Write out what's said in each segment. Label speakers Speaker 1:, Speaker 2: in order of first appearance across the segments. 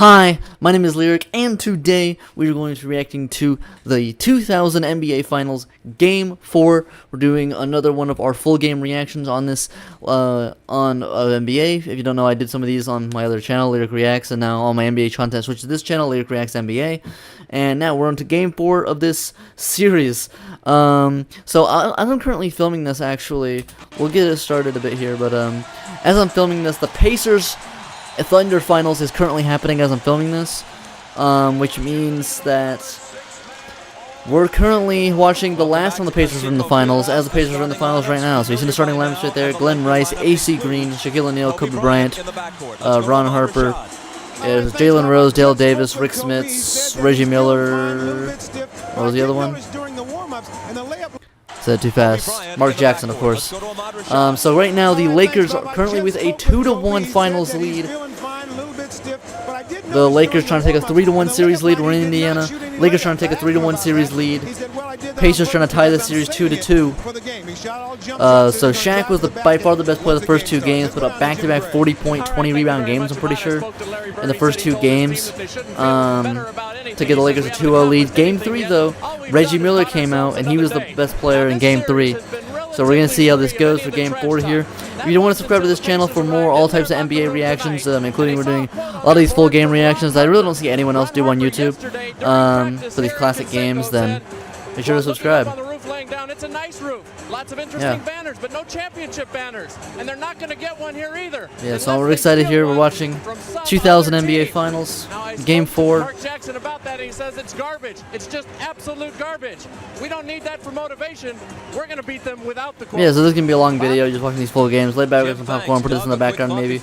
Speaker 1: Hi, my name is Lyric, and today we're going to be reacting to the 2000 NBA Finals Game 4. We're doing another one of our full game reactions on this, on NBA. If you don't know, I did some of these on my other channel, Lyric Reacts, and now all my NBA content switched to this channel, Lyric Reacts NBA. And now we're on to Game 4 of this series. So I'm currently filming this, actually. We'll get it started a bit here, but as I'm filming this, the Pacers Thunder Finals is currently happening as I'm filming this, which means that we're currently watching the last time the Pacers were in the finals, as the Pacers are in the finals right now. So you see the starting lineups right there: Glenn Rice, AC Green, Shaquille O'Neal, Kobe Bryant, Ron Harper, Jalen Rose, Dale Davis, Rick Smits, Reggie Miller. What was the other one? Said too fast. Mark Jackson, of course. So right now the Lakers are currently with a 2-1 finals lead. The Lakers trying to take a 3-1 series lead. We're in Indiana. Lakers trying to take a 3-1 series lead. Pacers trying to tie the series 2-2. So Shaq was by far the best player of the first two games. Put up back-to-back 40-point, 20-rebound games, I'm pretty sure, in the first two games, to get the Lakers a 2-0 lead. Game 3, though, Reggie Miller came out, and he was the best player in Game 3. So we're going to see how this goes for Game 4 here. If you don't want to subscribe to this channel for more all types of NBA reactions, including we're doing a lot of these full game reactions that I really don't see anyone else do on YouTube, for these classic games, then make sure to subscribe.
Speaker 2: It's a nice roof. Lots of interesting banners, but no championship banners. And they're not going to get one here either.
Speaker 1: Yeah, so we're excited here. We're watching 2000 NBA Finals, Game 4.
Speaker 2: Mark Jackson about that, and he says it's garbage. It's just absolute garbage. We don't need that for motivation. We're going to beat them without the
Speaker 1: Yeah, so this is going to be a long video, just watching these full games. Lay back with some popcorn, put this in the background maybe.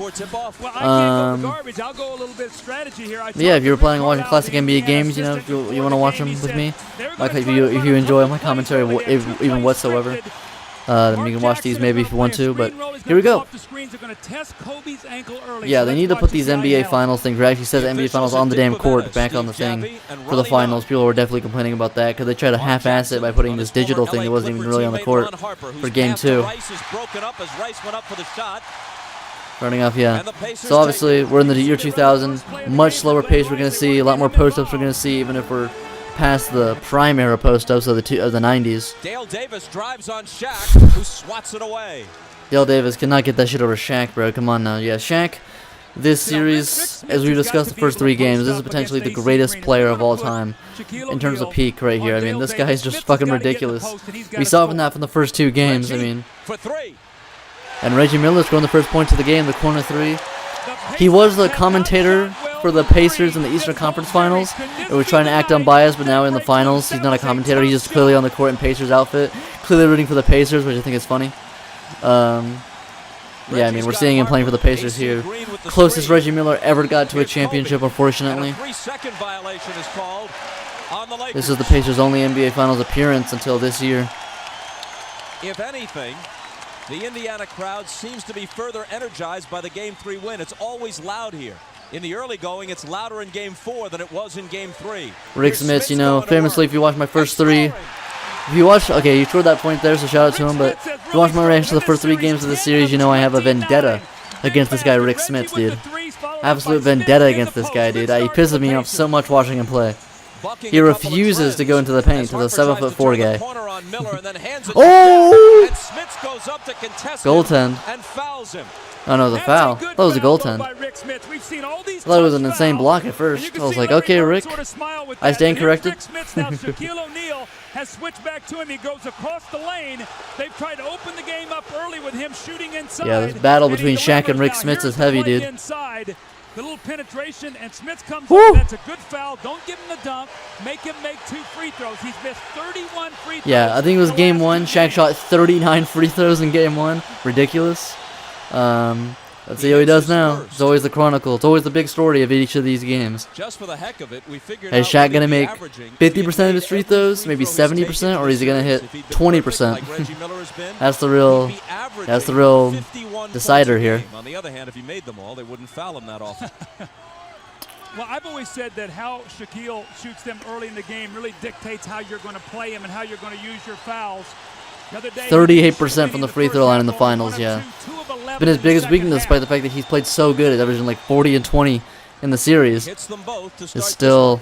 Speaker 1: Yeah, if you're planning on watching classic NBA games, you know, if you want to watch them with me, like if you enjoy my commentary even whatsoever, then you can watch these maybe if you want to, but here we go. Yeah, they need to put these NBA Finals things, or actually says NBA Finals on the damn court, back on the thing for the finals. People were definitely complaining about that, because they tried to half-ass it by putting this digital thing that wasn't even really on the court for Game 2. Starting off, yeah. So obviously, we're in the year 2000, much slower pace. We're going to see a lot more post-ups we're going to see, even if we're past the prime era post-ups of the 90s.
Speaker 3: Dale Davis drives on Shaq, who swats it away.
Speaker 1: Dale Davis cannot get that shit over Shaq, bro. Come on now. Yeah, Shaq, this series, as we discussed the first three games, this is potentially the greatest player of all time in terms of peak right here. I mean, this guy is just fucking ridiculous. We saw from the first two games, I mean. And Reggie Miller scoring the first points of the game, the corner three. He was the commentator for the Pacers in the Eastern Conference Finals. It was trying to act unbiased, but now in the finals, he's not a commentator. He's just clearly on the court in Pacers outfit, clearly rooting for the Pacers, which I think is funny. Yeah, I mean, we're seeing him playing for the Pacers here. Closest Reggie Miller ever got to a championship, unfortunately. This is the Pacers' only NBA Finals appearance until this year.
Speaker 3: If anything, the Indiana crowd seems to be further energized by the Game 3 win. It's always loud here. In the early going, it's louder in Game 4 than it was in Game 3.
Speaker 1: Rick Smits, you know, famously, if you watch my first three, if you watch, okay, you scored that point there, so shout out to him, but if you watch my reaction to the first three games of the series, you know I have a vendetta against this guy, Rick Smits, dude. Absolute vendetta against this guy, dude. He pisses me off so much watching him play. He refuses to go into the paint to the 7'4" guy. Oh! Goaltend. Oh no, it was a foul. That was a goaltend. I thought it was an insane block at first. I was like, okay, Rick. I stand corrected.
Speaker 4: Shaquille O'Neal has switched back to him. He goes across the lane. They've tried to open the game up early with him shooting inside.
Speaker 1: Yeah, this battle between Shaq and Rick Smits is heavy, dude.
Speaker 4: The little penetration, and Smits comes up. That's a good foul. Don't give him the dunk. Make him make 2 free throws. He's missed 31 free throws.
Speaker 1: Yeah, I think it was Game 1. Shaq shot 39 free throws in Game 1. Ridiculous. Let's see how he does now. It's always the chronicle. It's always the big story of each of these games.
Speaker 3: Just for the heck of it, we figured
Speaker 1: is Shaq going to make 50% of his free throws, maybe 70%, or is he going to hit 20%? That's the real decider here.
Speaker 3: On the other hand, if he made them all, they wouldn't foul him that often.
Speaker 4: Well, I've always said that how Shaquille shoots them early in the game really dictates how you're going to play him and how you're going to use your fouls.
Speaker 1: 38% from the free throw line in the finals, yeah. Been his biggest weakness, despite the fact that he's played so good at averaging like 40 and 20 in the series
Speaker 3: Hits them both to
Speaker 1: is
Speaker 3: start
Speaker 1: still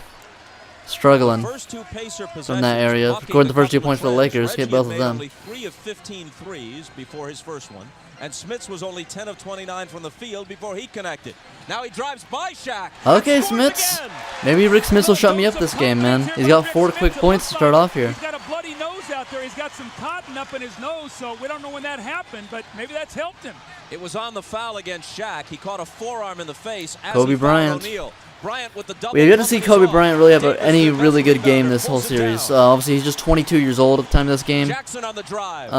Speaker 1: struggling
Speaker 3: First two Pacer
Speaker 1: from that area. Scored the first 2 points for the Lakers, hit both of them.
Speaker 3: Only 3 of 15 threes before his first one, and Smits was only 10 of 29 from the field before he connected. Now he drives by Shaq.
Speaker 1: Okay,
Speaker 3: Scores
Speaker 1: Smits.
Speaker 3: again.
Speaker 1: Maybe Rick Smits will shut me up this game, man. He's got 4 quick points to start off here.
Speaker 4: He's got a bloody nose out there. He's got some cotton up in his nose, so we don't know when that happened, but maybe that's helped him.
Speaker 3: It was on the foul against Shaq. He caught a forearm in the face. As
Speaker 1: Kobe
Speaker 3: he fouled
Speaker 1: Bryant.
Speaker 3: O'Neal. Bryant with the double.
Speaker 1: We have yet to see Kobe Bryant really have any
Speaker 3: Davis,
Speaker 1: really good game
Speaker 3: rebounder,
Speaker 1: this whole
Speaker 3: pulls it
Speaker 1: series.
Speaker 3: down.
Speaker 1: Obviously, he's just 22 years old at the time of this game.
Speaker 3: Jackson on the drive.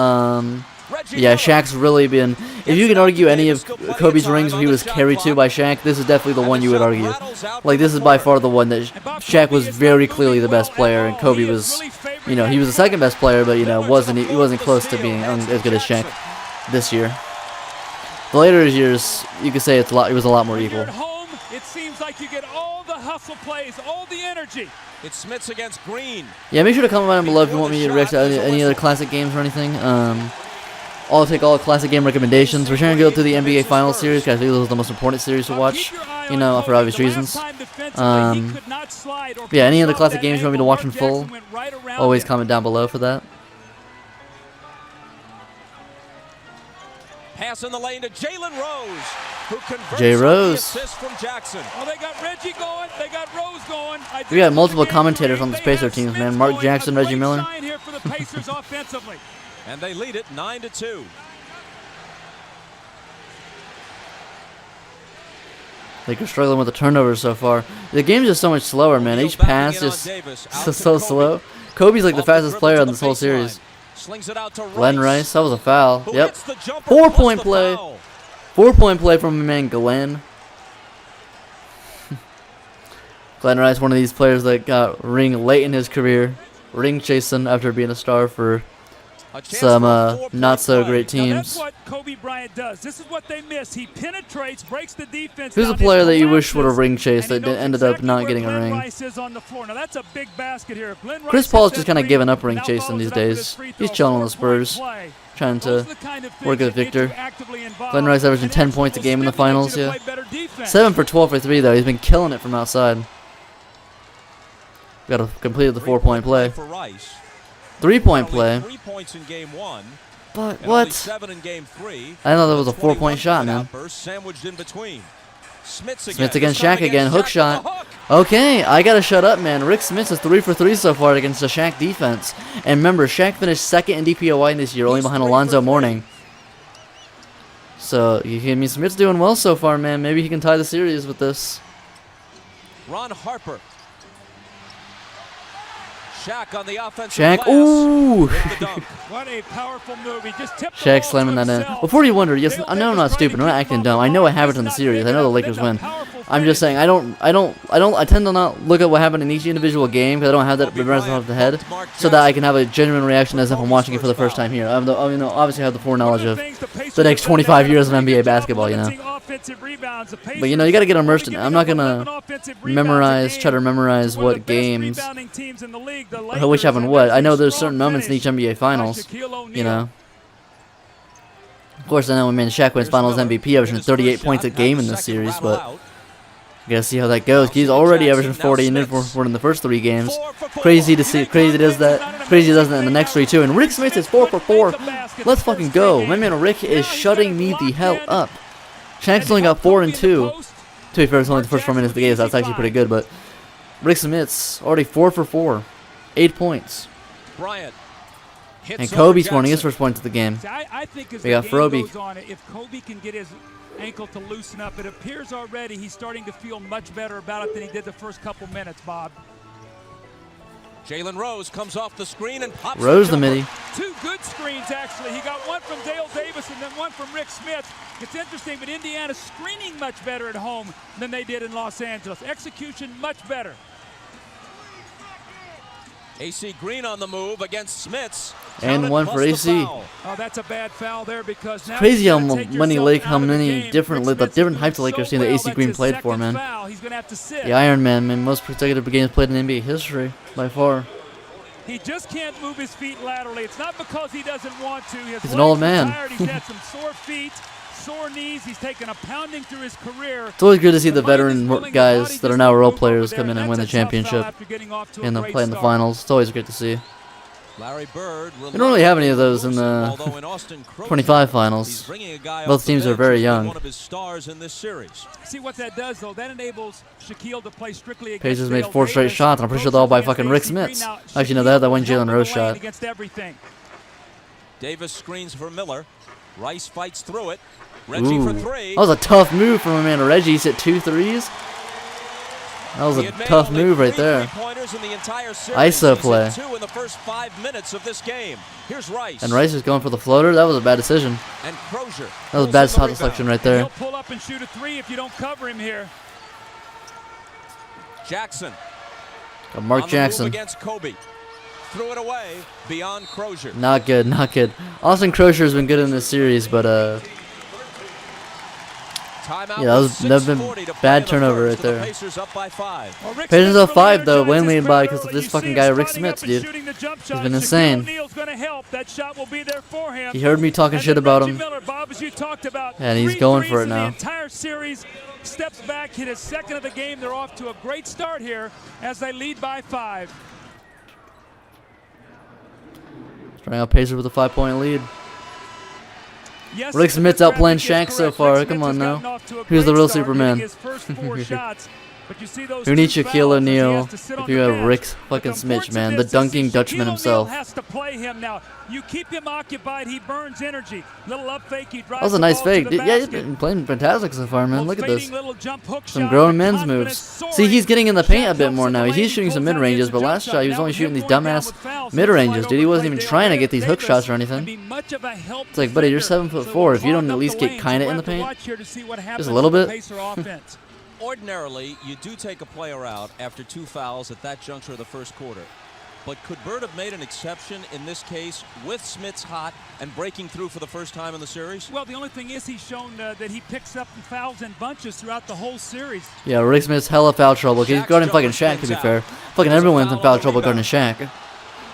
Speaker 3: Reggie
Speaker 1: Yeah,
Speaker 3: Miller.
Speaker 1: Shaq's really been. If you can argue any of Kobe's rings where he was carried to by Shaq, this is definitely the one you would argue. Like, this is by far the one that Shaq was very clearly the best player, and Kobe was, you know, he was the second best player, but you know, he wasn't close to being as good as Shaq this year. The later years, you could say it was a lot more
Speaker 4: When
Speaker 1: equal.
Speaker 4: you're at home, it seems like you get all the hustle plays, all the energy.
Speaker 3: It's Smits against Green.
Speaker 1: Yeah, make sure to comment down below if you want me to react to any other classic games or anything. I'll take all classic game recommendations. We're trying to go through the NBA Finals series, because I think this is the most important series to watch, you know, for obvious reasons. Yeah, any other classic games you want me to watch in full, always comment down below for that.
Speaker 3: Pass in the lane to Jalen Rose, who converts
Speaker 1: Jay
Speaker 3: on the
Speaker 1: Rose.
Speaker 3: assist from Jackson.
Speaker 4: Well, they got Reggie going. They got Rose going. I think
Speaker 1: We got
Speaker 4: this
Speaker 1: multiple
Speaker 4: is a game
Speaker 1: commentators
Speaker 4: where
Speaker 1: on the
Speaker 4: they
Speaker 1: Spacer
Speaker 4: have
Speaker 1: teams,
Speaker 4: Smits
Speaker 1: man. Mark
Speaker 4: going.
Speaker 1: Jackson,
Speaker 4: A
Speaker 1: Reggie
Speaker 4: great
Speaker 1: Miller.
Speaker 4: sign here for the Pacers offensively.
Speaker 3: And they lead it 9-2.
Speaker 1: Lakers struggling with the turnovers so far. The game's just so much slower, man. Each pass just so slow. Kobe's like the fastest player on this whole series.
Speaker 3: Slings it out to
Speaker 1: Glenn Rice, that was a foul.
Speaker 3: who
Speaker 1: Yep.
Speaker 3: hits the jumper,
Speaker 1: 4-point
Speaker 3: plus the
Speaker 1: play.
Speaker 3: foul.
Speaker 1: 4-point play from my man Glenn. Glenn Rice, one of these players that got ring late in his career. Ring chasing after being a star for
Speaker 3: A chance
Speaker 1: some
Speaker 3: for a 4-point
Speaker 1: not so
Speaker 3: play.
Speaker 1: great
Speaker 4: Now, that's
Speaker 1: teams.
Speaker 4: what Kobe Bryant does. This is what they miss. He penetrates, breaks the defense.
Speaker 1: Who's a
Speaker 4: down,
Speaker 1: player
Speaker 4: his
Speaker 1: that you wish
Speaker 4: collapses,
Speaker 1: would have ring chased
Speaker 4: and
Speaker 1: that
Speaker 4: he knows
Speaker 1: ended up
Speaker 4: exactly
Speaker 1: not
Speaker 4: where
Speaker 1: getting a
Speaker 4: Glenn
Speaker 1: ring?
Speaker 4: Rice is on the floor. Now that's a big basket here. Glenn Rice
Speaker 1: Chris
Speaker 4: hits
Speaker 1: Paul's
Speaker 4: that
Speaker 1: just kind of
Speaker 4: three,
Speaker 1: giving up ring
Speaker 4: now
Speaker 1: chasing
Speaker 4: follows
Speaker 1: these
Speaker 4: it up with
Speaker 1: days.
Speaker 4: his free
Speaker 1: He's
Speaker 4: throw,
Speaker 1: chilling on the
Speaker 4: 4-point
Speaker 1: Spurs,
Speaker 4: play.
Speaker 1: trying
Speaker 4: Those
Speaker 1: to
Speaker 4: are the kind of
Speaker 1: work
Speaker 4: things
Speaker 1: with
Speaker 4: that get you
Speaker 1: Victor.
Speaker 4: actively involved.
Speaker 1: Glenn Rice averaging
Speaker 4: And
Speaker 1: 10
Speaker 4: that's
Speaker 1: points a
Speaker 4: what
Speaker 1: game in the
Speaker 4: stimulates
Speaker 1: finals,
Speaker 4: you to
Speaker 1: yeah.
Speaker 4: play better defense.
Speaker 1: 7 for 12 for 3 though. He's been killing it from outside. Got to complete the 4-point play.
Speaker 3: For Rice.
Speaker 1: 3-point
Speaker 3: Only
Speaker 1: play.
Speaker 3: 3 points in game 1.
Speaker 1: But
Speaker 3: And only
Speaker 1: what?
Speaker 3: 7 in game 3.
Speaker 1: I thought that was a 4-point shot, man.
Speaker 3: Outburst sandwiched in between. Smits
Speaker 1: Smits against
Speaker 3: This time
Speaker 1: Shaq again. Hook
Speaker 3: Shaq
Speaker 1: shot.
Speaker 3: with the hook.
Speaker 1: Okay, I gotta shut up, man. Rick Smits is 3 for 3 so far against the Shaq defense. And remember, Shaq finished second in DPOY this year, only
Speaker 3: He's
Speaker 1: behind
Speaker 3: 3 for
Speaker 1: Alonzo
Speaker 3: 3.
Speaker 1: Mourning. So, Smits doing well so far, man. Maybe he can tie the series with this.
Speaker 3: Ron Harper. Shaq on the offensive
Speaker 1: Shaq,
Speaker 3: glass.
Speaker 1: ooh!
Speaker 3: With the dunk.
Speaker 4: What a powerful move. He just tipped the
Speaker 1: Shaq
Speaker 4: ball
Speaker 1: slamming
Speaker 4: to
Speaker 1: that in.
Speaker 4: himself.
Speaker 1: Before you wonder, yes,
Speaker 4: Dale
Speaker 1: I know I'm
Speaker 4: Davis
Speaker 1: not
Speaker 4: trying to
Speaker 1: stupid. I'm not
Speaker 4: keep
Speaker 1: acting
Speaker 4: him
Speaker 1: dumb.
Speaker 4: off
Speaker 1: I
Speaker 4: the
Speaker 1: know what
Speaker 4: ball.
Speaker 1: happened in the
Speaker 4: It's not
Speaker 1: series. I
Speaker 4: big
Speaker 1: know the
Speaker 4: enough.
Speaker 1: Lakers
Speaker 4: That's a
Speaker 1: win.
Speaker 4: powerful
Speaker 1: I'm just
Speaker 4: finish.
Speaker 1: saying I tend to not look at what happened in each individual game because I don't have that memorized off the head, so that I can have a genuine reaction as if I'm watching it for the first time here. Obviously I have the foreknowledge of the next 25 years of NBA basketball, you know. But you know, you got to get immersed in it. I'm not gonna try to memorize what games, which happened what. I know there's certain moments in each NBA Finals, you know. Of course, I know when Shaq wins Finals MVP, averaging 38 points a game in this series, but you gotta see how that goes. He's already averaging 40 in the first 3 games. Crazy to see. Crazy it does that. Crazy it does that in the next 3 too. And Rick Smits is 4 for 4. Let's fucking go. My man Rick is shutting me the hell up. Shaq's only got 4 and 2. To be fair, it's only the first 4 minutes of the game, so that's actually pretty good. But Rick Smits already 4 for 4, 8 points.
Speaker 3: Bryant.
Speaker 1: And Kobe scoring his first points of the game.
Speaker 4: I think as
Speaker 1: We
Speaker 4: the
Speaker 1: got
Speaker 4: game
Speaker 1: Froby.
Speaker 4: goes on, if Kobe can get his ankle to loosen up, it appears already he's starting to feel much better about it than he did the first couple minutes, Bob.
Speaker 3: Jalen Rose comes off the screen and pops
Speaker 1: Rose the
Speaker 3: jumper.
Speaker 1: midi.
Speaker 4: 2 good screens, actually. He got one from Dale Davis and then one from Rick Smits. It's interesting, but Indiana's screening much better at home than they did in Los Angeles. Execution much better.
Speaker 3: AC Green on the move against Smits.
Speaker 1: And
Speaker 3: Counted
Speaker 1: one
Speaker 3: plus
Speaker 1: for
Speaker 3: the
Speaker 1: AC.
Speaker 3: foul.
Speaker 4: Oh, that's a bad foul there because now
Speaker 1: Crazy
Speaker 4: you
Speaker 1: how
Speaker 4: gotta take
Speaker 1: many
Speaker 4: yourself out of the game.
Speaker 1: different
Speaker 4: Rick Smits
Speaker 1: different
Speaker 4: is
Speaker 1: types of
Speaker 4: doing
Speaker 1: Lakers
Speaker 4: so
Speaker 1: team that
Speaker 4: well.
Speaker 1: AC
Speaker 4: That's
Speaker 1: Green
Speaker 4: his
Speaker 1: played for,
Speaker 4: second
Speaker 1: man.
Speaker 4: foul. He's gonna have to sit.
Speaker 1: The Iron Man, most consecutive games played in NBA history by far.
Speaker 4: He just can't move his feet laterally. It's not because he doesn't want to. His
Speaker 1: He's an old
Speaker 4: legs are
Speaker 1: man.
Speaker 4: tired. He's had some sore feet, sore knees. He's taken a pounding through his career.
Speaker 1: It's always good to see the veteran guys that are now role players come in and win the championship and then play in the finals. It's always good to see.
Speaker 3: Larry Bird.
Speaker 1: We don't really have any of those in the 25 finals. Both teams are very young.
Speaker 3: One of his stars in this series.
Speaker 4: See what that does, though? That enables Shaquille to play strictly against
Speaker 1: Pacers made
Speaker 4: Dale
Speaker 1: 4 straight
Speaker 4: Davis.
Speaker 1: shots. I'm pretty sure they're all by fucking Rick Smits. Actually, no, they had that one Jalen Rose shot.
Speaker 4: Against everything.
Speaker 3: Davis screens for Miller. Rice fights through it. Reggie for
Speaker 1: Ooh.
Speaker 3: three.
Speaker 1: That was a tough move from my man Reggie. He's hit 2 threes. That was
Speaker 3: He
Speaker 1: a
Speaker 3: had made
Speaker 1: tough
Speaker 3: only
Speaker 1: move right
Speaker 3: 3
Speaker 1: there.
Speaker 3: three-pointers in the entire series.
Speaker 1: ISO
Speaker 3: He's
Speaker 1: play.
Speaker 3: hit 2 in the first 5 minutes of this game. Here's Rice.
Speaker 1: And Rice is going for the floater. That was a bad decision.
Speaker 3: And Crozier.
Speaker 1: That was
Speaker 3: pulls
Speaker 1: bad
Speaker 3: in the
Speaker 1: shot
Speaker 3: rebound.
Speaker 1: selection right
Speaker 4: He'll
Speaker 1: there.
Speaker 4: pull up and shoot a 3 if you don't cover him here.
Speaker 3: Jackson.
Speaker 1: Got Mark
Speaker 3: on the
Speaker 1: Jackson.
Speaker 3: move against Kobe. Threw it away beyond Crozier.
Speaker 1: Not good, not good. Austin Crozier has been good in this series, but
Speaker 3: Timeout
Speaker 1: yeah, that was
Speaker 3: with
Speaker 1: that's been
Speaker 3: 6:40 to play
Speaker 1: bad
Speaker 3: in the
Speaker 1: turnover
Speaker 3: first,
Speaker 1: right
Speaker 3: and the
Speaker 1: there.
Speaker 3: Pacers up by 5.
Speaker 4: Well, Rick
Speaker 1: Pacers
Speaker 4: Smith
Speaker 1: up 5 though,
Speaker 4: really
Speaker 1: mainly
Speaker 4: energized
Speaker 1: by
Speaker 4: his
Speaker 1: because of
Speaker 4: crowd
Speaker 1: this
Speaker 4: early.
Speaker 1: fucking
Speaker 4: You
Speaker 1: guy
Speaker 4: see him
Speaker 1: Rick
Speaker 4: starting up
Speaker 1: Smits,
Speaker 4: and
Speaker 1: dude.
Speaker 4: shooting the jump
Speaker 1: He's
Speaker 4: shot.
Speaker 1: been
Speaker 4: Shaquille
Speaker 1: insane.
Speaker 4: O'Neal's gonna help. That shot will be there for him.
Speaker 1: He heard me talking
Speaker 4: And
Speaker 1: shit
Speaker 4: then
Speaker 1: about
Speaker 4: Reggie
Speaker 1: him.
Speaker 4: Miller, Bob, as you talked about,
Speaker 1: And he's
Speaker 4: 3
Speaker 1: going
Speaker 4: threes
Speaker 1: for it
Speaker 4: in
Speaker 1: now.
Speaker 4: The entire series, steps back, hit his second of the game. They're off to a great start here as they lead by 5.
Speaker 1: Starting out Pacers with a 5-point lead.
Speaker 4: Yes,
Speaker 1: Rick
Speaker 4: if the
Speaker 1: Smits outplaying
Speaker 4: graphic is
Speaker 1: Shaq so
Speaker 4: correct,
Speaker 1: far.
Speaker 4: Rick
Speaker 1: Come
Speaker 4: Smits
Speaker 1: on
Speaker 4: has
Speaker 1: now.
Speaker 4: gotten off to a
Speaker 1: Who's the
Speaker 4: great
Speaker 1: real
Speaker 4: start,
Speaker 1: Superman?
Speaker 4: hitting his first 4 shots. But you see those
Speaker 1: Who needs
Speaker 4: 2
Speaker 1: Shaquille
Speaker 4: fouls as he
Speaker 1: O'Neal
Speaker 4: has to sit
Speaker 1: if
Speaker 4: on
Speaker 1: you
Speaker 4: the
Speaker 1: have
Speaker 4: bench.
Speaker 1: Rick
Speaker 4: But the
Speaker 1: fucking Smits,
Speaker 4: importance
Speaker 1: man?
Speaker 4: of
Speaker 1: The
Speaker 4: this is
Speaker 1: dunking
Speaker 4: Shaquille
Speaker 1: Dutchman
Speaker 4: O'Neal
Speaker 1: himself.
Speaker 4: has to play him now. You keep him occupied, he burns energy. Little up fake, he drives
Speaker 1: That was a
Speaker 4: the
Speaker 1: nice
Speaker 4: ball to
Speaker 1: fake.
Speaker 4: the
Speaker 1: Dude, yeah, he's
Speaker 4: basket.
Speaker 1: been playing fantastic so far, man.
Speaker 4: Well,
Speaker 1: Look at this.
Speaker 4: fading little jump hook
Speaker 1: Some
Speaker 4: shot,
Speaker 1: grown
Speaker 4: the
Speaker 1: men's
Speaker 4: confidence
Speaker 1: moves. See, he's
Speaker 4: soaring.
Speaker 1: getting in the paint a
Speaker 4: Shaq
Speaker 1: bit
Speaker 4: jumps
Speaker 1: more
Speaker 4: in
Speaker 1: now.
Speaker 4: the
Speaker 1: He's
Speaker 4: lane,
Speaker 1: shooting some
Speaker 4: pulls out
Speaker 1: mid-ranges,
Speaker 4: his
Speaker 1: but
Speaker 4: jump
Speaker 1: last shot he was
Speaker 4: Now
Speaker 1: only shooting
Speaker 4: him
Speaker 1: these
Speaker 4: going down
Speaker 1: dumbass
Speaker 4: with fouls.
Speaker 1: mid-ranges,
Speaker 4: Slide
Speaker 1: dude. He
Speaker 4: over
Speaker 1: wasn't
Speaker 4: play
Speaker 1: even
Speaker 4: Dale
Speaker 1: trying to get
Speaker 4: Davis.
Speaker 1: these hook shots or
Speaker 4: And
Speaker 1: anything.
Speaker 4: be much of a help
Speaker 1: It's like, buddy, you're
Speaker 4: defender.
Speaker 1: 7'4".
Speaker 4: So
Speaker 1: If you don't
Speaker 4: clog
Speaker 1: at
Speaker 4: up
Speaker 1: least
Speaker 4: the
Speaker 1: get
Speaker 4: lanes.
Speaker 1: kinda
Speaker 4: We'll
Speaker 1: in the
Speaker 4: have to
Speaker 1: paint,
Speaker 4: watch here to see what happens
Speaker 1: just a little
Speaker 4: with the
Speaker 1: bit.
Speaker 4: Pacer offense.
Speaker 3: Ordinarily, you do take a player out after 2 fouls at that juncture of the first quarter. But could Bird have made an exception in this case with Smits hot and breaking through for the first time in the series?
Speaker 4: Well, the only thing is he's shown that he picks up fouls in bunches throughout the whole series.
Speaker 1: Yeah, Rick Smith's hella foul trouble. He's
Speaker 3: Shaq's
Speaker 1: guarding fucking
Speaker 3: jumper
Speaker 1: Shaq, to be
Speaker 3: spins
Speaker 1: fair.
Speaker 3: out.
Speaker 1: Fucking
Speaker 3: There's a
Speaker 1: everyone's in
Speaker 3: foul
Speaker 1: foul
Speaker 3: on the
Speaker 1: trouble guarding
Speaker 3: rebound.
Speaker 1: Shaq.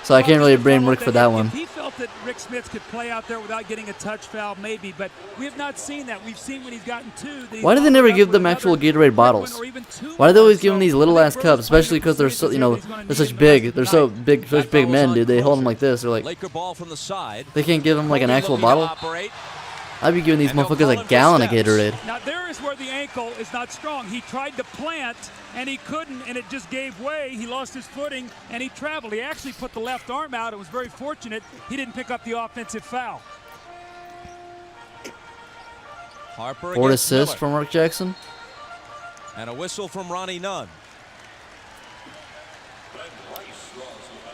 Speaker 1: So I can't really blame Rick for that one.
Speaker 4: If he felt that Rick Smits could play out there without getting a touch foul, maybe, but we have not seen that. We've seen when he's gotten 2. That he's
Speaker 1: Why do they
Speaker 4: followed
Speaker 1: never
Speaker 4: up
Speaker 1: give
Speaker 4: with
Speaker 1: them
Speaker 4: another
Speaker 1: actual Gatorade
Speaker 4: quick
Speaker 1: bottles?
Speaker 4: one or even 2
Speaker 1: Why do they always
Speaker 4: more.
Speaker 1: give them these
Speaker 4: So
Speaker 1: little
Speaker 4: I
Speaker 1: ass
Speaker 4: think
Speaker 1: cups?
Speaker 4: Bird's playing
Speaker 1: Especially because they're so,
Speaker 4: percentages
Speaker 1: you know,
Speaker 4: here that he's gonna
Speaker 1: they're
Speaker 4: need
Speaker 1: such
Speaker 4: in the
Speaker 1: big.
Speaker 4: rest of
Speaker 1: They're
Speaker 4: the
Speaker 1: so
Speaker 4: night.
Speaker 1: big, such
Speaker 3: That
Speaker 1: big
Speaker 3: ball's
Speaker 1: men,
Speaker 3: on
Speaker 1: dude. They hold them
Speaker 3: Crozier.
Speaker 1: like this. They're like,
Speaker 3: Laker ball from the side.
Speaker 1: they can't give them like an
Speaker 3: Kobe
Speaker 1: actual
Speaker 3: looking to
Speaker 1: bottle.
Speaker 3: operate.
Speaker 1: I'd be giving these
Speaker 3: And they'll
Speaker 1: motherfuckers
Speaker 3: call
Speaker 1: a
Speaker 3: him for
Speaker 1: gallon of
Speaker 3: steps.
Speaker 1: Gatorade.
Speaker 4: Now there is where the ankle is not strong. He tried to plant and he couldn't, and it just gave way. He lost his footing and he traveled. He actually put the left arm out. It was very fortunate he didn't pick up the offensive foul.
Speaker 3: Harper
Speaker 1: 4
Speaker 3: against
Speaker 1: assists
Speaker 3: Miller.
Speaker 1: from Mark Jackson.
Speaker 3: And a whistle from Ronnie Nunn.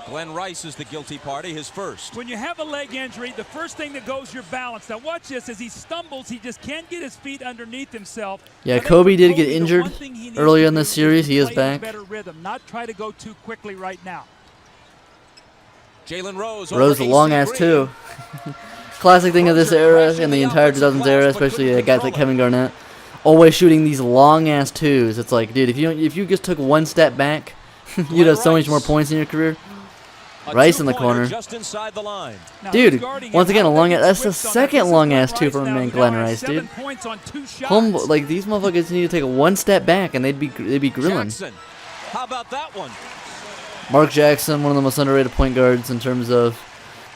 Speaker 3: Glenn Rice is the guilty party, his first.
Speaker 4: When you have a leg injury, the first thing that goes your balance. Now watch this. As he stumbles, he just can't get his feet underneath himself.
Speaker 1: Yeah,
Speaker 4: I think
Speaker 1: Kobe
Speaker 4: for
Speaker 1: did get
Speaker 4: the
Speaker 1: injured
Speaker 4: one thing he needs
Speaker 1: earlier
Speaker 4: to
Speaker 1: in
Speaker 4: do
Speaker 1: this series. He is
Speaker 4: play in
Speaker 1: back.
Speaker 4: better rhythm, not try to go too quickly right now.
Speaker 3: Jalen Rose.
Speaker 1: Rose
Speaker 3: over
Speaker 1: a long
Speaker 3: AC
Speaker 1: ass
Speaker 3: Green.
Speaker 1: too. Classic thing of this
Speaker 3: Crozier
Speaker 1: era
Speaker 3: crashing
Speaker 1: in the
Speaker 3: the
Speaker 1: entire
Speaker 3: offensive
Speaker 1: 2000s
Speaker 3: glass,
Speaker 1: era,
Speaker 3: but
Speaker 1: especially
Speaker 3: couldn't
Speaker 1: guys like
Speaker 3: control
Speaker 1: Kevin Garnett, always shooting these long ass 2s. It's like, dude, if you just took one step back, you'd have so much more points in your career.
Speaker 3: A
Speaker 1: Rice in the
Speaker 3: two-pointer
Speaker 1: corner.
Speaker 3: Just inside the line.
Speaker 4: Now,
Speaker 1: Dude,
Speaker 4: who's guarding
Speaker 1: once
Speaker 4: him?
Speaker 1: again,
Speaker 4: How
Speaker 1: a long
Speaker 4: they
Speaker 1: ass.
Speaker 4: get
Speaker 1: That's the
Speaker 4: switched on that.
Speaker 1: second
Speaker 4: This is
Speaker 1: long
Speaker 4: Glenn
Speaker 1: ass 2
Speaker 4: Rice
Speaker 1: from
Speaker 4: now,
Speaker 1: man
Speaker 4: who
Speaker 1: Glenn
Speaker 4: now has
Speaker 1: Rice,
Speaker 4: 7
Speaker 1: dude.
Speaker 4: points on 2 shots.
Speaker 1: Like these motherfuckers need to take a one step back and they'd be grilling.
Speaker 3: Jackson. How about that one?
Speaker 1: Mark Jackson, one of the most underrated point guards in terms of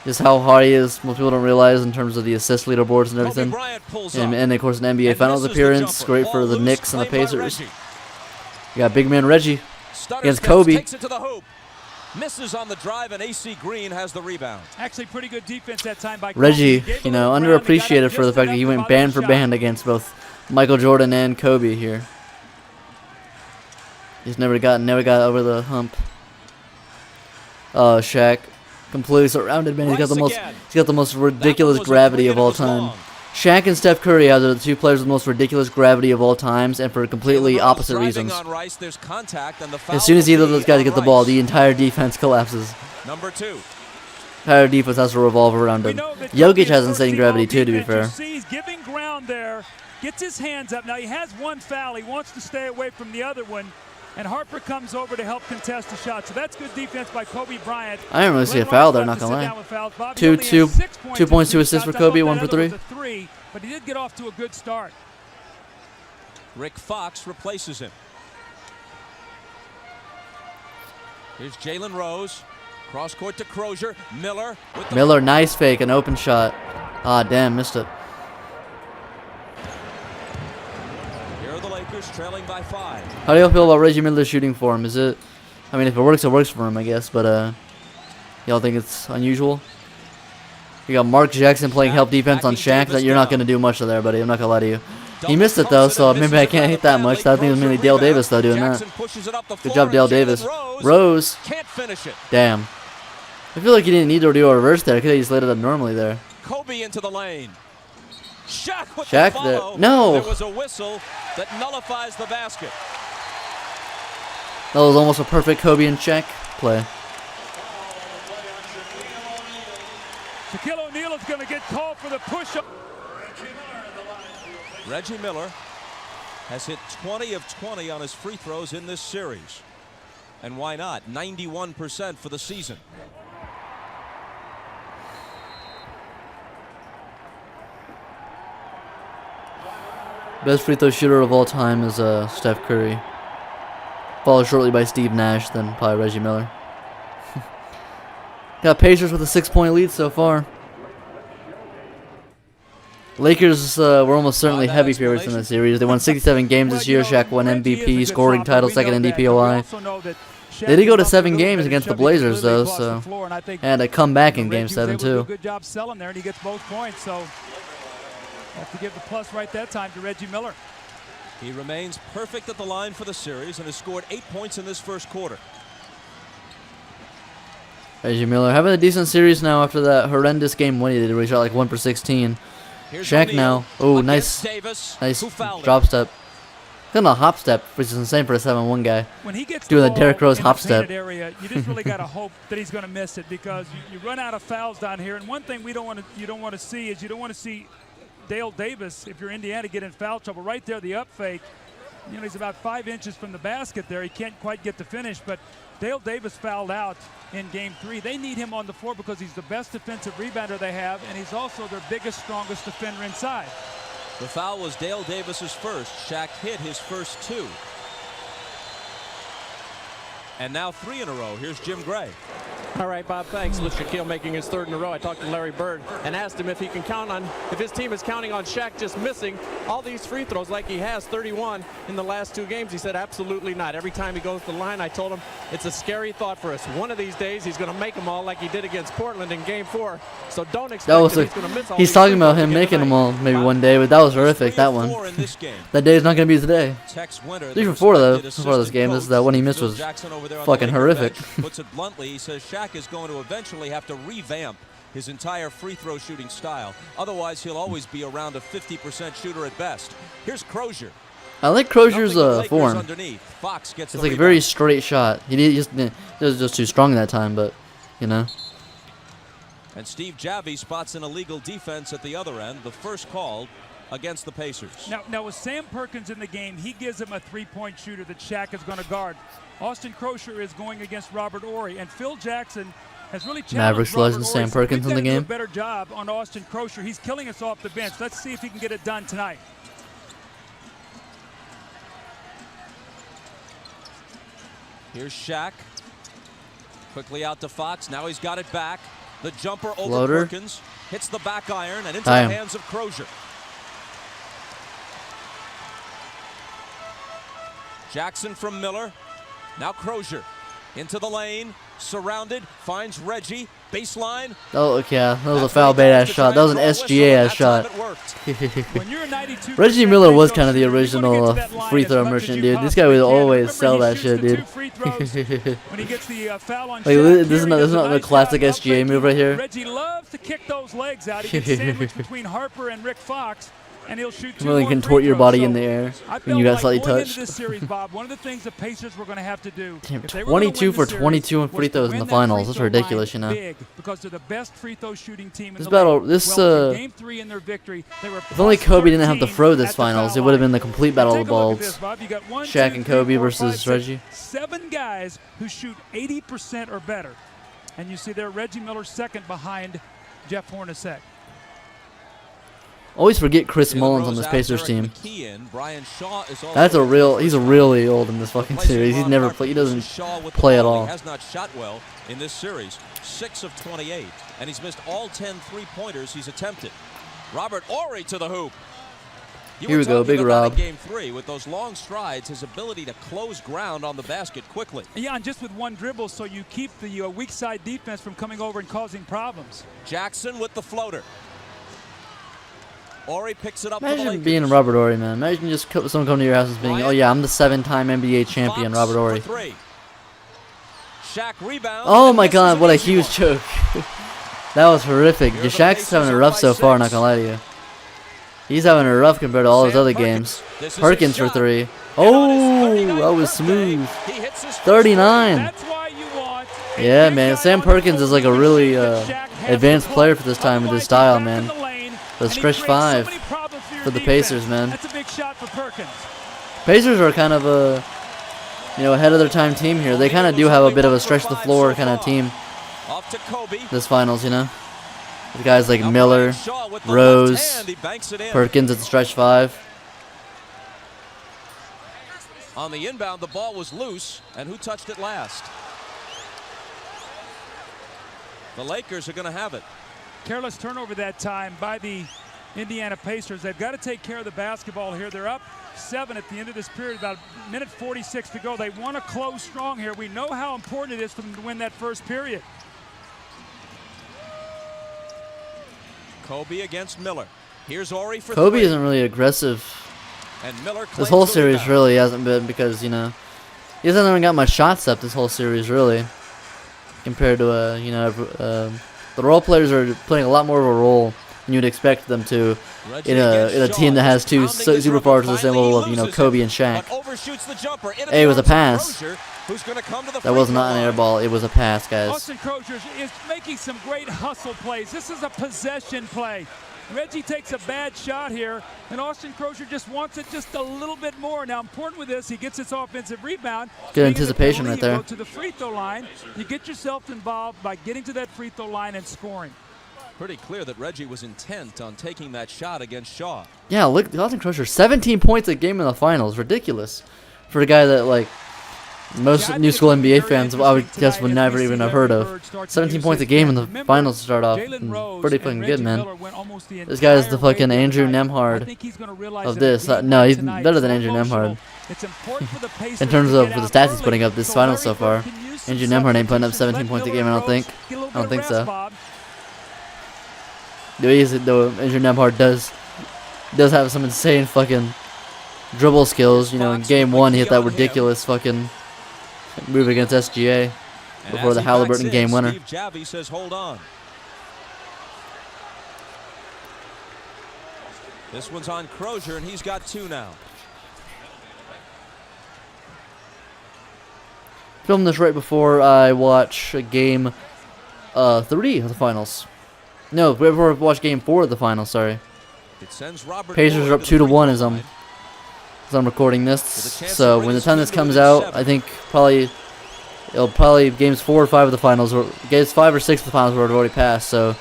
Speaker 1: just how hard he is. Most people don't realize in terms of the assist leaderboards and
Speaker 3: Kobe
Speaker 1: everything.
Speaker 3: Bryant pulls
Speaker 1: And,
Speaker 3: up.
Speaker 1: and of course, an NBA
Speaker 3: And
Speaker 1: Finals
Speaker 3: misses the
Speaker 1: appearance.
Speaker 3: jumper.
Speaker 1: Great for
Speaker 3: Ball
Speaker 1: the
Speaker 3: loose,
Speaker 1: Knicks and the
Speaker 3: claimed by
Speaker 1: Pacers.
Speaker 3: Reggie.
Speaker 1: You got big man Reggie.
Speaker 3: Stutter
Speaker 1: against
Speaker 3: steps,
Speaker 1: Kobe.
Speaker 3: Takes it to the hoop. Misses on the drive, and AC Green has the rebound.
Speaker 4: Actually, pretty good defense that time by Kobe.
Speaker 1: Reggie,
Speaker 4: He gave
Speaker 1: you
Speaker 4: a
Speaker 1: know,
Speaker 4: little ground. He got
Speaker 1: underappreciated
Speaker 4: up
Speaker 1: for the
Speaker 4: just
Speaker 1: fact that he
Speaker 4: enough
Speaker 1: went
Speaker 4: to
Speaker 1: band
Speaker 4: bother
Speaker 1: for
Speaker 4: the
Speaker 1: band
Speaker 4: shot.
Speaker 1: against both Michael Jordan and Kobe here. He's never got over the hump. Shaq, completely surrounded, man. He's got the most ridiculous gravity of all time. Shaq and Steph Curry are the 2 players with the most ridiculous gravity of all times, and for completely opposite reasons.
Speaker 3: On Rice, there's contact, and the foul
Speaker 1: As soon as
Speaker 3: will
Speaker 1: either of
Speaker 3: be
Speaker 1: those guys
Speaker 3: on
Speaker 1: get the ball,
Speaker 3: Rice.
Speaker 1: the entire defense collapses.
Speaker 3: Number 2.
Speaker 1: Entire defense has to revolve around
Speaker 4: We
Speaker 1: him.
Speaker 4: know that
Speaker 1: Jokic
Speaker 4: Kobe
Speaker 1: has
Speaker 4: is
Speaker 1: insane
Speaker 4: first
Speaker 1: gravity
Speaker 4: team
Speaker 1: too, to be
Speaker 4: all-defense.
Speaker 1: fair.
Speaker 4: You see, he's giving ground there, gets his hands up. Now he has 1 foul. He wants to stay away from the other one. and Harper comes over to help contest the shot. So that's good defense by Kobe Bryant.
Speaker 1: I didn't really see a foul there, not gonna lie. 2 points, 2 assists for Kobe, 1 for 3.
Speaker 4: But he did get off to a good start.
Speaker 3: Rick Fox replaces him. Here's Jalen Rose. Cross court to Crozier. Miller with the
Speaker 1: Miller, nice fake, an open shot. Ah, damn, missed it.
Speaker 3: Here are the Lakers trailing by 5.
Speaker 1: How do y'all feel about Reggie Miller shooting for him? Is it, I mean, if it works for him, I guess, but y'all think it's unusual? You got Mark Jackson playing help defense on Shaq. That you're not going to do much there, buddy. I'm not going to lie to you. He missed it, though, so maybe I can't hate that much. I think it was mainly Dale Davis, though, doing that. Good job, Dale Davis. Rose.
Speaker 3: Can't finish it.
Speaker 1: Damn. I feel like he didn't need to do a reverse there. I could have just laid it up normally there.
Speaker 3: Kobe into the lane. Shaq with
Speaker 1: Shaq
Speaker 3: the
Speaker 1: there.
Speaker 3: follow.
Speaker 1: No.
Speaker 3: There was a whistle that nullifies the basket.
Speaker 1: That was almost a perfect Kobe and Shaq play.
Speaker 4: Shaquille O'Neal is going to get called for the push-up.
Speaker 3: Reggie Miller has hit 20 of 20 on his free throws in this series. And why not? 91% for the season.
Speaker 1: Best free throw shooter of all time is Steph Curry. Followed shortly by Steve Nash, then probably Reggie Miller. Got Pacers with a 6-point lead so far. Lakers were almost certainly heavy favorites in the series. They won 67 games this year. Shaq won MVP, scoring title, second in DPOI. They did go to 7 games against the Blazers, though, so and a comeback in Game 7 too.
Speaker 4: Good job selling there, and he gets both points. So have to give the plus right that time to Reggie Miller.
Speaker 3: He remains perfect at the line for the series and has scored 8 points in this first quarter.
Speaker 1: Reggie Miller having a decent series now after that horrendous game when he did, where he shot like 1 for 16.
Speaker 3: Here's
Speaker 1: Shaq
Speaker 3: O'Neal
Speaker 1: now. Oh,
Speaker 3: against
Speaker 1: nice,
Speaker 3: Davis,
Speaker 1: nice
Speaker 3: who fouled him.
Speaker 1: drop step. Kind of a hop step, which is insane for a 7-1 guy.
Speaker 4: When he gets
Speaker 1: Doing the
Speaker 4: ball
Speaker 1: Derrick Rose
Speaker 4: in
Speaker 1: hop
Speaker 4: the painted
Speaker 1: step.
Speaker 4: area, you just really got to hope that he's going to miss it, because you run out of fouls down here. And one thing you don't want to see is you don't want to see Dale Davis, if you're Indiana, get in foul trouble. Right there, the up fake. You know, he's about 5 inches from the basket there. He can't quite get the finish, but Dale Davis fouled out in Game 3. They need him on the floor because he's the best defensive rebounder they have, and he's also their biggest, strongest defender inside.
Speaker 3: The foul was Dale Davis's first. Shaq hit his first 2. And now 3 in a row. Here's Jim Gray.
Speaker 2: All right, Bob, thanks. With Shaquille making his 3rd in a row, I talked to Larry Bird and asked him if he can count on, if his team is counting on Shaq just missing all these free throws like he has, 31 in the last 2 games. He said absolutely not. Every time he goes to the line, I told him it's a scary thought for us. One of these days, he's going to make them all like he did against Portland in Game 4. So don't expect
Speaker 1: That was
Speaker 2: that he's going to miss all
Speaker 1: he's
Speaker 2: these
Speaker 1: talking
Speaker 2: free
Speaker 1: about
Speaker 2: throws
Speaker 1: him
Speaker 2: again
Speaker 1: making them
Speaker 2: tonight.
Speaker 1: all maybe one day, but that was horrific, that one.
Speaker 3: 3 of 4 in this game.
Speaker 1: That day is not going to be today.
Speaker 3: Tex Winter,
Speaker 1: 3
Speaker 3: the
Speaker 1: for 4 though,
Speaker 3: respected
Speaker 1: so far this game.
Speaker 3: assistant
Speaker 1: That one he
Speaker 3: coach,
Speaker 1: missed
Speaker 3: Phil
Speaker 1: was
Speaker 3: Jackson over there on the
Speaker 1: fucking
Speaker 3: Laker
Speaker 1: horrific.
Speaker 3: bench, puts it bluntly, he says Shaq is going to eventually have to revamp his entire free throw shooting style. Otherwise, he'll always be around a 50% shooter at best. Here's Crozier.
Speaker 1: I like Crozier's
Speaker 3: Dumping the Lakers
Speaker 1: form.
Speaker 3: underneath. Fox gets
Speaker 1: It's
Speaker 3: the
Speaker 1: like a very
Speaker 3: rebound.
Speaker 1: straight shot. He was just too strong that time, but you know.
Speaker 3: And Steve Javie spots an illegal defense at the other end, the first called against the Pacers.
Speaker 4: Now with Sam Perkins in the game, he gives him a 3-point shooter that Shaq is going to guard. Austin Crozier is going against Robert Horry, and Phil Jackson has really challenged
Speaker 1: Mavericks
Speaker 4: Robert
Speaker 1: legend
Speaker 4: Horry.
Speaker 1: Sam
Speaker 4: So
Speaker 1: Perkins
Speaker 4: we've
Speaker 1: in the
Speaker 4: gotta do
Speaker 1: game.
Speaker 4: a better job on Austin Crozier. He's killing us off the bench. Let's see if he can get it done tonight.
Speaker 3: Here's Shaq. Quickly out to Fox. Now he's got it back. The jumper over
Speaker 1: Floater.
Speaker 3: Perkins. Hits the back iron and into
Speaker 1: Damn.
Speaker 3: the hands of Crozier. Jackson from Miller. Now Crozier. Into the lane. Surrounded. Finds Reggie. Baseline.
Speaker 1: Oh, yeah, that was a
Speaker 3: That's
Speaker 1: foul
Speaker 3: what he
Speaker 1: bait
Speaker 3: does
Speaker 1: ass
Speaker 3: to
Speaker 1: shot.
Speaker 3: try
Speaker 1: That was
Speaker 3: and
Speaker 1: an
Speaker 3: draw a whistle,
Speaker 1: SGA
Speaker 3: and
Speaker 1: ass
Speaker 3: that
Speaker 1: shot.
Speaker 3: time it worked.
Speaker 4: When you're a 92%
Speaker 1: Reggie Miller was
Speaker 4: free
Speaker 1: kind of the
Speaker 4: throw shooter,
Speaker 1: original
Speaker 4: you wanna get to that line
Speaker 1: free
Speaker 4: as
Speaker 1: throw
Speaker 4: much as
Speaker 1: merchant,
Speaker 4: you
Speaker 1: dude. This guy would
Speaker 4: possibly can.
Speaker 1: always
Speaker 4: Remember,
Speaker 1: sell
Speaker 4: he
Speaker 1: that
Speaker 4: shoots
Speaker 1: shit,
Speaker 4: the
Speaker 1: dude.
Speaker 4: 2 free throws when he gets the foul on
Speaker 1: Like,
Speaker 4: Shaq.
Speaker 1: this is not the classic
Speaker 4: Here he
Speaker 1: SGA
Speaker 4: does a
Speaker 1: move right here.
Speaker 4: Reggie loves to kick those legs out. He gets sandwiched between Harper and Rick Fox. and he'll shoot 2
Speaker 1: Really
Speaker 4: more
Speaker 1: contort
Speaker 4: free
Speaker 1: your
Speaker 4: throws.
Speaker 1: body in
Speaker 4: So
Speaker 1: the air
Speaker 4: I
Speaker 1: when you
Speaker 4: felt
Speaker 1: got slightly
Speaker 4: like going
Speaker 1: touched.
Speaker 4: into this series, Bob, one of the things the Pacers were going to have to do,
Speaker 1: Damn,
Speaker 4: if they were gonna
Speaker 1: 22
Speaker 4: win the
Speaker 1: for 22
Speaker 4: series,
Speaker 1: on free
Speaker 4: was to
Speaker 1: throws in
Speaker 4: win
Speaker 1: the
Speaker 4: that
Speaker 1: finals.
Speaker 4: free
Speaker 1: That's
Speaker 4: throw
Speaker 1: ridiculous,
Speaker 4: line
Speaker 1: you know.
Speaker 4: big, because they're the best free throw shooting team in
Speaker 1: This
Speaker 4: the
Speaker 1: battle,
Speaker 4: league.
Speaker 1: this
Speaker 4: Well, in Game 3 in their victory, they were
Speaker 1: if only
Speaker 4: plus
Speaker 1: Kobe didn't have to
Speaker 4: 13
Speaker 1: throw this
Speaker 4: at the
Speaker 1: finals,
Speaker 4: foul
Speaker 1: it would have
Speaker 4: line.
Speaker 1: been the complete battle of
Speaker 4: Take a look at
Speaker 1: balls.
Speaker 4: this, Bob. You got 1,
Speaker 1: Shaq
Speaker 4: 2,
Speaker 1: and
Speaker 4: 3,
Speaker 1: Kobe
Speaker 4: 4,
Speaker 1: versus
Speaker 4: 5, 6,
Speaker 1: Reggie.
Speaker 4: 7 guys who shoot 80% or better. And you see there Reggie Miller second behind Jeff Hornacek.
Speaker 1: Always forget Chris
Speaker 3: Jalen
Speaker 1: Mullins on
Speaker 3: Rose
Speaker 1: this
Speaker 3: out,
Speaker 1: Pacers
Speaker 3: Derek
Speaker 1: team.
Speaker 3: McKeon. Brian Shaw is also
Speaker 1: That's a
Speaker 3: in
Speaker 1: real.
Speaker 3: the
Speaker 1: He's
Speaker 3: first
Speaker 1: really old in this fucking
Speaker 3: Replacing
Speaker 1: series. He's
Speaker 3: Ron
Speaker 1: never
Speaker 3: Harper.
Speaker 1: played. He
Speaker 3: This is
Speaker 1: doesn't
Speaker 3: Shaw with the
Speaker 1: play at
Speaker 3: ball.
Speaker 1: all.
Speaker 3: He has not shot well in this series. 6 of 28, and he's missed all 10 three-pointers he's attempted. Robert Horry to the hoop. You
Speaker 1: Here
Speaker 3: were
Speaker 1: we go,
Speaker 3: talking
Speaker 1: Big
Speaker 3: about
Speaker 1: Rob.
Speaker 3: in Game 3 with those long strides, his ability to close ground on the basket quickly.
Speaker 4: Yeah, and just with one dribble, so you keep the weak side defense from coming over and causing problems.
Speaker 3: Jackson with the floater. Horry picks it up for the
Speaker 1: Imagine
Speaker 3: Lakers.
Speaker 1: being Robert Horry, man. Imagine just someone coming to your house and being, oh yeah, I'm the 7-time NBA champion,
Speaker 3: Fox
Speaker 1: Robert
Speaker 3: for
Speaker 1: Horry.
Speaker 3: 3. Shaq rebounds.
Speaker 1: Oh
Speaker 3: and
Speaker 1: my
Speaker 3: misses
Speaker 1: God,
Speaker 3: an
Speaker 1: what a
Speaker 3: easy
Speaker 1: huge
Speaker 3: one.
Speaker 1: choke. That was horrific.
Speaker 3: Here the
Speaker 1: Shaq's
Speaker 3: Pacers
Speaker 1: having it
Speaker 3: up
Speaker 1: rough
Speaker 3: by
Speaker 1: so far, not
Speaker 3: 6.
Speaker 1: gonna lie to you. He's having it rough compared to all his
Speaker 3: Sam
Speaker 1: other
Speaker 3: Perkins.
Speaker 1: games.
Speaker 3: This is
Speaker 1: Perkins
Speaker 3: his
Speaker 1: for
Speaker 3: shot.
Speaker 1: 3.
Speaker 3: And on his
Speaker 1: Oh,
Speaker 3: 39th
Speaker 1: that was
Speaker 3: birthday,
Speaker 1: smooth.
Speaker 3: he hits his first
Speaker 1: 39.
Speaker 4: That's why you want a
Speaker 1: Yeah,
Speaker 4: big
Speaker 1: man.
Speaker 4: guy
Speaker 1: Sam
Speaker 4: on the
Speaker 1: Perkins is
Speaker 4: floor
Speaker 1: like a
Speaker 4: who
Speaker 1: really
Speaker 4: can shoot that Shaq has
Speaker 1: advanced
Speaker 4: to
Speaker 1: player
Speaker 4: pull.
Speaker 1: for this time with his
Speaker 4: Otherwise,
Speaker 1: style,
Speaker 4: he's back in
Speaker 1: man.
Speaker 4: the lane,
Speaker 1: The
Speaker 4: and he
Speaker 1: stretch
Speaker 4: creates so
Speaker 1: 5
Speaker 4: many problems for your
Speaker 1: for the
Speaker 4: defense.
Speaker 1: Pacers, man.
Speaker 4: That's a big shot for Perkins.
Speaker 1: Pacers are kind of a, ahead of their time team here. They kind of do have a bit of a stretch the floor kind of team
Speaker 3: Off to Kobe.
Speaker 1: this finals, you know. With guys like
Speaker 3: Now
Speaker 1: Miller,
Speaker 3: Brian Shaw with the
Speaker 1: Rose,
Speaker 3: left hand, he banks it in.
Speaker 1: Perkins at the stretch 5.
Speaker 3: On the inbound, the ball was loose, and who touched it last? The Lakers are going to have it.
Speaker 4: Careless turnover that time by the Indiana Pacers. They've got to take care of the basketball here. They're up 7 at the end of this period, about a minute 46 to go. They want to close strong here. We know how important it is for them to win that first period.
Speaker 3: Kobe against Miller. Here's Horry for
Speaker 1: Kobe
Speaker 3: 3.
Speaker 1: isn't really aggressive.
Speaker 3: And Miller
Speaker 1: This
Speaker 3: claims
Speaker 1: whole
Speaker 3: the
Speaker 1: series
Speaker 3: rebound.
Speaker 1: really hasn't been because, he hasn't even got much shots up this whole series, really. Compared to, the role players are playing a lot more of a role than you'd expect them to
Speaker 3: Reggie
Speaker 1: in a
Speaker 3: against
Speaker 1: team
Speaker 3: Shaw,
Speaker 1: that has
Speaker 3: just
Speaker 1: two
Speaker 3: pounding the dribble.
Speaker 1: superstars at the same
Speaker 3: Finally,
Speaker 1: level of,
Speaker 3: he loses
Speaker 1: Kobe
Speaker 3: it,
Speaker 1: and Shaq.
Speaker 3: but overshoots the jumper. Into
Speaker 1: Hey,
Speaker 3: the
Speaker 1: it was a
Speaker 3: arms of
Speaker 1: pass.
Speaker 3: Crozier, who's going to come to the
Speaker 1: That
Speaker 3: free
Speaker 1: was
Speaker 3: throw
Speaker 1: not an air
Speaker 3: line.
Speaker 1: ball. It was a pass, guys.
Speaker 4: Austin Crozier is making some great hustle plays. This is a possession play. Reggie takes a bad shot here, and Austin Crozier just wants it just a little bit more. Now, important with this, he gets his offensive rebound.
Speaker 1: Good
Speaker 4: Being in the
Speaker 1: anticipation
Speaker 4: penalty,
Speaker 1: right there.
Speaker 4: You go to the free throw line. You get yourself involved by getting to that free throw line and scoring.
Speaker 3: Pretty clear that Reggie was intent on taking that shot against Shaw.
Speaker 1: Yeah, look, Austin Crozier, 17 points a game in the finals. Ridiculous. For a guy that, most
Speaker 4: Yeah, I
Speaker 1: new
Speaker 4: think
Speaker 1: school
Speaker 4: it's gonna be
Speaker 1: NBA
Speaker 4: very
Speaker 1: fans, I would
Speaker 4: interesting
Speaker 1: guess,
Speaker 4: tonight
Speaker 1: would
Speaker 4: as
Speaker 1: never
Speaker 4: we
Speaker 1: even
Speaker 4: see
Speaker 1: have heard
Speaker 4: Larry
Speaker 1: of.
Speaker 4: Bird start to
Speaker 1: 17
Speaker 4: use
Speaker 1: points a
Speaker 4: his
Speaker 1: game in
Speaker 4: bench.
Speaker 1: the
Speaker 4: Remember,
Speaker 1: finals to start off.
Speaker 4: Jalen Rose
Speaker 1: Pretty
Speaker 4: and
Speaker 1: fucking
Speaker 4: Reggie
Speaker 1: good, man.
Speaker 4: Miller went almost the
Speaker 1: This guy's the
Speaker 4: entire way
Speaker 1: fucking
Speaker 4: through
Speaker 1: Andrew
Speaker 4: tonight.
Speaker 1: Nemhard
Speaker 4: I think he's gonna realize
Speaker 1: of
Speaker 4: that
Speaker 1: this.
Speaker 4: a game
Speaker 1: No,
Speaker 4: like
Speaker 1: he's
Speaker 4: tonight,
Speaker 1: better than
Speaker 4: so
Speaker 1: Andrew
Speaker 4: emotional.
Speaker 1: Nemhard.
Speaker 4: It's important for the Pacers
Speaker 1: In terms
Speaker 4: to
Speaker 1: of
Speaker 4: get
Speaker 1: the
Speaker 4: out
Speaker 1: stats he's
Speaker 4: early
Speaker 1: putting up this
Speaker 4: so
Speaker 1: finals so
Speaker 4: Larry
Speaker 1: far.
Speaker 4: Bird can use
Speaker 1: Andrew
Speaker 4: some
Speaker 1: Nemhard ain't putting up
Speaker 4: substitutions.
Speaker 1: 17 points a
Speaker 4: Let
Speaker 1: game, I don't
Speaker 4: Miller
Speaker 1: think.
Speaker 4: get a little
Speaker 1: I don't
Speaker 4: bit
Speaker 1: think
Speaker 4: of
Speaker 1: so.
Speaker 4: rest, Bob.
Speaker 1: Though Andrew Nemhard does have some insane fucking dribble skills. In game 1 he hit that ridiculous fucking move against SGA
Speaker 3: And
Speaker 1: before
Speaker 3: as
Speaker 1: the
Speaker 3: he
Speaker 1: Halliburton
Speaker 3: backs
Speaker 1: game
Speaker 3: in,
Speaker 1: winner.
Speaker 3: Steve Javie says, hold on. This one's on Crozier, and he's got 2 now.
Speaker 1: Filmed this right before I watch game 3 of the finals. No, right before I watch game 4 of the finals. Sorry.
Speaker 3: It sends Robert
Speaker 1: Pacers
Speaker 3: Horry
Speaker 1: are up
Speaker 3: to
Speaker 1: 2 to
Speaker 3: the free
Speaker 1: 1
Speaker 3: throw
Speaker 1: as
Speaker 3: line.
Speaker 1: I'm recording this.
Speaker 3: With a chance to
Speaker 1: So
Speaker 3: bring
Speaker 1: when the
Speaker 3: this
Speaker 1: time
Speaker 3: team
Speaker 1: this
Speaker 3: to
Speaker 1: comes
Speaker 3: within
Speaker 1: out,
Speaker 3: 7.
Speaker 1: I think probably it'll probably games 4 or 5 of the finals, or games 5 or 6 of the finals would have already passed. So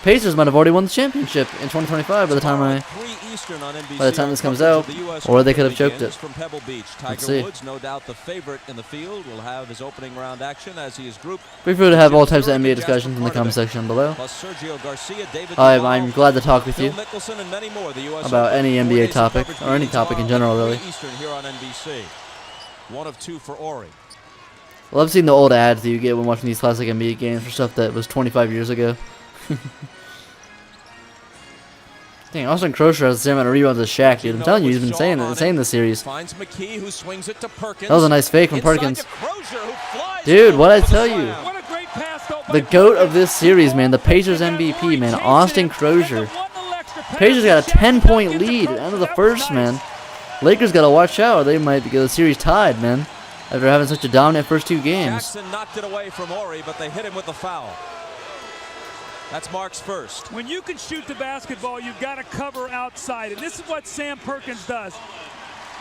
Speaker 1: Pacers might have already won the championship in 2025 by the time
Speaker 3: Tomorrow
Speaker 1: I.
Speaker 3: at 3 Eastern on NBC,
Speaker 1: by the time
Speaker 3: our
Speaker 1: this comes
Speaker 3: coverage of
Speaker 1: out,
Speaker 3: the US
Speaker 1: or they
Speaker 3: Open
Speaker 1: could have choked
Speaker 3: begins
Speaker 1: it.
Speaker 3: From Pebble Beach, Tiger
Speaker 1: see.
Speaker 3: Woods, no doubt the favorite in the field, will have his opening round action as he is grouped.
Speaker 1: Feel free to have all types of
Speaker 3: Sterling
Speaker 1: NBA
Speaker 3: and Jasper
Speaker 1: discussions in the comment
Speaker 3: Parnevin,
Speaker 1: section below.
Speaker 3: Plus Sergio Garcia, David
Speaker 1: I'm
Speaker 3: Duval,
Speaker 1: glad to talk with
Speaker 3: Phil
Speaker 1: you
Speaker 3: Mickelson, and many more. The US
Speaker 1: about
Speaker 3: Open,
Speaker 1: any
Speaker 3: 4
Speaker 1: NBA
Speaker 3: days of
Speaker 1: topic,
Speaker 3: coverage
Speaker 1: or any
Speaker 3: beginning
Speaker 1: topic in
Speaker 3: tomorrow
Speaker 1: general,
Speaker 3: at
Speaker 1: really.
Speaker 3: 3 Eastern here on NBC. 1 of 2 for Horry.
Speaker 1: Love seeing the old ads that you get when watching these classic NBA games for stuff that was 25 years ago. Dang, Austin Crozier has the same amount of rebounds as Shaq, dude. I'm telling you, he's been insane this series.
Speaker 3: Finds McKee, who swings it to Perkins.
Speaker 1: That was a nice fake from
Speaker 3: Inside
Speaker 1: Perkins.
Speaker 3: to Crozier, who flies
Speaker 1: Dude,
Speaker 3: over
Speaker 1: what'd I
Speaker 3: for the
Speaker 1: tell you?
Speaker 3: slam.
Speaker 4: What a great pass, though, by
Speaker 1: The GOAT of
Speaker 4: Perkins.
Speaker 1: this series, man. The Pacers
Speaker 4: That
Speaker 1: MVP,
Speaker 4: Horry
Speaker 1: man.
Speaker 4: chasing
Speaker 1: Austin
Speaker 4: it,
Speaker 1: Crozier.
Speaker 4: and the one little extra
Speaker 1: Pacers got a 10-point lead end of the first, man. Lakers got to watch out, or they might get the series tied, man, after having such a dominant first 2 games.
Speaker 3: Jackson knocked it away from Ori, but they hit him with the foul. That's Mark's first.
Speaker 4: When you can shoot the basketball, you've got to cover outside, and this is what Sam Perkins does.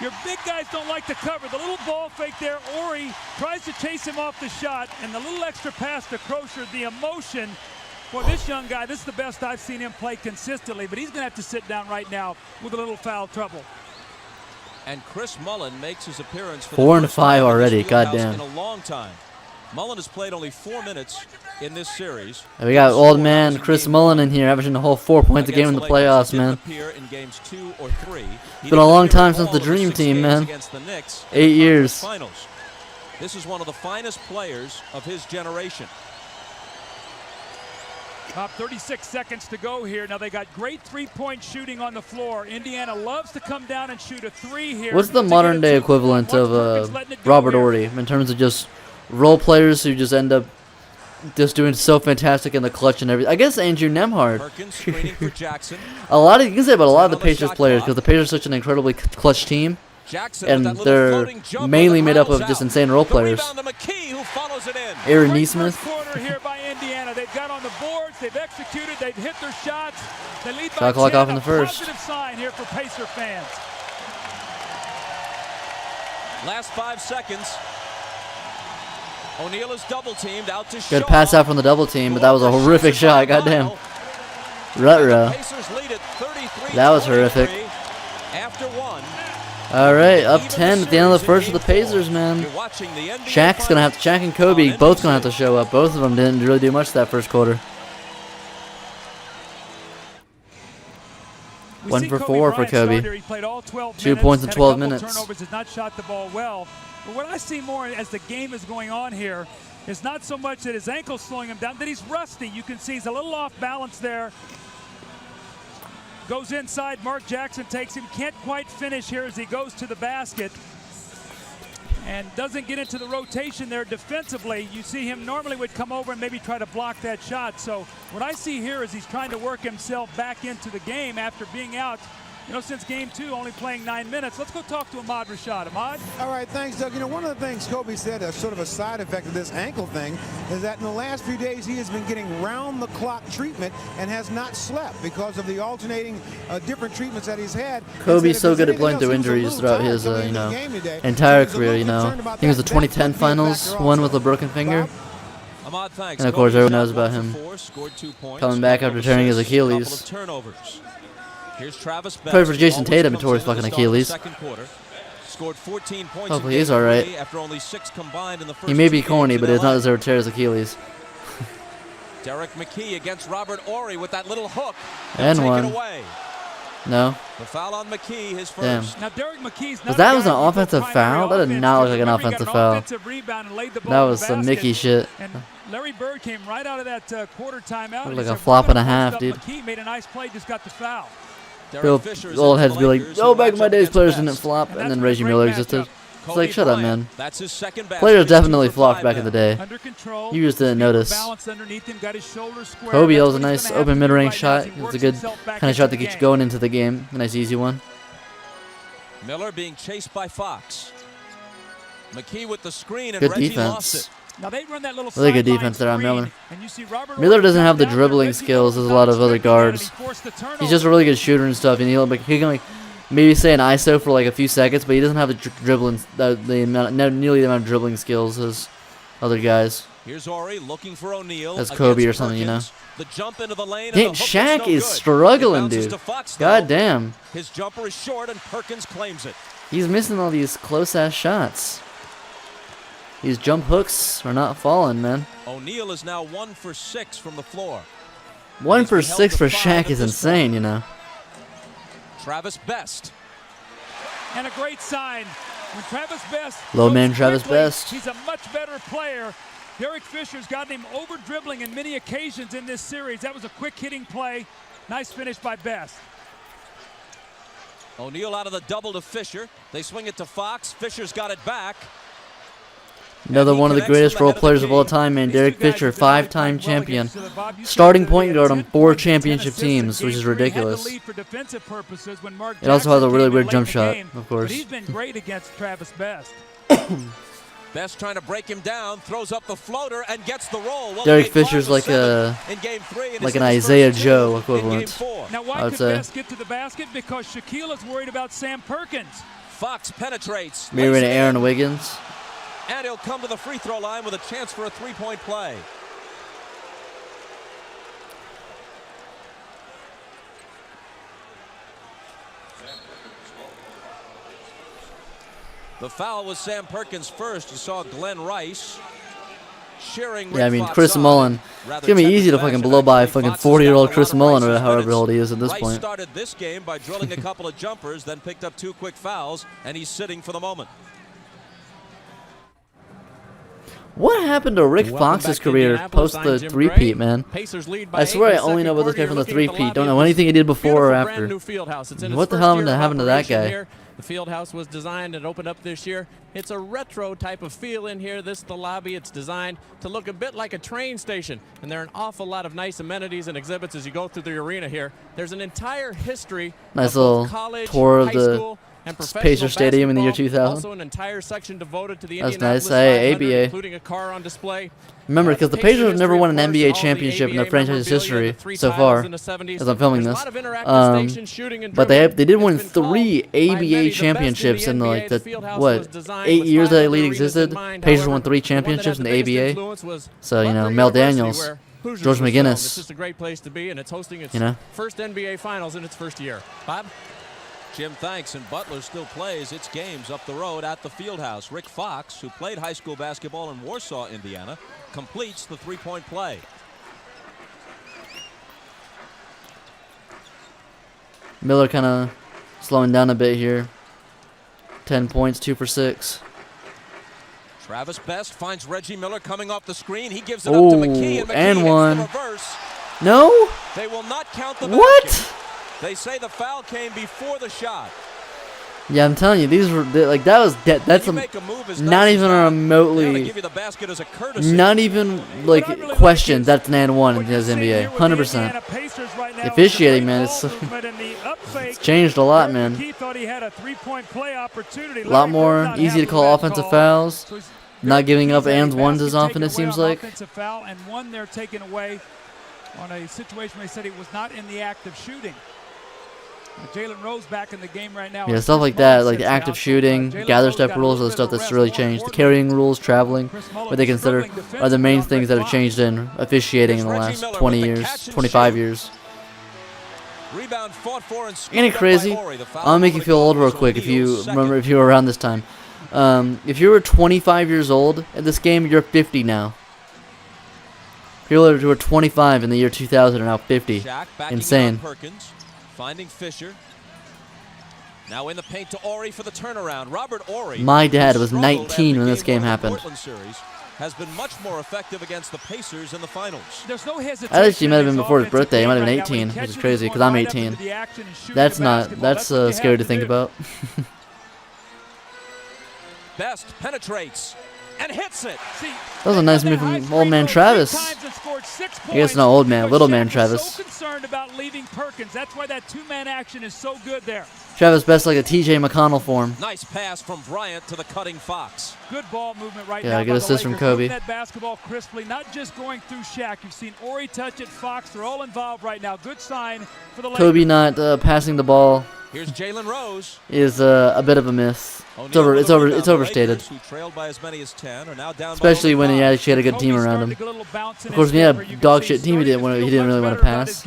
Speaker 4: Your big guys don't like to cover. The little ball fake there, Ori tries to chase him off the shot, and the little extra pass to Crozier, the emotion. Well, this young guy, this is the best I've seen him play consistently, but he's going to have to sit down right now with a little foul trouble.
Speaker 3: And Chris Mullin makes his appearance for
Speaker 1: 4
Speaker 3: the
Speaker 1: and
Speaker 3: first
Speaker 1: 5
Speaker 3: time in
Speaker 1: already,
Speaker 3: this fieldhouse
Speaker 1: goddamn.
Speaker 3: in a long time. Mullin has played only 4 minutes in this series.
Speaker 1: And we got old man Chris Mullin in here, averaging a whole 4 points a game in the playoffs, man.
Speaker 3: In games 2 or 3.
Speaker 1: It's been a long time since the Dream Team, man. 8 years.
Speaker 3: Finals. This is one of the finest players of his generation.
Speaker 4: About 36 seconds to go here. Now they got great three-point shooting on the floor. Indiana loves to come down and shoot a 3 here.
Speaker 1: What's the modern day equivalent of Robert Ory in terms of just role players who just end up just doing so fantastic in the clutch and everything? I guess Andrew Nemhard.
Speaker 3: Perkins screening for Jackson.
Speaker 1: A lot of, you can say about a lot of the Pacers players, because the Pacers are such an incredibly clutch team,
Speaker 3: Jackson
Speaker 1: and
Speaker 3: with that little
Speaker 1: they're
Speaker 3: floating jumper
Speaker 1: mainly
Speaker 3: that
Speaker 1: made up of
Speaker 3: rattles
Speaker 1: just
Speaker 3: out.
Speaker 1: insane role
Speaker 3: The
Speaker 1: players.
Speaker 3: rebound to McKee, who follows it in.
Speaker 1: Aaron
Speaker 4: Great
Speaker 1: Nesmith.
Speaker 4: first quarter here by Indiana. They've got on the boards, they've executed, they've hit their shots. They lead by
Speaker 1: Shot clock
Speaker 4: 10,
Speaker 1: off in the first.
Speaker 4: Positive sign here for Pacer fans.
Speaker 3: Last 5 seconds. O'Neal is double teamed out to
Speaker 1: Good
Speaker 3: Shaw.
Speaker 1: pass out from the double team, but that was a horrific shot. Goddamn. Ruh-roh.
Speaker 3: Pacers lead it 33-23
Speaker 1: That was horrific.
Speaker 3: After 1.
Speaker 1: All right, up 10 at the end of the first for the Pacers, man.
Speaker 3: You're watching the NBA
Speaker 1: Shaq's gonna have to, Shaq and Kobe both gonna have to show up. Both of them didn't really do much that first quarter.
Speaker 4: We
Speaker 1: 1
Speaker 4: see
Speaker 1: for
Speaker 4: Kobe
Speaker 1: 4 for
Speaker 4: Bryant
Speaker 1: Kobe.
Speaker 4: starter. He played all 12
Speaker 1: 2
Speaker 4: minutes,
Speaker 1: points in
Speaker 4: had a
Speaker 1: 12
Speaker 4: couple
Speaker 1: minutes.
Speaker 4: Turnovers, has not shot the ball well. But what I see more as the game is going on here is not so much that his ankle's slowing him down, that he's rusty. You can see he's a little off balance there. Goes inside, Mark Jackson takes him, can't quite finish here as he goes to the basket. And doesn't get into the rotation there defensively. You see him normally would come over and maybe try to block that shot. So what I see here is he's trying to work himself back into the game after being out, since game 2, only playing 9 minutes. Let's go talk to Ahmad Rashad. Ahmad?
Speaker 5: All right, thanks, Doug. One of the things Kobe said, sort of a side effect of this ankle thing, is that in the last few days he has been getting round-the-clock treatment and has not slept because of the alternating different treatments that he's had.
Speaker 1: Kobe's so good at playing through injuries throughout his, entire career, I think it was the 2010 finals, won with a broken finger.
Speaker 3: Ahmad, thanks.
Speaker 1: And of course,
Speaker 3: Kobe
Speaker 1: everyone knows
Speaker 3: shot
Speaker 1: about
Speaker 3: 1
Speaker 1: him
Speaker 3: for 4, scored 2 points,
Speaker 1: coming back after tearing his
Speaker 3: assists, couple
Speaker 1: Achilles.
Speaker 3: of turnovers. Here's Travis Best.
Speaker 1: Played for Jason
Speaker 3: Always
Speaker 1: Tatum and
Speaker 3: comes
Speaker 1: tore his
Speaker 3: in at the
Speaker 1: fucking
Speaker 3: start of the
Speaker 1: Achilles.
Speaker 3: second quarter. Scored 14 points
Speaker 1: Hopefully
Speaker 3: in
Speaker 1: he's
Speaker 3: game
Speaker 1: alright.
Speaker 3: 3 after only 6 combined in the first
Speaker 1: He may be
Speaker 3: 2
Speaker 1: corny,
Speaker 3: games
Speaker 1: but
Speaker 3: in
Speaker 1: it's not
Speaker 3: LA.
Speaker 1: deserve to tear his Achilles.
Speaker 3: Derek McKee against Robert Ory with that little hook.
Speaker 1: And
Speaker 3: Take
Speaker 1: one.
Speaker 3: it away.
Speaker 1: No?
Speaker 3: The foul on McKee, his
Speaker 1: Damn.
Speaker 3: first.
Speaker 4: Now Derek McKee's not
Speaker 1: Was that
Speaker 4: a
Speaker 1: was
Speaker 4: guy
Speaker 1: an
Speaker 4: who can
Speaker 1: offensive
Speaker 4: primary
Speaker 1: foul? That did
Speaker 4: offense.
Speaker 1: not look like an
Speaker 4: Remember, he got
Speaker 1: offensive
Speaker 4: an
Speaker 1: foul.
Speaker 4: offensive rebound and laid the ball
Speaker 1: That
Speaker 4: in
Speaker 1: was
Speaker 4: the
Speaker 1: some
Speaker 4: basket.
Speaker 1: Mickey shit.
Speaker 4: And Larry Bird came right out of that quarter timeout.
Speaker 1: Looked
Speaker 4: and
Speaker 1: like
Speaker 4: he
Speaker 1: a
Speaker 4: said,
Speaker 1: flop
Speaker 4: "We're
Speaker 1: and a
Speaker 4: gonna
Speaker 1: half,
Speaker 4: post
Speaker 1: dude."
Speaker 4: up." McKee made a nice play, just got the foul.
Speaker 1: Bill,
Speaker 3: Fisher's
Speaker 1: old
Speaker 3: into
Speaker 1: heads
Speaker 3: the
Speaker 1: be like,
Speaker 3: Lakers,
Speaker 1: oh,
Speaker 3: who
Speaker 1: back in
Speaker 3: match
Speaker 1: my
Speaker 3: up
Speaker 1: days,
Speaker 3: against
Speaker 1: players
Speaker 3: Best.
Speaker 1: didn't flop,
Speaker 4: And
Speaker 1: and
Speaker 4: that's
Speaker 1: then
Speaker 4: been a
Speaker 1: Reggie
Speaker 4: great
Speaker 1: Miller
Speaker 4: matchup.
Speaker 1: existed. It's
Speaker 3: Kobe
Speaker 1: like, shut up,
Speaker 3: Bryant,
Speaker 1: man.
Speaker 3: That's his second basket.
Speaker 1: Players
Speaker 3: He's 2
Speaker 1: definitely
Speaker 3: for
Speaker 1: flopped
Speaker 3: 5
Speaker 1: back in the
Speaker 3: now.
Speaker 1: day.
Speaker 4: Under control.
Speaker 1: You just didn't
Speaker 4: Speed with
Speaker 1: notice.
Speaker 4: balance underneath him, got his shoulders square.
Speaker 1: Kobe
Speaker 4: That's
Speaker 1: was a
Speaker 4: what he's
Speaker 1: nice
Speaker 4: gonna have
Speaker 1: open
Speaker 4: to do
Speaker 1: mid-range
Speaker 4: right now as
Speaker 1: shot.
Speaker 4: he
Speaker 1: It was
Speaker 4: works
Speaker 1: a good
Speaker 4: himself back
Speaker 1: kind of
Speaker 4: into
Speaker 1: shot
Speaker 4: the
Speaker 1: to get you
Speaker 4: game.
Speaker 1: going into the game. A nice easy one.
Speaker 3: Miller being chased by Fox. McKee with the screen and
Speaker 1: Good
Speaker 3: Reggie
Speaker 1: defense.
Speaker 3: lost it.
Speaker 4: Now they run that little
Speaker 1: Really good
Speaker 4: sideline
Speaker 1: defense there on
Speaker 4: screen,
Speaker 1: Miller.
Speaker 4: and you see Robert
Speaker 1: Miller
Speaker 4: Ory
Speaker 1: doesn't
Speaker 4: come
Speaker 1: have the
Speaker 4: down there.
Speaker 1: dribbling
Speaker 4: Reggie
Speaker 1: skills
Speaker 4: Miller
Speaker 1: as a lot of other
Speaker 4: expecting that, and
Speaker 1: guards.
Speaker 4: he forced the turnover.
Speaker 1: He's just a really good shooter and stuff, and he can maybe stay an ISO for like a few seconds, but he doesn't have the dribbling, nearly the amount of dribbling skills as other guys.
Speaker 3: Here's Ory looking for O'Neal.
Speaker 1: That's Kobe
Speaker 3: against
Speaker 1: or something, you know.
Speaker 3: Perkins. The jump into the lane.
Speaker 1: Dang,
Speaker 3: and the hook
Speaker 1: Shaq
Speaker 3: looks no
Speaker 1: is
Speaker 3: good.
Speaker 1: struggling,
Speaker 3: It bounces
Speaker 1: dude.
Speaker 3: to Fox, though.
Speaker 1: God damn.
Speaker 3: His jumper is short and Perkins claims it.
Speaker 1: He's missing all these close-ass shots. These jump hooks are not falling, man.
Speaker 3: O'Neal is now 1 for 6 from the floor.
Speaker 1: 1
Speaker 3: He's
Speaker 1: for
Speaker 3: been held
Speaker 1: 6
Speaker 3: to
Speaker 1: for
Speaker 3: 5
Speaker 1: Shaq
Speaker 3: at
Speaker 1: is
Speaker 3: this
Speaker 1: insane,
Speaker 3: point.
Speaker 1: you know.
Speaker 3: Travis Best.
Speaker 4: And a great sign. When Travis Best
Speaker 1: Low
Speaker 4: goes
Speaker 1: man Travis
Speaker 4: quickly,
Speaker 1: Best.
Speaker 4: He's a much better player. Derek Fisher's gotten him over dribbling in many occasions in this series. That was a quick hitting play. Nice finish by Best.
Speaker 3: O'Neal out of the double to Fisher. They swing it to Fox. Fisher's got it back.
Speaker 1: Another one of the greatest role players of all time, man. Derek Fisher, 5-time champion. Starting point guard on 4 championship teams, which is ridiculous. It also has a really weird jump shot, of course.
Speaker 4: He's been great against Travis Best.
Speaker 3: Best trying to break him down, throws up the floater and gets the roll. Well,
Speaker 1: Derek Fisher's like an Isaiah Joe equivalent.
Speaker 4: Now why could Best get to the basket? Because Shaquille is worried about Sam Perkins.
Speaker 3: Fox penetrates.
Speaker 1: Mirroring Aaron Wiggins.
Speaker 3: And he'll come to the free throw line with a chance for a 3-point play. The foul was Sam Perkins first. You saw Glenn Rice cheering.
Speaker 1: Yeah, I mean, Chris Mullen. It's going to be easy to fucking blow by fucking 40-year-old Chris Mullen or however old he is at this
Speaker 3: Rice
Speaker 1: point.
Speaker 3: started this game by drilling a couple of jumpers, then picked up 2 quick fouls, and he's sitting for the moment.
Speaker 1: What happened to Rick Fox's career post the three-peat, man? I swear I only know about this guy from the three-peat. Don't know anything he did before or after. What the hell happened to that guy?
Speaker 2: The field house was designed and opened up this year. It's a retro type of feel in here. This is the lobby. It's designed to look a bit like a train station. And there are an awful lot of nice amenities and exhibits as you go through the arena here. There's an entire history
Speaker 1: nice
Speaker 2: of
Speaker 1: little
Speaker 2: college,
Speaker 1: tour of
Speaker 2: high
Speaker 1: the
Speaker 2: school, and
Speaker 1: Pacer Stadium in the year
Speaker 2: basketball.
Speaker 1: 2000.
Speaker 2: Also an entire section devoted to the
Speaker 1: That's
Speaker 2: Indianapolis
Speaker 1: nice. Hey,
Speaker 2: 500,
Speaker 1: ABA.
Speaker 2: including a car on display.
Speaker 1: Remember, because the
Speaker 2: Pacer
Speaker 1: Pacers have never
Speaker 2: history,
Speaker 1: won
Speaker 2: of
Speaker 1: an
Speaker 2: course,
Speaker 1: NBA
Speaker 2: all the
Speaker 1: championship in their
Speaker 2: ABA
Speaker 1: franchise's
Speaker 2: memorabilia,
Speaker 1: history
Speaker 2: the 3
Speaker 1: so
Speaker 2: titles
Speaker 1: far,
Speaker 2: in the 70s.
Speaker 1: as I'm filming
Speaker 2: There's
Speaker 1: this.
Speaker 2: a lot of interactive stations, shooting and
Speaker 1: But
Speaker 2: dribbling.
Speaker 1: they did win
Speaker 2: It's been called
Speaker 1: 3
Speaker 2: by many
Speaker 1: ABA
Speaker 2: the
Speaker 1: championships
Speaker 2: best
Speaker 1: in the,
Speaker 2: NBA.
Speaker 1: like, the,
Speaker 2: The field house
Speaker 1: what,
Speaker 2: was designed
Speaker 1: 8
Speaker 2: with
Speaker 1: years
Speaker 2: 5
Speaker 1: that the
Speaker 2: other
Speaker 1: league
Speaker 2: arenas in
Speaker 1: existed?
Speaker 2: mind.
Speaker 1: Pacers
Speaker 2: However,
Speaker 1: won 3
Speaker 2: the one that
Speaker 1: championships
Speaker 2: had
Speaker 1: in
Speaker 2: the
Speaker 1: the
Speaker 2: biggest
Speaker 1: ABA.
Speaker 2: influence was
Speaker 1: So, you know,
Speaker 2: Butler
Speaker 1: Mel
Speaker 2: University,
Speaker 1: Daniels,
Speaker 2: where Hoosiers
Speaker 1: George
Speaker 2: was held.
Speaker 1: McGinnis.
Speaker 2: It's just a great place to be, and it's hosting its
Speaker 1: You know?
Speaker 2: first NBA Finals in its first year. Bob?
Speaker 3: Jim thanks, and Butler still plays its games up the road at the Fieldhouse. Rick Fox, who played high school basketball in Warsaw, Indiana, completes the 3-point play.
Speaker 1: Miller kind of slowing down a bit here. 10 points, 2 for 6.
Speaker 3: Travis Best finds Reggie Miller coming off the screen. He gives it up to McKee, and McKee
Speaker 1: and
Speaker 3: hits
Speaker 1: one.
Speaker 3: the reverse.
Speaker 1: No?
Speaker 3: They will not count the
Speaker 1: What?
Speaker 3: basket. They say the foul came before the shot.
Speaker 1: Yeah, I'm telling you, these were like that was that's
Speaker 3: You make a move as
Speaker 1: not
Speaker 3: nice
Speaker 1: even
Speaker 3: as that,
Speaker 1: remotely,
Speaker 3: they're gonna give you the basket as a courtesy.
Speaker 1: not even like questioned. That's an and one in his NBA, 100%. Officiating, man, it's changed a lot, man. A lot more easy to call offensive fouls. Not giving up ands ones as often, it seems like.
Speaker 4: Offensive foul and one they're taken away on a situation where they said he was not in the act of shooting. Jalen Rose back in the game right now.
Speaker 1: Yeah, stuff like that, like active shooting, gather step rules, are the stuff that's really changed. The carrying rules, traveling, what they consider are the main things that have changed in officiating in the last 20 years, 25 years.
Speaker 3: Rebound fought for and
Speaker 1: Ain't it crazy? I'll make you feel old real quick if you remember if you were around this time. If you were 25 years old at this game, you're 50 now. People who were 25 in the year 2000 are now 50. Insane.
Speaker 3: Perkins, finding Fisher. Now in the paint to Ori for the turnaround. Robert Ori.
Speaker 1: My dad was 19 when this game happened.
Speaker 3: Series has been much more effective against the Pacers in the finals.
Speaker 4: There's no hesitation.
Speaker 1: Actually, he might have been before his birthday. He might have been 18, which is crazy because I'm 18. That's scary to think about.
Speaker 3: Best penetrates and hits it.
Speaker 1: That was a nice move from old man Travis. I guess not old man, little man Travis.
Speaker 4: So concerned about leaving Perkins. That's why that two-man action is so good there.
Speaker 1: Travis Best like a TJ McConnell form.
Speaker 3: Nice pass from Bryant to the cutting Fox.
Speaker 4: Good ball movement right now.
Speaker 1: Yeah, good assist from Kobe.
Speaker 4: That basketball crisply, not just going through Shaq. You've seen Ori touch it, Fox. They're all involved right now. Good sign for the Lakers.
Speaker 1: Kobe not passing the ball
Speaker 3: Here's Jalen Rose.
Speaker 1: is a bit of a miss. It's overstated.
Speaker 3: Who trailed by as many as 10 are now down
Speaker 1: Especially
Speaker 3: by
Speaker 1: when he
Speaker 3: five.
Speaker 1: actually had a good team around him. Of course, when he had a dog shit team, he didn't really want to pass.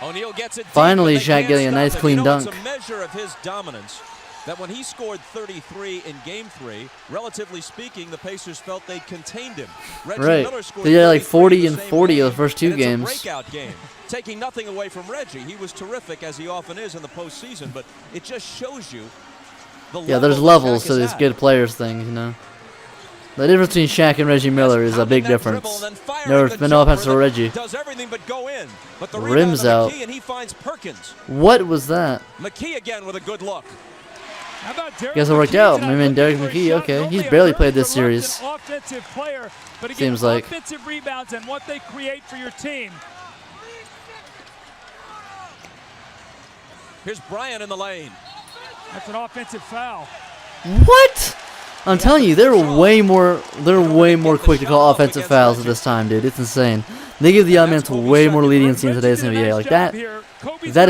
Speaker 3: O'Neal gets it deep,
Speaker 1: Finally,
Speaker 3: but they
Speaker 1: Shaq
Speaker 3: can't
Speaker 1: getting a
Speaker 3: stop
Speaker 1: nice
Speaker 3: him.
Speaker 1: clean
Speaker 3: You know, it's
Speaker 1: dunk.
Speaker 3: a measure of his dominance that when he scored 33 in Game 3, relatively speaking, the Pacers felt they contained him. Reggie
Speaker 1: Right.
Speaker 3: Miller scored
Speaker 1: They had like
Speaker 3: 33
Speaker 1: 40
Speaker 3: the
Speaker 1: and
Speaker 3: same
Speaker 1: 40
Speaker 3: game,
Speaker 1: of the first 2
Speaker 3: and it's
Speaker 1: games.
Speaker 3: a breakout game. Taking nothing away from Reggie. He was terrific, as he often is in the postseason, but it just shows you the
Speaker 1: Yeah, there's
Speaker 3: level
Speaker 1: levels
Speaker 3: Shaq
Speaker 1: to
Speaker 3: is
Speaker 1: these
Speaker 3: at.
Speaker 1: good players things, you know. The difference between Shaq and Reggie Miller is a big difference. There's been no offense to Reggie.
Speaker 3: Does everything but go in. But the
Speaker 1: Rims
Speaker 3: rebound to
Speaker 1: out.
Speaker 3: McKee, and he finds Perkins.
Speaker 1: What was that?
Speaker 3: McKee again with a good look.
Speaker 4: How about Derek
Speaker 1: Guess it worked
Speaker 4: McKee
Speaker 1: out.
Speaker 4: tonight
Speaker 1: Maybe
Speaker 4: looking
Speaker 1: Derek
Speaker 4: for a
Speaker 1: McKee,
Speaker 4: shot?
Speaker 1: okay.
Speaker 4: Normally
Speaker 1: He's
Speaker 4: a
Speaker 1: barely
Speaker 4: very
Speaker 1: played this
Speaker 4: reluctant
Speaker 1: series.
Speaker 4: Offensive player, but again,
Speaker 1: Seems like.
Speaker 4: offensive rebounds and what they create for your team.
Speaker 3: Here's Bryant in the lane.
Speaker 4: That's an offensive foul.
Speaker 1: What? I'm telling you, they're way more quick to call offensive fouls at this time, dude. It's insane. They give the offense way more leniency in today's NBA. Like that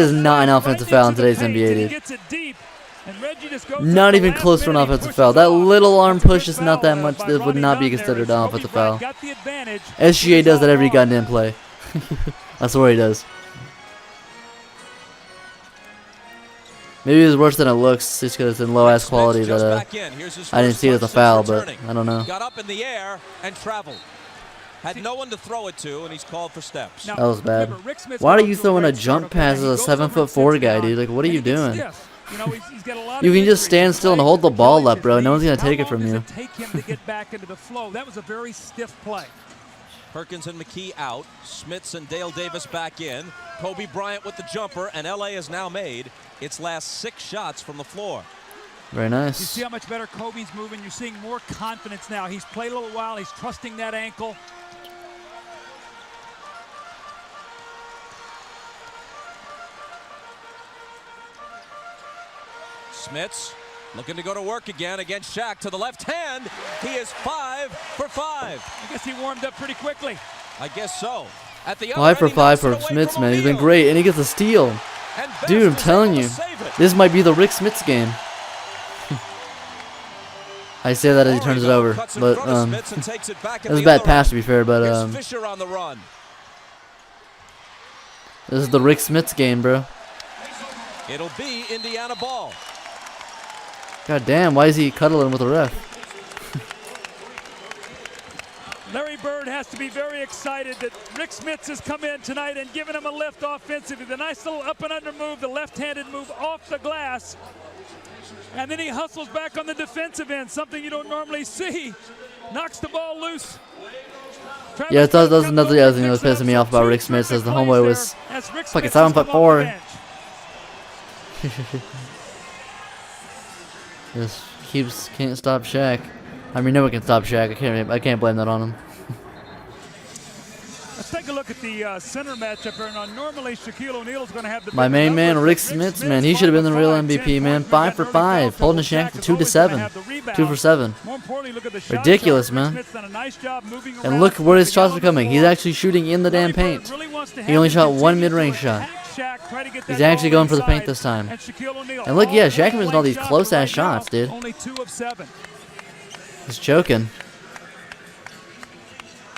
Speaker 1: is not an offensive foul in today's NBA, dude. Not even close to an offensive foul. That little arm push is not that much. That would not be considered an offensive foul. SGA does that every goddamn play. That's what he does. Maybe it's worse than it looks, just because it's in low-ass quality that I didn't see it as a foul, but I don't know.
Speaker 3: Got up in the air and traveled. Had no one to throw it to, and he's called for steps.
Speaker 1: That was bad. Why are you throwing a jump pass as a 7'4" guy, dude? Like, what are you doing? You can just stand still and hold the ball up, bro. No one's gonna take it from you.
Speaker 4: That was a very stiff play.
Speaker 3: Perkins and McKee out. Smits and Dale Davis back in. Kobe Bryant with the jumper, and LA has now made its last 6 shots from the floor.
Speaker 1: Very
Speaker 4: You
Speaker 1: nice.
Speaker 4: see how much better Kobe's moving. You're seeing more confidence now. He's played a little while. He's trusting that ankle.
Speaker 3: Smits looking to go to work again against Shaq to the left hand. He is 5 for 5.
Speaker 4: I guess he warmed up pretty quickly.
Speaker 3: I guess so. At the
Speaker 1: 5 for 5 for Smits, man. He's been great, and he gets a steal. Dude, I'm telling you, this might be the Rick Smits game. I say that as he turns it over, but it was a bad pass to be fair, but
Speaker 3: Fisher on the run.
Speaker 1: this is the Rick Smits game, bro.
Speaker 3: It'll be Indiana ball.
Speaker 1: God damn, why is he cuddling with the ref?
Speaker 4: Larry Bird has to be very excited that Rick Smits has come in tonight and given him a lift offensively. The nice little up and under move, the left-handed move off the glass. And then he hustles back on the defensive end, something you don't normally see. Knocks the ball loose.
Speaker 1: Yeah, that's another other thing that was pissing me off about Rick Smits, as the homeboy was fucking 7'4". Just can't stop Shaq. I mean, no one can stop Shaq. I can't blame that on him.
Speaker 4: Let's take a look at the center matchup here. Now, normally Shaquille O'Neal is going to have the
Speaker 1: My main man, Rick Smits, man, he should have been the real MVP, man. 5 for 5, holding Shaq to 2 to 7, 2 for 7.
Speaker 4: More importantly, look at the
Speaker 1: Ridiculous, man. And look where his shots are coming. He's actually shooting in the damn paint. He only shot 1 mid-range shot. He's actually going for the paint this time. And look, yeah, Shaq missing all these close-ass shots, dude.
Speaker 4: Only 2 of 7.
Speaker 1: He's choking.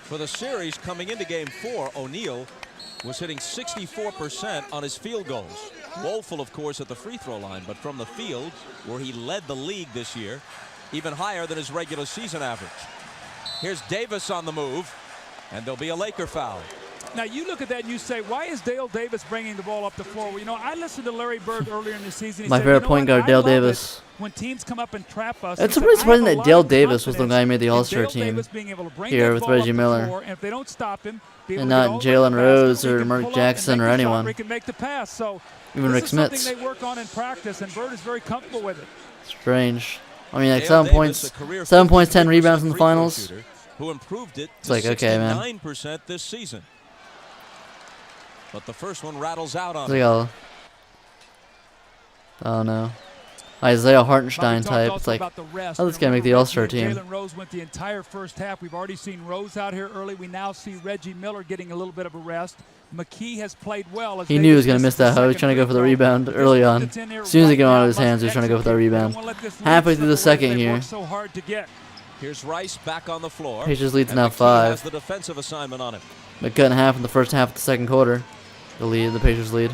Speaker 3: For the series coming into game 4, O'Neal was hitting 64% on his field goals. Woeful, of course, at the free throw line, but from the field, where he led the league this year, even higher than his regular season average. Here's Davis on the move, and there'll be a Laker foul.
Speaker 4: Now, you look at that and you say, why is Dale Davis bringing the ball up the floor? Well, you know, I listened to Larry Bird earlier in the season. He
Speaker 1: My
Speaker 4: said,
Speaker 1: favorite
Speaker 4: you know
Speaker 1: point
Speaker 4: what?
Speaker 1: guard,
Speaker 4: I
Speaker 1: Dale
Speaker 4: love it
Speaker 1: Davis.
Speaker 4: when teams come up and trap us.
Speaker 1: It's
Speaker 4: He said,
Speaker 1: pretty
Speaker 4: "I
Speaker 1: surprising
Speaker 4: have a
Speaker 1: that
Speaker 4: lot
Speaker 1: Dale
Speaker 4: of
Speaker 1: Davis was the
Speaker 4: confidence
Speaker 1: guy who made the
Speaker 4: in
Speaker 1: All-Star
Speaker 4: Dale
Speaker 1: team
Speaker 4: Davis being able to bring
Speaker 1: here
Speaker 4: that
Speaker 1: with
Speaker 4: ball
Speaker 1: Reggie
Speaker 4: up the
Speaker 1: Miller.
Speaker 4: floor, and if they don't stop him, be able
Speaker 1: And
Speaker 4: to
Speaker 1: not
Speaker 4: go up
Speaker 1: Jalen
Speaker 4: the
Speaker 1: Rose
Speaker 4: basket,
Speaker 1: or
Speaker 4: he can
Speaker 1: Mark
Speaker 4: pull up
Speaker 1: Jackson
Speaker 4: and
Speaker 1: or
Speaker 4: make the shot
Speaker 1: anyone.
Speaker 4: where he can make the pass. So
Speaker 1: Even Rick
Speaker 4: this is something
Speaker 1: Smits.
Speaker 4: they work on in practice, and Bird is very comfortable with it.
Speaker 1: Strange. I mean, like
Speaker 3: Dale
Speaker 1: 7
Speaker 3: Davis,
Speaker 1: points,
Speaker 3: a career
Speaker 1: 7 points, 10
Speaker 3: 52%
Speaker 1: rebounds in the
Speaker 3: free throw
Speaker 1: finals.
Speaker 3: shooter, who improved it
Speaker 1: It's
Speaker 3: to
Speaker 1: like, okay, man.
Speaker 3: 69% this season. But the first one rattles out on
Speaker 1: It's like a, oh no, Isaiah Hartenstein type. It's like, oh, this guy make the All-Star team.
Speaker 4: Jalen Rose went the entire first half. We've already seen Rose out here early. We now see Reggie Miller getting a little bit of a rest. McKee has played well. As
Speaker 1: He knew he was going to miss that. He was trying to go for the rebound early on. As soon as he got out of his hands, he was trying to go for that rebound. Halfway through the second here.
Speaker 4: So hard to get.
Speaker 3: Here's Rice back on the floor.
Speaker 1: Pacers lead's
Speaker 3: and
Speaker 1: now
Speaker 3: McKee
Speaker 1: 5.
Speaker 3: has the defensive assignment on him.
Speaker 1: But cut in half in the first half of the second quarter. The Pacers lead.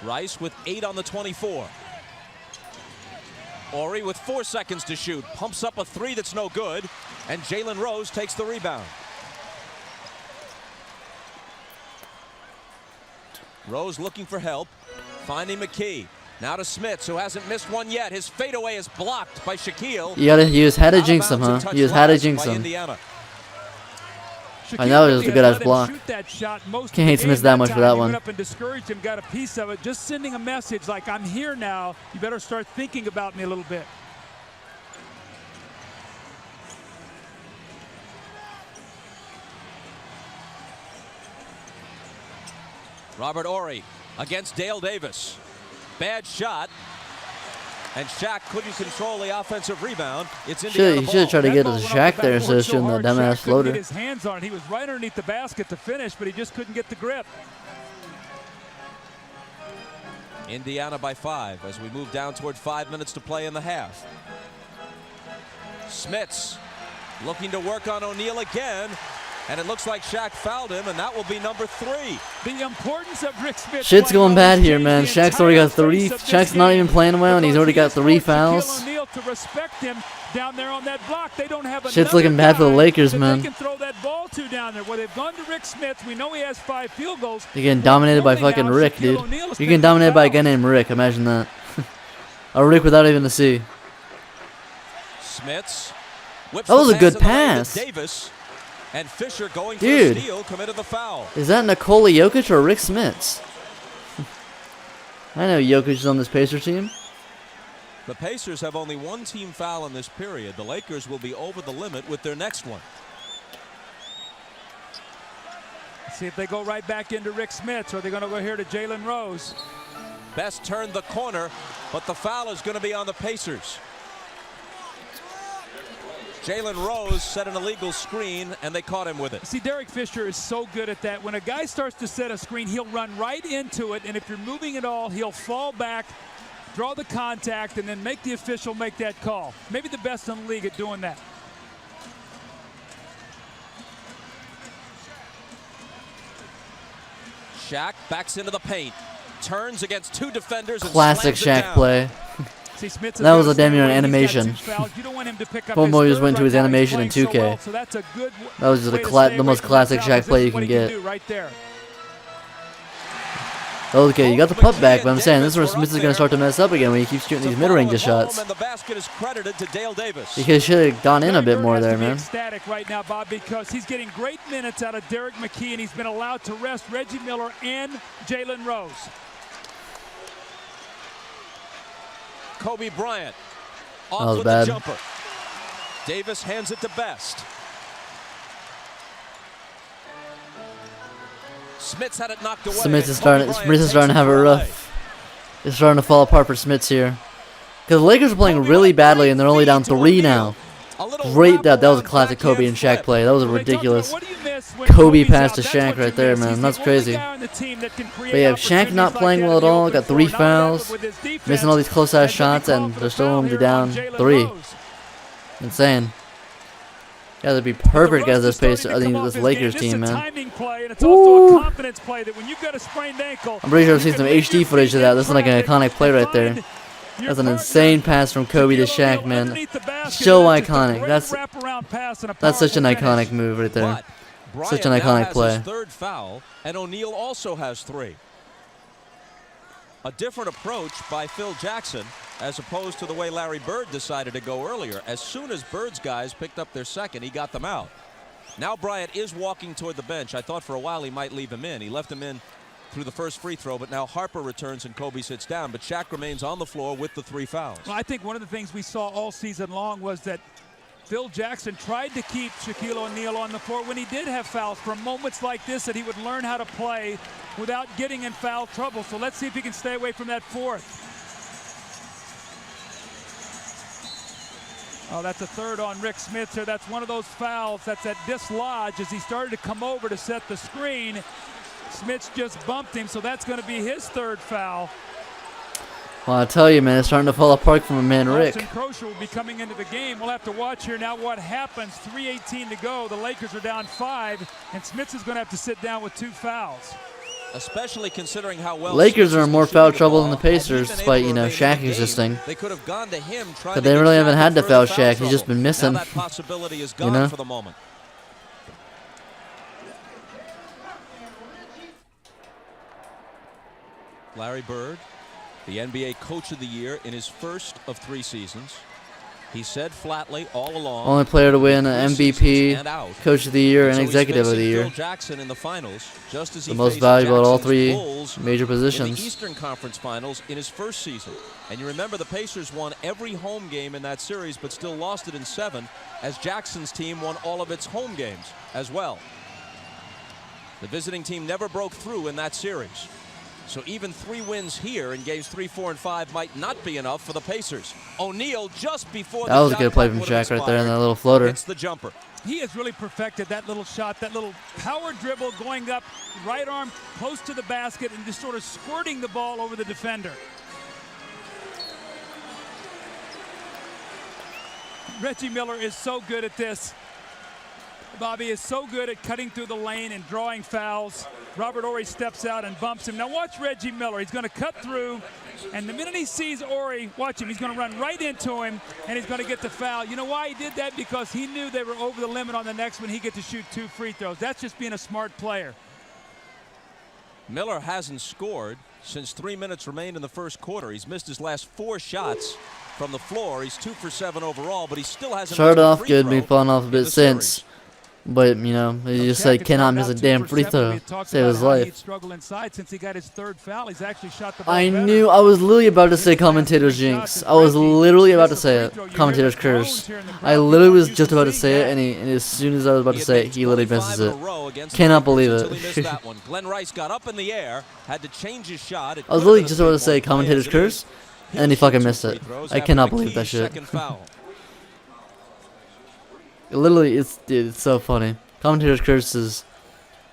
Speaker 3: Rice with 8 on the 24. Ori with 4 seconds to shoot. Pumps up a 3 that's no good. And Jalen Rose takes the rebound. Rose looking for help. Finding McKee. Now to Smits, who hasn't missed one yet. His fadeaway is blocked by Shaquille.
Speaker 1: You gotta use how to jinx him, huh?
Speaker 3: Out of bounds, a
Speaker 1: Use
Speaker 3: touch
Speaker 1: how to
Speaker 3: last
Speaker 1: jinx
Speaker 3: by
Speaker 1: him.
Speaker 3: Indiana.
Speaker 1: I know it was a
Speaker 4: Shaquille
Speaker 1: good-ass
Speaker 4: let him
Speaker 1: block.
Speaker 4: shoot that shot most of
Speaker 1: Can't
Speaker 4: the
Speaker 1: hate Smith
Speaker 4: game
Speaker 1: that much for
Speaker 4: time.
Speaker 1: that
Speaker 4: He
Speaker 1: one.
Speaker 4: went up and discouraged him, got a piece of it, just sending a message like, I'm here now. You better start thinking about me a little bit.
Speaker 3: Robert Horry against Dale Davis. Bad shot. And Shaq couldn't control the offensive rebound. It's Indiana
Speaker 1: He should have tried to
Speaker 4: That
Speaker 1: get
Speaker 4: ball
Speaker 1: to
Speaker 4: went off
Speaker 1: Shaq there
Speaker 4: backboard
Speaker 1: instead of shooting the
Speaker 4: hard,
Speaker 1: dumbass
Speaker 4: Shaq couldn't
Speaker 1: floater.
Speaker 4: get his hands on it. He was right underneath the basket to finish, but he just couldn't get the grip.
Speaker 3: Indiana by 5 as we move down toward 5 minutes to play in the half. Smits looking to work on O'Neal again. And it looks like Shaq fouled him, and that will be number 3.
Speaker 4: The importance of Rick Smith.
Speaker 1: Shit's going bad here,
Speaker 4: changed
Speaker 1: man.
Speaker 4: the
Speaker 1: Shaq's already got
Speaker 4: entire
Speaker 1: 3.
Speaker 4: face of this
Speaker 1: Shaq's not
Speaker 4: game
Speaker 1: even playing well, and he's
Speaker 4: because
Speaker 1: already
Speaker 4: he
Speaker 1: got
Speaker 4: has
Speaker 1: 3
Speaker 4: forced Shaquille
Speaker 1: fouls.
Speaker 4: O'Neal to respect him down there on that block. They don't have
Speaker 1: Shit's
Speaker 4: another
Speaker 1: looking bad for the
Speaker 4: guy
Speaker 1: Lakers,
Speaker 4: that
Speaker 1: man.
Speaker 4: They can throw that ball to down there. Well, they've gone to Rick Smith. We know he has 5 field goals.
Speaker 1: You're getting dominated by
Speaker 4: Only
Speaker 1: fucking
Speaker 4: now
Speaker 1: Rick,
Speaker 4: Shaquille
Speaker 1: dude.
Speaker 4: O'Neal is
Speaker 1: You're
Speaker 4: taking
Speaker 1: getting dominated by a
Speaker 4: fouls.
Speaker 1: guy named Rick. Imagine that. A Rick without even a C.
Speaker 3: Smits whips
Speaker 1: That was
Speaker 3: the
Speaker 1: a good
Speaker 3: in the lane to
Speaker 1: pass.
Speaker 3: Davis. And Fisher going for
Speaker 1: Dude.
Speaker 3: the steal committed the foul.
Speaker 1: Is that Nikola Jokic or Rick Smits? I know Jokic is on this Pacer team.
Speaker 3: The Pacers have only 1 team foul in this period. The Lakers will be over the limit with their next one.
Speaker 4: See if they go right back into Rick Smith, or they're going to go here to Jalen Rose.
Speaker 3: Best turned the corner, but the foul is going to be on the Pacers. Jalen Rose set an illegal screen, and they caught him with it.
Speaker 4: See, Derek Fisher is so good at that. When a guy starts to set a screen, he'll run right into it, and if you're moving at all, he'll fall back, draw the contact, and then make the official make that call. Maybe the best in the league at doing that.
Speaker 3: Shaq backs into the paint, turns against 2 defenders, and
Speaker 1: Classic
Speaker 3: slams it
Speaker 1: Shaq
Speaker 3: down.
Speaker 1: play.
Speaker 4: See, Smith
Speaker 1: That was a damn near an animation. Homeboy just went to his animation in 2K. That was just the most classic Shaq play you can get.
Speaker 4: Right there.
Speaker 1: Okay, you got the putt back, but I'm saying this is where Smith is going to start to mess up again when he keeps shooting these mid-range shots.
Speaker 3: And the basket is credited to Dale Davis.
Speaker 1: He should have gone in a bit more there, man.
Speaker 4: Ecstatic right now, Bob, because he's getting great minutes out of Derek McKee, and he's been allowed to rest Reggie Miller and Jalen Rose.
Speaker 3: Kobe Bryant off
Speaker 1: That was
Speaker 3: with
Speaker 1: bad.
Speaker 3: the jumper. Davis hands it to Best. Smits had it knocked away.
Speaker 1: Smith is
Speaker 3: and Kobe
Speaker 1: starting
Speaker 3: Bryant
Speaker 1: to
Speaker 3: takes
Speaker 1: have it
Speaker 3: for
Speaker 1: rough.
Speaker 3: LA.
Speaker 1: It's starting to fall apart for Smits here. Because the Lakers are playing really badly, and they're only down 3 now.
Speaker 3: A little
Speaker 1: Great, that was a
Speaker 3: wraparound
Speaker 1: classic Kobe and
Speaker 3: backhand
Speaker 1: Shaq play. That was a
Speaker 4: Well, they talked
Speaker 1: ridiculous
Speaker 4: about, what do you miss when
Speaker 1: Kobe
Speaker 4: Kobe's
Speaker 1: pass
Speaker 4: out?
Speaker 1: to
Speaker 4: That's
Speaker 1: Shaq
Speaker 4: what you
Speaker 1: right there,
Speaker 4: miss.
Speaker 1: man.
Speaker 4: He's
Speaker 1: That's
Speaker 4: the only
Speaker 1: crazy.
Speaker 4: guy on the team that can create
Speaker 1: But yeah, Shaq
Speaker 4: opportunities
Speaker 1: not
Speaker 4: like
Speaker 1: playing
Speaker 4: that
Speaker 1: well at
Speaker 4: in the
Speaker 1: all.
Speaker 4: open
Speaker 1: Got 3
Speaker 4: floor. Now
Speaker 1: fouls.
Speaker 4: with his defense,
Speaker 1: Missing all these close-ass
Speaker 4: has to be
Speaker 1: shots,
Speaker 4: called
Speaker 1: and
Speaker 4: for
Speaker 1: they're
Speaker 4: the
Speaker 1: still
Speaker 4: foul
Speaker 1: only
Speaker 4: here
Speaker 1: down
Speaker 4: on Jalen
Speaker 1: 3.
Speaker 4: Rose.
Speaker 1: Insane. Gotta be perfect as this
Speaker 4: Rust is starting to come off
Speaker 1: this
Speaker 4: his
Speaker 1: Lakers
Speaker 4: game. This
Speaker 1: team,
Speaker 4: is a
Speaker 1: man.
Speaker 4: timing play, and it's also a confidence play that when you've got a sprained ankle,
Speaker 1: I'm pretty sure I've
Speaker 4: you
Speaker 1: seen some
Speaker 4: can leave
Speaker 1: HD
Speaker 4: your
Speaker 1: footage
Speaker 4: feet
Speaker 1: of that.
Speaker 4: in
Speaker 1: This is like an
Speaker 4: traffic
Speaker 1: iconic play right there.
Speaker 4: and find your
Speaker 1: That's an
Speaker 4: partner.
Speaker 1: insane pass from Kobe to
Speaker 4: Shaquille
Speaker 1: Shaq,
Speaker 4: O'Neal
Speaker 1: man.
Speaker 4: underneath the basket,
Speaker 1: So
Speaker 4: and that's just a
Speaker 1: iconic.
Speaker 4: great
Speaker 1: That's
Speaker 4: wraparound pass and a
Speaker 1: such an
Speaker 4: powerful
Speaker 1: iconic
Speaker 4: finish.
Speaker 1: move right there.
Speaker 3: But
Speaker 1: Such an
Speaker 3: Bryant now
Speaker 1: iconic
Speaker 3: has
Speaker 1: play.
Speaker 3: his 3rd foul, and O'Neal also has 3. A different approach by Phil Jackson as opposed to the way Larry Bird decided to go earlier. As soon as Bird's guys picked up their 2nd, he got them out. Now Bryant is walking toward the bench. I thought for a while he might leave him in. He left him in through the first free throw, but now Harper returns and Kobe sits down. But Shaq remains on the floor with the 3 fouls.
Speaker 4: Well, I think one of the things we saw all season long was that Phil Jackson tried to keep Shaquille O'Neal on the floor when he did have fouls for moments like this, that he would learn how to play without getting in foul trouble. So let's see if he can stay away from that 4th. Oh, that's a 3rd on Rick Smith here. That's one of those fouls that's at dislodge as he started to come over to set the screen. Smith just bumped him, so that's going to be his 3rd foul.
Speaker 1: Well, I tell you, man, it's starting to fall apart from a man, Rick.
Speaker 4: Austin Crosher will be coming into the game. We'll have to watch here now what happens. 3:18 to go. The Lakers are down 5, and Smith is going to have to sit down with 2 fouls.
Speaker 3: Especially considering how well
Speaker 1: Lakers
Speaker 3: Smith
Speaker 1: are
Speaker 3: has
Speaker 1: in more
Speaker 3: been
Speaker 1: foul
Speaker 3: shooting
Speaker 1: trouble
Speaker 3: the
Speaker 1: than the
Speaker 3: ball, and he's
Speaker 1: Pacers,
Speaker 3: been
Speaker 1: despite,
Speaker 3: able to
Speaker 1: Shaq
Speaker 3: remain in the game.
Speaker 1: existing.
Speaker 3: They could have gone to him trying
Speaker 1: But
Speaker 3: to
Speaker 1: they
Speaker 3: get
Speaker 1: really
Speaker 3: Shaq
Speaker 1: haven't
Speaker 3: in
Speaker 1: had to
Speaker 3: further
Speaker 1: foul
Speaker 3: foul
Speaker 1: Shaq. He's
Speaker 3: trouble.
Speaker 1: just been missing.
Speaker 3: Now that possibility is gone
Speaker 1: know?
Speaker 3: for the moment. Larry Bird, the NBA Coach of the Year in his first of 3 seasons. He said flatly all along.
Speaker 1: Only player to win an MVP,
Speaker 3: and out.
Speaker 1: Coach of the Year, and
Speaker 3: So he's
Speaker 1: Executive of the
Speaker 3: facing
Speaker 1: Year.
Speaker 3: Phil Jackson in the finals, just as he
Speaker 1: The most
Speaker 3: faced
Speaker 1: valuable at all
Speaker 3: Jackson's
Speaker 1: 3
Speaker 3: Bulls
Speaker 1: major
Speaker 3: in the
Speaker 1: positions.
Speaker 3: Eastern Conference Finals in his first season. And you remember the Pacers won every home game in that series, but still lost it in 7, as Jackson's team won all of its home games as well. The visiting team never broke through in that series. So even 3 wins here in games 3, 4, and 5 might not be enough for the Pacers. O'Neal just before
Speaker 1: That was a good play from Shaq right there in that little floater.
Speaker 3: It's the jumper.
Speaker 4: He has really perfected that little shot, that little power dribble going up, right arm close to the basket and just sort of squirting the ball over the defender. Reggie Miller is so good at this. Bobby is so good at cutting through the lane and drawing fouls. Robert Horry steps out and bumps him. Now watch Reggie Miller. He's going to cut through, and the minute he sees Horry, watch him. He's going to run right into him, and he's going to get the foul. You know why he did that? Because he knew they were over the limit on the next one. He get to shoot 2 free throws. That's just being a smart player.
Speaker 3: Miller hasn't scored since 3 minutes remained in the first quarter. He's missed his last 4 shots from the floor. He's 2 for 7 overall, but he still hasn't
Speaker 1: Started
Speaker 3: missed a
Speaker 1: off
Speaker 3: free
Speaker 1: good,
Speaker 3: throw
Speaker 1: been falling off a
Speaker 3: in
Speaker 1: bit
Speaker 3: the
Speaker 1: since.
Speaker 3: series.
Speaker 1: But, you know, he just like cannot miss a damn free throw. Save his life.
Speaker 4: Struggle inside since he got his 3rd foul. He's actually shot the ball
Speaker 1: I
Speaker 4: better.
Speaker 1: knew, I was literally about to say commentator's jinx. I was literally about to say it. Commentator's curse. I literally was just about to say it, and as soon as I was about to say it, he literally misses it. Cannot believe it.
Speaker 3: Glenn Rice got up in the air, had to change his shot.
Speaker 1: I was literally just about to say commentator's curse, and he fucking missed it. I cannot believe that shit. Literally, dude, it's so funny. Commentator's curse is,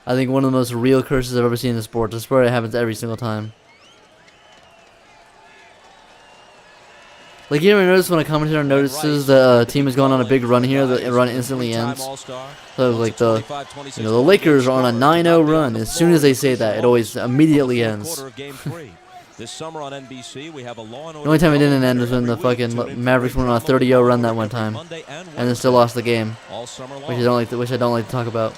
Speaker 1: I think, one of the most real curses I've ever seen in the sport. I swear it happens every single time. Like, you ever notice when a commentator notices the team is going on a big run here, the run instantly ends? So, like, the Lakers are on a 9-0 run. As soon as they say that, it always immediately ends.
Speaker 3: This summer on NBC, we have a Law and
Speaker 1: The only time it didn't end was when the fucking Mavericks went on a 30-0 run that one time, and then still lost the game, which I don't like to talk about.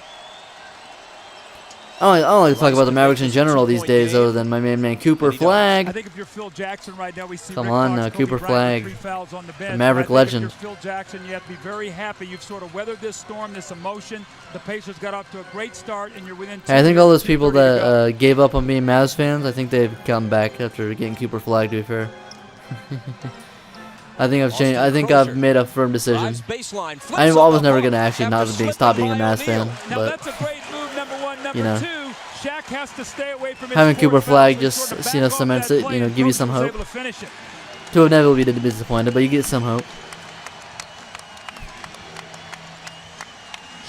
Speaker 1: I don't like to talk about the Mavericks in general these days, other than my main man Cooper
Speaker 4: I
Speaker 1: Flag.
Speaker 4: think if you're Phil Jackson right now, we see
Speaker 1: Come
Speaker 4: Rick
Speaker 1: on
Speaker 4: Fox,
Speaker 1: now,
Speaker 4: Kobe
Speaker 1: Cooper
Speaker 4: Bryant
Speaker 1: Flag,
Speaker 4: with 3 fouls on the bench.
Speaker 1: the Maverick
Speaker 4: But I think
Speaker 1: legend.
Speaker 4: If you're Phil Jackson, you have to be very happy. You've sort of weathered this storm, this emotion. The Pacers got off to a great start, and you're within 2
Speaker 1: Hey, I think all
Speaker 4: minutes,
Speaker 1: those people
Speaker 4: 2:30 to go.
Speaker 1: that gave up on being Mavs fans, I think they've come back after getting Cooper Flag, to be fair. I think I've changed. I think I've made a firm decision. I was never gonna actually stop being a Mavs fan,
Speaker 4: Now
Speaker 1: but
Speaker 4: that's a great move, number 1. Number
Speaker 1: you know,
Speaker 4: 2, Shaq has to stay away from his
Speaker 1: having Cooper
Speaker 4: fourth
Speaker 1: Flag
Speaker 4: foul, so he
Speaker 1: just,
Speaker 4: sort of
Speaker 1: you know,
Speaker 4: back off
Speaker 1: cements
Speaker 4: that
Speaker 1: it,
Speaker 4: play,
Speaker 1: you know,
Speaker 4: and
Speaker 1: give you
Speaker 4: Kobe
Speaker 1: some
Speaker 4: was
Speaker 1: hope.
Speaker 4: able to finish it.
Speaker 1: To inevitably be disappointed, but you get some hope.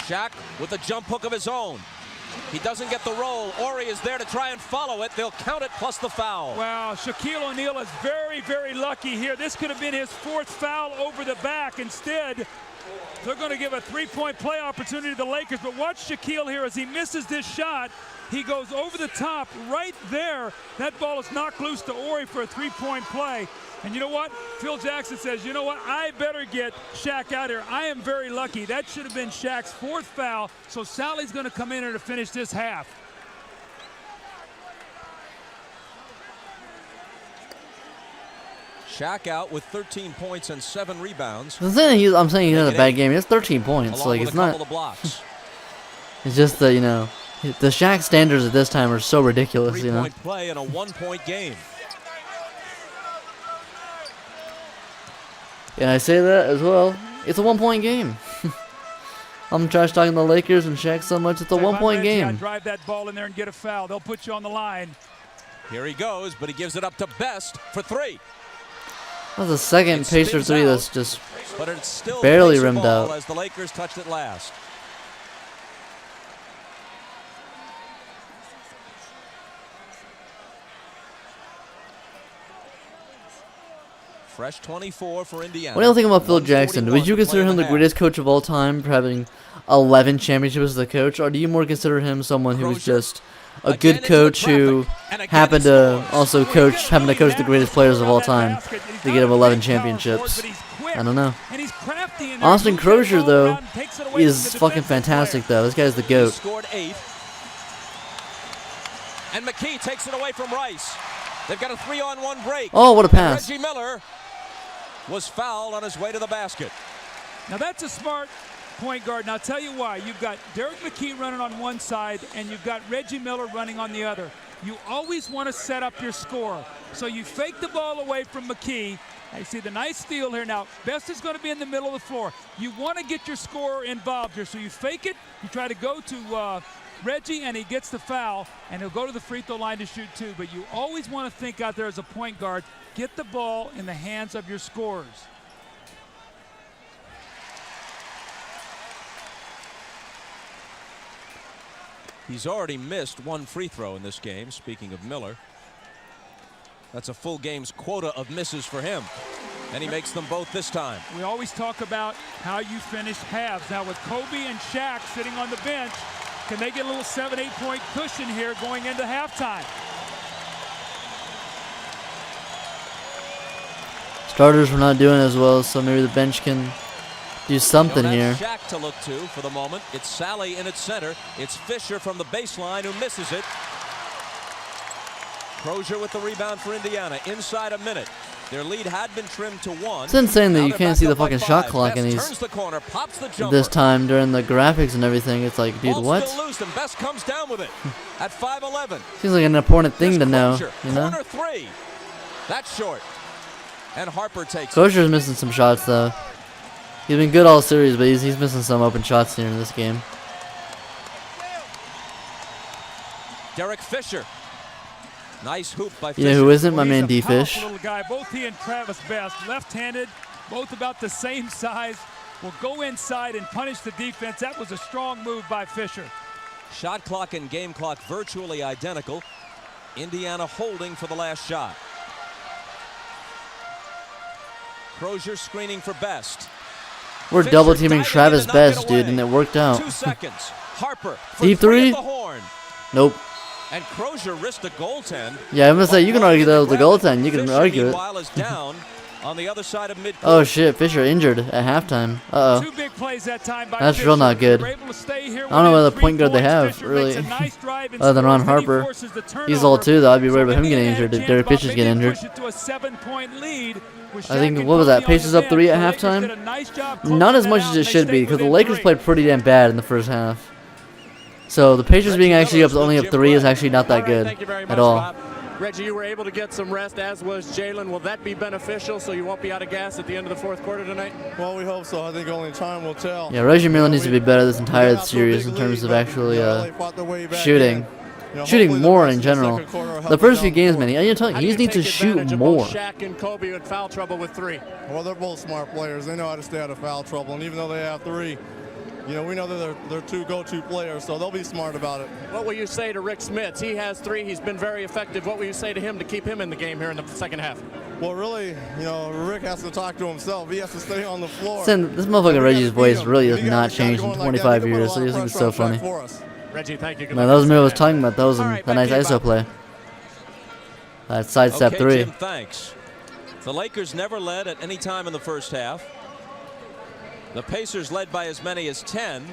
Speaker 3: Shaq with a jump hook of his own. He doesn't get the roll. Horry is there to try and follow it. They'll count it plus the foul.
Speaker 4: Wow, Shaquille O'Neal is very, very lucky here. This could have been his 4th foul over the back. Instead, they're going to give a 3-point play opportunity to the Lakers. But watch Shaquille here as he misses this shot. He goes over the top right there. That ball is knocked loose to Horry for a 3-point play. And you know what? Phil Jackson says, you know what? I better get Shaq out here. I am very lucky. That should have been Shaq's 4th foul. So Sally's going to come in here to finish this half.
Speaker 3: Shaq out with 13 points and 7 rebounds.
Speaker 1: I'm saying he had a bad game. He has 13 points.
Speaker 3: Along
Speaker 1: Like,
Speaker 3: with
Speaker 1: it's
Speaker 3: a couple
Speaker 1: not.
Speaker 3: of blocks.
Speaker 1: It's just that, you know, the Shaq standards at this time are so ridiculous. You know.
Speaker 3: 3-point play in a 1-point game.
Speaker 1: And I say that as well. It's a 1-point game. I'm trash talking the Lakers and Shaq so much. It's a 1-point game.
Speaker 4: Drive that ball in there and get a foul. They'll put you on the line.
Speaker 3: Here he goes, but he gives it up to Best for 3.
Speaker 1: That was the second
Speaker 3: It
Speaker 1: Pacer
Speaker 3: spins
Speaker 1: 3
Speaker 3: out,
Speaker 1: that's just
Speaker 3: but it's still
Speaker 1: barely
Speaker 3: Pacer
Speaker 1: rimmed
Speaker 3: ball
Speaker 1: out.
Speaker 3: as the Lakers touched it last. Fresh 24 for Indiana.
Speaker 1: What do you think about Phil Jackson? Would you consider him the greatest coach of all time for having 11 championships as a coach, or do you more consider him someone who was just a good coach who happened to also coach the greatest players of all time to get him 11 championships? I don't know. Austin Crozier, though, is fucking fantastic, though. This guy's the GOAT.
Speaker 3: He scored 8. And McKee takes it away from Rice. They've got a 3-on-1 break.
Speaker 1: Oh, what a pass.
Speaker 3: Reggie Miller was fouled on his way to the basket.
Speaker 4: Now that's a smart point guard, and I'll tell you why. You've got Derek McKee running on one side, and you've got Reggie Miller running on the other. You always want to set up your score. So you fake the ball away from McKee. I see the nice steal here. Now, Best is going to be in the middle of the floor. You want to get your scorer involved here. So you fake it. You try to go to Reggie, and he gets the foul, and he'll go to the free throw line to shoot two. But you always want to think out there as a point guard, get the ball in the hands of your scorers.
Speaker 3: He's already missed one free throw in this game. Speaking of Miller, that's a full game's quota of misses for him, and he makes them both this time.
Speaker 4: We always talk about how you finish halves. Now with Kobe and Shaq sitting on the bench, can they get a little 7-8 point cushion here going into halftime?
Speaker 1: Starters were not doing as well, so maybe the bench can do something here.
Speaker 3: Shaq to look to for the moment. It's Sally in its center. It's Fisher from the baseline who misses it. Crozier with the rebound for Indiana. Inside a minute. Their lead had been trimmed to 1.
Speaker 1: It's insane that
Speaker 3: Now
Speaker 1: you
Speaker 3: they're
Speaker 1: can't
Speaker 3: back
Speaker 1: see the
Speaker 3: up by
Speaker 1: fucking
Speaker 3: 5.
Speaker 1: shot clock
Speaker 3: Best
Speaker 1: in these
Speaker 3: turns the corner, pops the jumper.
Speaker 1: this time during the graphics and everything. It's like, dude,
Speaker 3: Ball's
Speaker 1: what?
Speaker 3: still loose, and Best comes down with it at 5'11".
Speaker 1: Seems like an important thing
Speaker 3: Here's
Speaker 1: to know,
Speaker 3: Crozier,
Speaker 1: you know?
Speaker 3: corner 3. That's short. And Harper takes it.
Speaker 1: Crozier's missing some shots though. He's been good all series, but he's missing some open shots here in this game.
Speaker 3: Derek Fisher. Nice hoop by Fisher.
Speaker 1: You know who isn't? My
Speaker 4: Well,
Speaker 1: man
Speaker 4: he's a
Speaker 1: D-Fish.
Speaker 4: powerful little guy. Both he and Travis Best, left-handed, both about the same size, will go inside and punish the defense. That was a strong move by Fisher.
Speaker 3: Shot clock and game clock virtually identical. Indiana holding for the last shot. Crozier screening for Best.
Speaker 1: We're
Speaker 3: Fisher
Speaker 1: double teaming
Speaker 3: diving
Speaker 1: Travis
Speaker 3: in to knock it
Speaker 1: Best, dude,
Speaker 3: away.
Speaker 1: and it worked out.
Speaker 3: 2 seconds. Harper for
Speaker 1: Deep
Speaker 3: three
Speaker 1: three?
Speaker 3: at the horn.
Speaker 1: Nope.
Speaker 3: And Crozier risked a goaltend.
Speaker 1: Yeah, I'm gonna say you can argue that was the goaltend. You can
Speaker 3: Fisher,
Speaker 1: argue it.
Speaker 3: meanwhile, is down on the other side of midcourt.
Speaker 1: Oh shit, Fisher injured at halftime. Uh oh.
Speaker 4: Two big plays that time by
Speaker 1: That's
Speaker 4: Fisher.
Speaker 1: real not good.
Speaker 4: They were able to stay here
Speaker 1: I don't know what
Speaker 4: within
Speaker 1: other point guard they
Speaker 4: 3
Speaker 1: have,
Speaker 4: points. Fisher
Speaker 1: really.
Speaker 4: makes a nice drive and
Speaker 1: Other than Ron
Speaker 4: scores, then he
Speaker 1: Harper.
Speaker 4: forces the
Speaker 1: He's old
Speaker 4: turnover.
Speaker 1: too, though. I'd be worried about him
Speaker 4: So
Speaker 1: getting
Speaker 4: Indiana
Speaker 1: injured if
Speaker 4: had a
Speaker 1: Derek
Speaker 4: chance
Speaker 1: Fisher's
Speaker 4: to
Speaker 1: getting injured.
Speaker 4: push it to a 7-point lead with
Speaker 1: I think,
Speaker 4: Shaq and
Speaker 1: what was that,
Speaker 4: Kobe on
Speaker 1: Pacers
Speaker 4: the
Speaker 1: up 3 at
Speaker 4: bench. The Lakers
Speaker 1: halftime?
Speaker 4: did a nice job
Speaker 1: Not as
Speaker 4: closing
Speaker 1: much
Speaker 4: that
Speaker 1: as
Speaker 4: out,
Speaker 1: it
Speaker 4: and they
Speaker 1: should be,
Speaker 4: stayed
Speaker 1: because the
Speaker 4: within
Speaker 1: Lakers
Speaker 4: 3.
Speaker 1: played pretty damn bad in the first half. So the Pacers being actually up only up 3 is actually not that
Speaker 2: All right,
Speaker 1: good
Speaker 2: thank you very
Speaker 1: at
Speaker 2: much,
Speaker 1: all.
Speaker 2: Bob. Reggie, you were able to get some rest, as was Jalen. Will that be beneficial so you won't be out of gas at the end of the fourth quarter tonight?
Speaker 6: Well, we hope so. I think only time will tell.
Speaker 1: Yeah, Reggie Miller needs to be better this entire
Speaker 6: We got out to a
Speaker 1: series
Speaker 6: big
Speaker 1: in terms
Speaker 6: lead,
Speaker 1: of
Speaker 6: but,
Speaker 1: actually
Speaker 6: LA fought their way back
Speaker 1: shooting.
Speaker 6: in.
Speaker 1: Shooting
Speaker 6: Hopefully the
Speaker 1: more
Speaker 6: rest
Speaker 1: in
Speaker 6: of the
Speaker 1: general.
Speaker 6: second quarter will help
Speaker 1: The
Speaker 6: us
Speaker 1: first
Speaker 6: down
Speaker 1: few
Speaker 6: the
Speaker 1: games,
Speaker 6: court.
Speaker 1: man, you
Speaker 2: How do
Speaker 1: just
Speaker 2: you
Speaker 1: need to
Speaker 2: take
Speaker 1: shoot
Speaker 2: advantage of
Speaker 1: more.
Speaker 2: both Shaq and Kobe in foul trouble with 3?
Speaker 6: Well, they're both smart players. They know how to stay out of foul trouble, and even though they have 3, we know that they're 2 go-to players, so they'll be smart about it.
Speaker 2: What will you say to Rick Smits? He has 3. He's been very effective. What will you say to him to keep him in the game here in the second half?
Speaker 6: Well, really, Rick has to talk to himself. He has to stay on the floor.
Speaker 1: This motherfucking Reggie's voice really has not changed in 25 years, so I just think it's so funny.
Speaker 2: Reggie, thank you. Good
Speaker 1: Man,
Speaker 2: luck
Speaker 1: that was
Speaker 2: in
Speaker 1: me
Speaker 2: the
Speaker 1: I was
Speaker 2: second
Speaker 1: talking about. That was
Speaker 2: All right,
Speaker 1: a nice
Speaker 2: back to you,
Speaker 1: ISO
Speaker 2: Bob.
Speaker 1: play. That sidestep
Speaker 3: Okay,
Speaker 1: 3.
Speaker 3: Jim, thanks. The Lakers never led at any time in the first half. The Pacers led by as many as 10,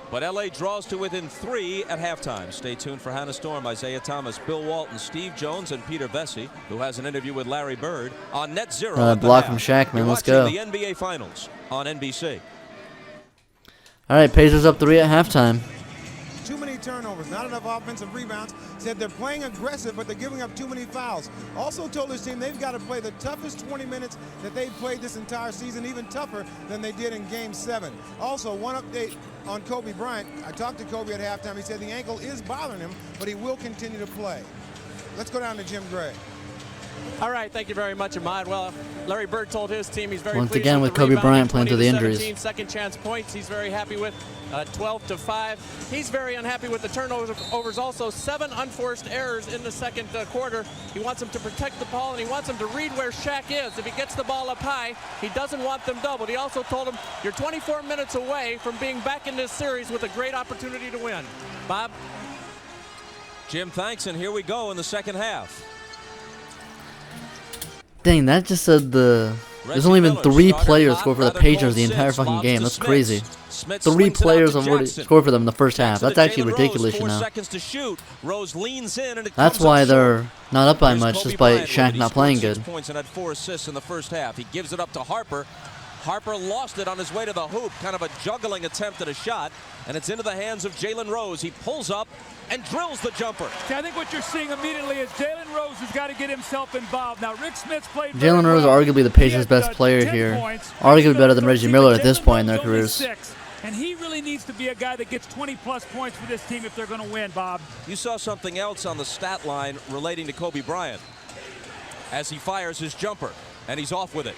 Speaker 3: but LA draws to within 3 at halftime. Stay tuned for Hannah Storm, Isaiah Thomas, Bill Walton, Steve Jones, and Peter Vesey, who has an interview with Larry Bird on Net Zero. at the
Speaker 1: block
Speaker 3: half.
Speaker 1: from Shaq, man.
Speaker 3: You're
Speaker 1: Let's go.
Speaker 3: watching the NBA Finals on NBC.
Speaker 1: All right, Pacers up 3 at halftime.
Speaker 5: Too many turnovers, not enough offensive rebounds. Said they're playing aggressive, but they're giving up too many fouls. Also told his team they've got to play the toughest 20 minutes that they've played this entire season, even tougher than they did in Game 7. Also, one update on Kobe Bryant. I talked to Kobe at halftime. He said the ankle is bothering him, but he will continue to play. Let's go down to Jim Gray.
Speaker 2: All right, thank you very much, Ahmad. Well, Larry Bird told his team he's very
Speaker 1: Once
Speaker 2: pleased
Speaker 1: again
Speaker 2: with
Speaker 1: with
Speaker 2: the
Speaker 1: Kobe
Speaker 2: rebound,
Speaker 1: Bryant playing
Speaker 2: 20
Speaker 1: to the
Speaker 2: to
Speaker 1: injuries.
Speaker 2: 17 second chance points. He's very happy with 12 to 5. He's very unhappy with the turnovers. Also, 7 unforced errors in the second quarter. He wants them to protect the ball, and he wants them to read where Shaq is. If he gets the ball up high, he doesn't want them doubled. He also told them, you're 24 minutes away from being back in this series with a great opportunity to win. Bob?
Speaker 3: Jim, thanks, and here we go in the second half.
Speaker 1: Dang, that just said the There's only been 3 players score for the Pacers the entire fucking game. That's crazy. 3 players have already scored for them in the first half. That's actually ridiculous, you know. That's why they're not up by much, despite Shaq not playing good.
Speaker 3: Points and had 4 assists in the first half. He gives it up to Harper. Harper lost it on his way to the hoop, kind of a juggling attempt at a shot, and it's into the hands of Jalen Rose. He pulls up and drills the jumper.
Speaker 4: See, I think what you're seeing immediately is Jalen Rose has got to get himself involved. Now, Rick Smith's played
Speaker 1: Jalen Rose,
Speaker 4: well.
Speaker 1: arguably the Pacers' best player here. Arguably better than Reggie Miller at this point in their careers.
Speaker 4: And he really needs to be a guy that gets 20-plus points for this team if they're going to win, Bob.
Speaker 3: You saw something else on the stat line relating to Kobe Bryant as he fires his jumper, and he's off with it.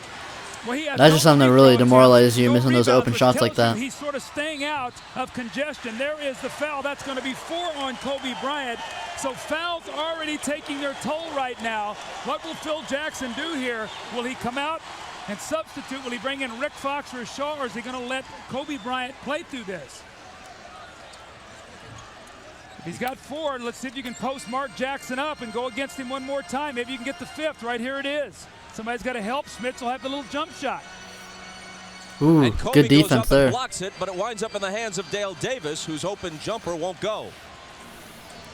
Speaker 4: Well,
Speaker 1: that's just something that really demoralizes you, missing those open shots like that.
Speaker 4: He's sort of staying out of congestion. There is the foul. That's going to be 4 on Kobe Bryant. So fouls already taking their toll right now. What will Phil Jackson do here? Will he come out and substitute? Will he bring in Rick Fox or Shaw, or is he going to let Kobe Bryant play through this? If he's got 4, let's see if you can post Mark Jackson up and go against him one more time. Maybe you can get the 5th. Right here it is. Somebody's got to help. Smits will have the little jump shot.
Speaker 1: Ooh,
Speaker 3: and Kobe
Speaker 1: good defense
Speaker 3: goes up
Speaker 1: there.
Speaker 3: And blocks it, but it winds up in the hands of Dale Davis, whose open jumper won't go.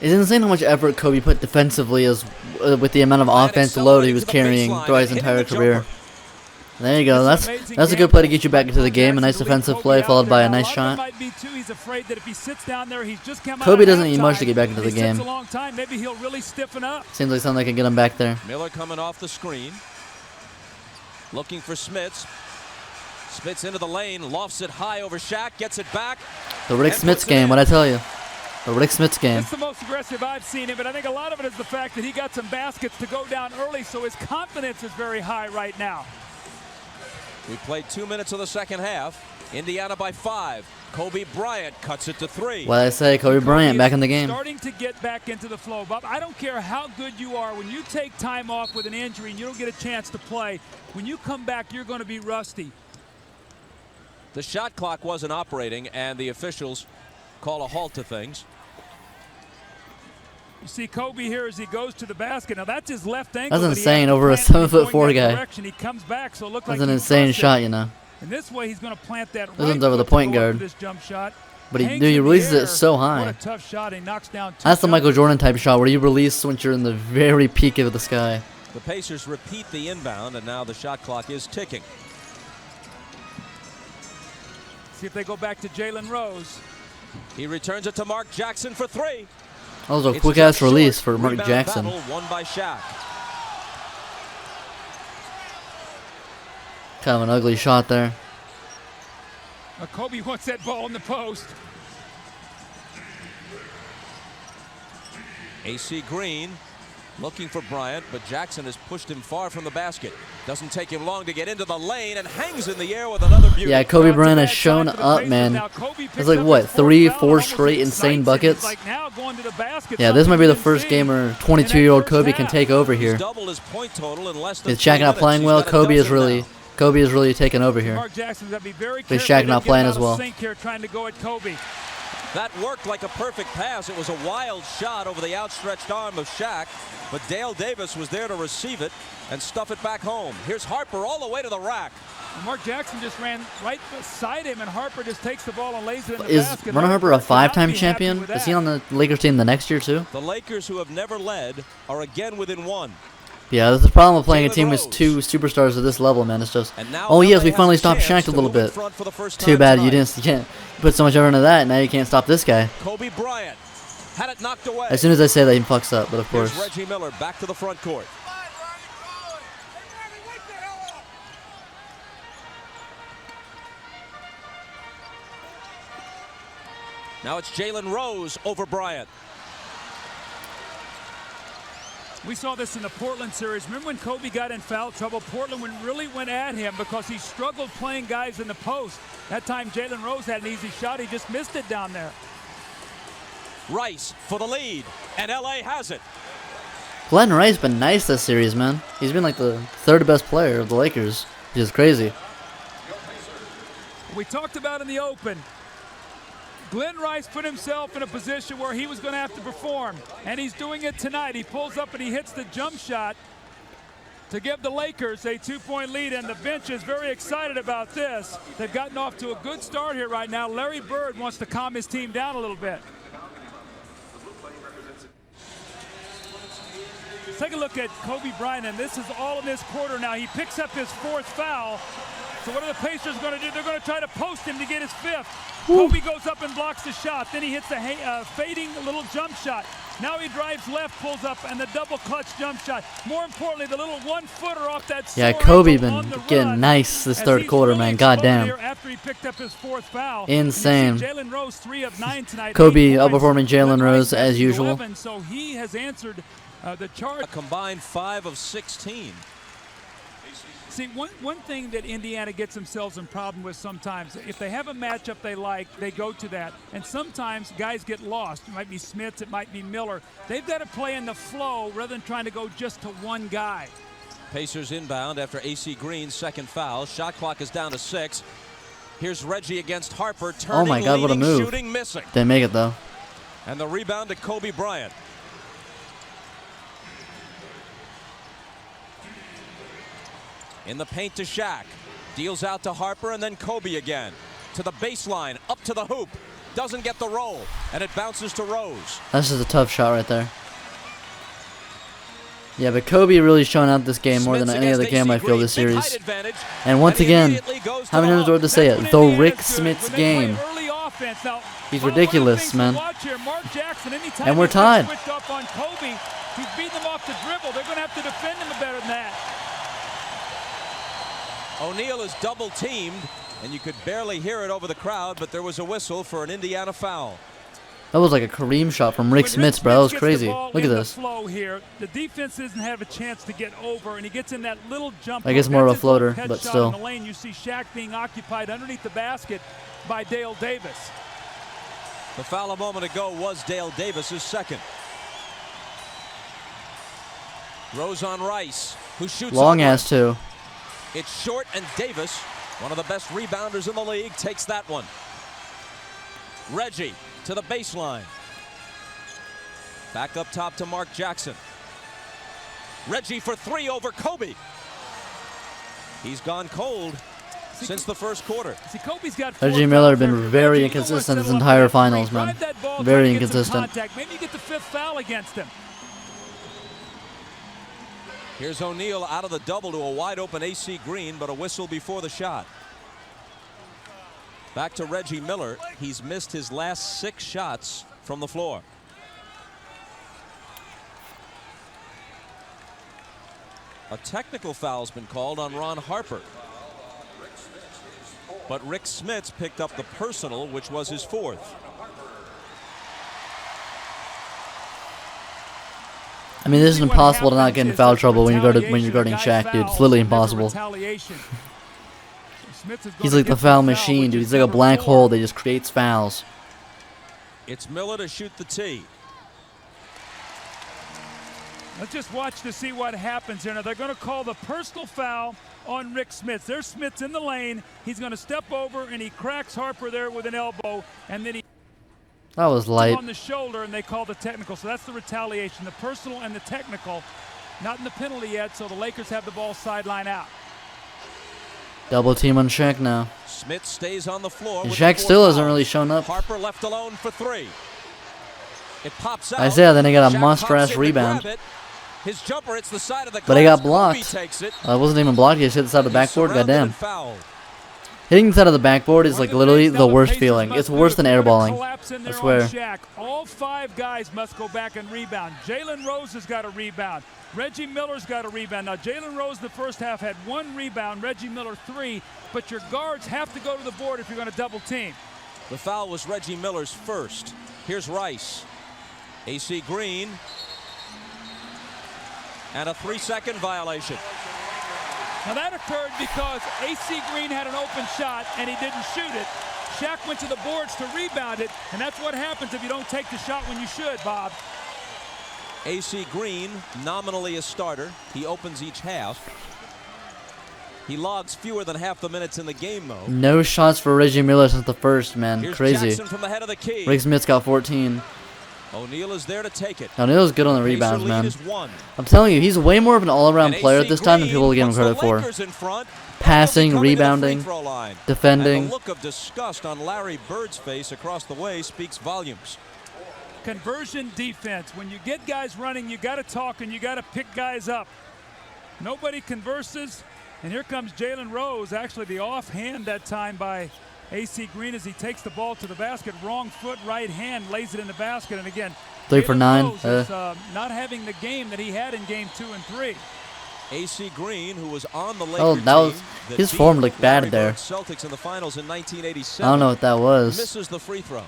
Speaker 1: It's insane how much effort Kobe put defensively as with the amount of offensive load he was carrying throughout his entire career. There you go. That's a good play to get you back into the game. A nice defensive play followed by a nice shot. Kobe doesn't need much to get back into the game.
Speaker 4: Maybe he'll really stiffen up.
Speaker 1: Seems like something that can get him back there.
Speaker 3: Miller coming off the screen, looking for Smits. Smits into the lane, lofts it high over Shaq, gets it back.
Speaker 1: The Rick Smits game, what'd I tell you? The Rick Smits game.
Speaker 4: It's the most aggressive I've seen him, but I think a lot of it is the fact that he got some baskets to go down early, so his confidence is very high right now.
Speaker 3: We played 2 minutes of the second half. Indiana by 5. Kobe Bryant cuts it to 3.
Speaker 1: What I say, Kobe Bryant back in the game.
Speaker 4: Starting to get back into the flow. Bob, I don't care how good you are. When you take time off with an injury and you don't get a chance to play, when you come back, you're going to be rusty.
Speaker 3: The shot clock wasn't operating, and the officials call a halt to things.
Speaker 4: You see Kobe here as he goes to the basket. Now that's his left ankle.
Speaker 1: That's insane over a 7'4" guy.
Speaker 4: He comes back, so it looked like
Speaker 1: that's an insane shot, you know.
Speaker 4: And this way he's going to plant that
Speaker 1: this one's over the point guard.
Speaker 4: This jump shot.
Speaker 1: But he releases it so high.
Speaker 4: What a tough shot. He knocks down 2
Speaker 1: That's the Michael Jordan type shot where you release when you're in the very peak of the sky.
Speaker 3: The Pacers repeat the inbound, and now the shot clock is ticking.
Speaker 4: See if they go back to Jalen Rose.
Speaker 3: He returns it to Mark Jackson for 3.
Speaker 1: That was a quick-ass release for Mark Jackson.
Speaker 3: Battle won by Shaq.
Speaker 1: Kind of an ugly shot there.
Speaker 4: Kobe wants that ball in the post.
Speaker 3: AC Green looking for Bryant, but Jackson has pushed him far from the basket. Doesn't take him long to get into the lane and hangs in the air with another beauty.
Speaker 1: Yeah, Kobe Bryant has shown up, man. It's like, what, 3-4 straight insane buckets? Yeah, this might be the first game where 22-year-old Kobe can take over here. If Shaq not playing well, Kobe is really taking over here.
Speaker 4: Mark Jackson's got to be very
Speaker 1: careful. Shaq not playing as well.
Speaker 4: Trying to go at Kobe.
Speaker 3: That worked like a perfect pass. It was a wild shot over the outstretched arm of Shaq, but Dale Davis was there to receive it and stuff it back home. Here's Harper all the way to the rack.
Speaker 4: Mark Jackson just ran right beside him, and Harper just takes the ball and lays it in the basket.
Speaker 1: Is Ron Harper a 5-time champion? Is he on the Lakers team the next year too?
Speaker 3: The Lakers, who have never led, are again within 1.
Speaker 1: Yeah, that's the problem with playing a team with 2 superstars at this level, man. It's just, oh yes, we finally stopped Shaq a little bit. Too bad you can't put so much effort into that, and now you can't stop this guy.
Speaker 3: Kobe Bryant had it knocked away.
Speaker 1: As soon as I say that, he fucks up, but of course.
Speaker 3: Here's Reggie Miller back to the front court. Now it's Jalen Rose over Bryant.
Speaker 4: We saw this in the Portland series. Remember when Kobe got in foul trouble? Portland really went at him because he struggled playing guys in the post. That time Jalen Rose had an easy shot. He just missed it down there.
Speaker 3: Rice for the lead, and LA has it.
Speaker 1: Glenn Rice been nice this series, man. He's been like the 3rd best player of the Lakers, which is crazy.
Speaker 4: We talked about in the open. Glenn Rice put himself in a position where he was going to have to perform, and he's doing it tonight. He pulls up and he hits the jump shot. to give the Lakers a 2-point lead, and the bench is very excited about this. They've gotten off to a good start here right now. Larry Bird wants to calm his team down a little bit. Take a look at Kobe Bryant, and this is all in this quarter now. He picks up his 4th foul. So what are the Pacers going to do? They're going to try to post him to get his 5th. Kobe goes up and blocks the shot. Then he hits a fading little jump shot. Now he drives left, pulls up, and the double clutch jump shot. More importantly, the little 1-footer off that.
Speaker 1: Yeah, Kobe been getting nice this third quarter, man. Goddamn.
Speaker 4: After he picked up his 4th foul.
Speaker 1: Insane.
Speaker 4: Jalen Rose 3 of 9 tonight.
Speaker 1: Kobe outperforming Jalen Rose as usual.
Speaker 4: 11, so he has answered the charge.
Speaker 3: A combined 5 of 16.
Speaker 4: See, one thing that Indiana gets themselves in problem with sometimes, if they have a matchup they like, they go to that. And sometimes guys get lost. It might be Smits, it might be Miller. They've got to play in the flow rather than trying to go just to one guy.
Speaker 3: Pacers inbound after AC Green's 2nd foul. Shot clock is down to 6. Here's Reggie against Harper. Turning,
Speaker 1: Oh my God, what a
Speaker 3: leading,
Speaker 1: move.
Speaker 3: shooting, missing.
Speaker 1: Didn't make it though.
Speaker 3: And the rebound to Kobe Bryant. In the paint to Shaq. Deals out to Harper, and then Kobe again. To the baseline, up to the hoop. Doesn't get the roll, and it bounces to Rose.
Speaker 1: That's just a tough shot right there. Yeah, but Kobe really showing out this game more than any other game I feel this series. And once again, how many times do I have to say it? The Rick Smits game. He's ridiculous, man. And we're tied.
Speaker 4: He's beating them off the dribble. They're going to have to defend him better than that.
Speaker 3: O'Neal is double teamed, and you could barely hear it over the crowd, but there was a whistle for an Indiana foul.
Speaker 1: That was like a Kareem shot from Rick Smits, bro. That was crazy. Look at this.
Speaker 4: Flow here. The defense doesn't have a chance to get over, and he gets in that little jump.
Speaker 1: I guess more of a floater, but still.
Speaker 4: In the lane, you see Shaq being occupied underneath the basket by Dale Davis.
Speaker 3: The foul a moment ago was Dale Davis's 2nd. Rose on Rice, who shoots
Speaker 1: long ass too.
Speaker 3: It's short, and Davis, one of the best rebounders in the league, takes that one. Reggie to the baseline. Back up top to Mark Jackson. Reggie for 3 over Kobe. He's gone cold since the first quarter.
Speaker 4: See, Kobe's got
Speaker 1: Reggie Miller has been very inconsistent this entire finals, man. Very inconsistent.
Speaker 4: Maybe you get the 5th foul against him.
Speaker 3: Here's O'Neal out of the double to a wide open AC Green, but a whistle before the shot. Back to Reggie Miller. He's missed his last 6 shots from the floor. A technical foul's been called on Ron Harper. But Rick Smits picked up the personal, which was his 4th.
Speaker 1: I mean, this is impossible to not get in foul trouble when you're guarding Shaq, dude. It's literally impossible. He's like the foul machine, dude. He's like a black hole that just creates fouls.
Speaker 3: It's Miller to shoot the tee.
Speaker 4: Let's just watch to see what happens here. Now, they're going to call the personal foul on Rick Smits. There's Smits in the lane. He's going to step over, and he cracks Harper there with an elbow, and then he
Speaker 1: That was light.
Speaker 4: on the shoulder, and they call the technical. So that's the retaliation, the personal and the technical. Not in the penalty yet, so the Lakers have the ball sideline out.
Speaker 1: Double team on Shaq now.
Speaker 3: Smits stays on the floor.
Speaker 1: And
Speaker 3: with
Speaker 1: Shaq
Speaker 3: the
Speaker 1: still
Speaker 3: 4th
Speaker 1: hasn't
Speaker 3: foul.
Speaker 1: really shown up.
Speaker 3: Harper left alone for 3. It pops out.
Speaker 1: Isaiah, then he got a
Speaker 3: Shaq
Speaker 1: monster-ass
Speaker 3: pops in to
Speaker 1: rebound.
Speaker 3: grab it. His jumper hits the side of the
Speaker 1: But he
Speaker 3: glass.
Speaker 1: got blocked.
Speaker 3: Kobe takes it.
Speaker 1: It wasn't even blocked. He just hit the side of the
Speaker 3: He's
Speaker 1: backboard.
Speaker 3: surrounded
Speaker 1: Goddamn.
Speaker 3: and fouled.
Speaker 1: Hitting the side of the backboard is like literally the worst feeling. It's worse than airballing. I swear.
Speaker 4: All 5 guys must go back and rebound. Jalen Rose has got a rebound. Reggie Miller's got a rebound. Now, Jalen Rose in the first half had 1 rebound. Reggie Miller 3. But your guards have to go to the board if you're going to double team.
Speaker 3: The foul was Reggie Miller's 1st. Here's Rice. AC Green. And a 3-second violation.
Speaker 4: Now that occurred because AC Green had an open shot and he didn't shoot it. Shaq went to the boards to rebound it, and that's what happens if you don't take the shot when you should, Bob.
Speaker 3: AC Green, nominally a starter. He opens each half. He logs fewer than half the minutes in the game, though.
Speaker 1: No shots for Reggie Miller since the first, man.
Speaker 3: Here's
Speaker 1: Crazy.
Speaker 3: Jackson from the head of the key.
Speaker 1: Rick Smits got 14.
Speaker 3: O'Neal is there to take it.
Speaker 1: O'Neal's good on the
Speaker 3: Pacer
Speaker 1: rebounds,
Speaker 3: lead
Speaker 1: man.
Speaker 3: is 1.
Speaker 1: I'm telling you, he's way more of an all-around
Speaker 3: And
Speaker 1: player
Speaker 3: AC
Speaker 1: at this time than
Speaker 3: Green
Speaker 1: people give him
Speaker 3: puts the
Speaker 1: credit for.
Speaker 3: Lakers in front.
Speaker 1: Passing,
Speaker 3: They'll be coming to the
Speaker 1: rebounding,
Speaker 3: free throw line.
Speaker 1: defending.
Speaker 3: And the look of disgust on Larry Bird's face across the way speaks volumes.
Speaker 4: Conversion defense. When you get guys running, you got to talk and you got to pick guys up. Nobody converses. And here comes Jalen Rose. Actually, the offhand that time by AC Green as he takes the ball to the basket. Wrong foot, right hand, lays it in the basket. And again,
Speaker 1: 3 for
Speaker 4: Jalen
Speaker 1: 9.
Speaker 4: Rose is not having the game that he had in game 2 and 3.
Speaker 3: AC Green, who was on the Lakers
Speaker 1: Oh, that was
Speaker 3: team that
Speaker 1: his
Speaker 3: beat
Speaker 1: form looked bad
Speaker 3: Larry
Speaker 1: there.
Speaker 3: Bird's Celtics in the finals in 1987.
Speaker 1: I don't know what that was.
Speaker 3: Misses the free throw.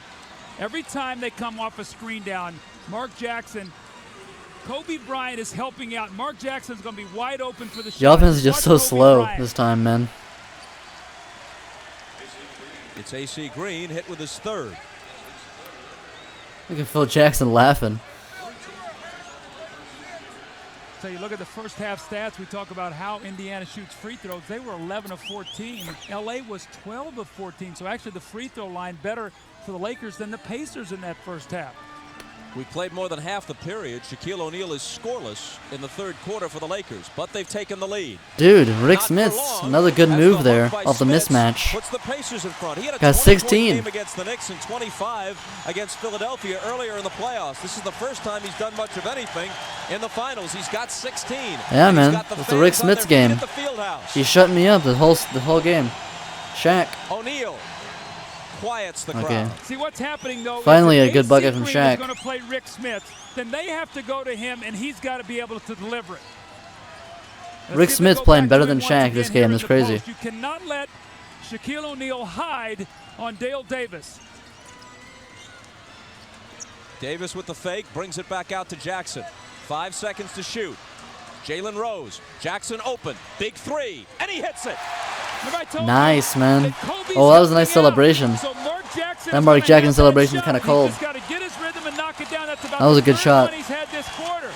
Speaker 4: Every time they come off a screen down, Mark Jackson, Kobe Bryant is helping out. Mark Jackson's going to be wide open for the shot.
Speaker 1: The offense is just
Speaker 4: Watch
Speaker 1: so
Speaker 4: Kobe
Speaker 1: slow
Speaker 4: Bryant.
Speaker 1: this time, man.
Speaker 3: It's AC Green hit with his third.
Speaker 1: Look at Phil Jackson laughing.
Speaker 4: So you look at the first half stats, we talk about how Indiana shoots free throws. They were 11 of 14. LA was 12 of 14. So actually the free throw line better for the Lakers than the Pacers in that first half.
Speaker 3: We played more than half the period. Shaquille O'Neal is scoreless in the third quarter for the Lakers, but they've taken the lead.
Speaker 1: Dude, Rick
Speaker 3: Not for
Speaker 1: Smith,
Speaker 3: long,
Speaker 1: another good
Speaker 3: as
Speaker 1: move
Speaker 3: the
Speaker 1: there
Speaker 3: hook by
Speaker 1: off the
Speaker 3: Smits
Speaker 1: mismatch.
Speaker 3: Puts the Pacers in front. He had a
Speaker 1: Got
Speaker 3: 20-point
Speaker 1: 16.
Speaker 3: game against the Knicks and 25 against Philadelphia earlier in the playoffs. This is the first time he's done much of anything in the finals. He's got 16.
Speaker 1: Yeah,
Speaker 3: And
Speaker 1: man,
Speaker 3: he's got the
Speaker 1: it's the Rick
Speaker 3: fans on their
Speaker 1: Smits
Speaker 3: feet
Speaker 1: game.
Speaker 3: at the Fieldhouse.
Speaker 1: He's shutting me up the whole game. Shaq.
Speaker 3: O'Neal quiets the
Speaker 1: Okay.
Speaker 3: crowd.
Speaker 4: See what's happening though.
Speaker 1: Finally
Speaker 4: is
Speaker 1: a
Speaker 4: if
Speaker 1: good
Speaker 4: AC
Speaker 1: bucket from
Speaker 4: Green
Speaker 1: Shaq.
Speaker 4: is going to play Rick Smith, then they have to go to him, and he's got to be able to deliver it. Let's
Speaker 1: Rick
Speaker 4: see if they
Speaker 1: Smith's
Speaker 4: go
Speaker 1: playing
Speaker 4: back
Speaker 1: better
Speaker 4: to
Speaker 1: than
Speaker 4: it once
Speaker 1: Shaq
Speaker 4: again
Speaker 1: this
Speaker 4: here
Speaker 1: game.
Speaker 4: in
Speaker 1: That's
Speaker 4: the
Speaker 1: crazy.
Speaker 4: post. You cannot let Shaquille O'Neal hide on Dale Davis.
Speaker 3: Davis with the fake, brings it back out to Jackson. 5 seconds to shoot. Jalen Rose, Jackson open, big three, and he hits it.
Speaker 4: Remember I told
Speaker 1: Nice,
Speaker 4: you
Speaker 1: man.
Speaker 4: that Kobe's
Speaker 1: Oh, that was a nice
Speaker 4: helping out.
Speaker 1: celebration.
Speaker 4: So Mark Jackson
Speaker 1: That Mark Jackson celebration is
Speaker 4: kind
Speaker 1: kinda cold.
Speaker 4: He's just got to get his rhythm and knock it down. That's about
Speaker 1: That was
Speaker 4: the
Speaker 1: a good
Speaker 4: third
Speaker 1: shot.
Speaker 4: one he's had this quarter.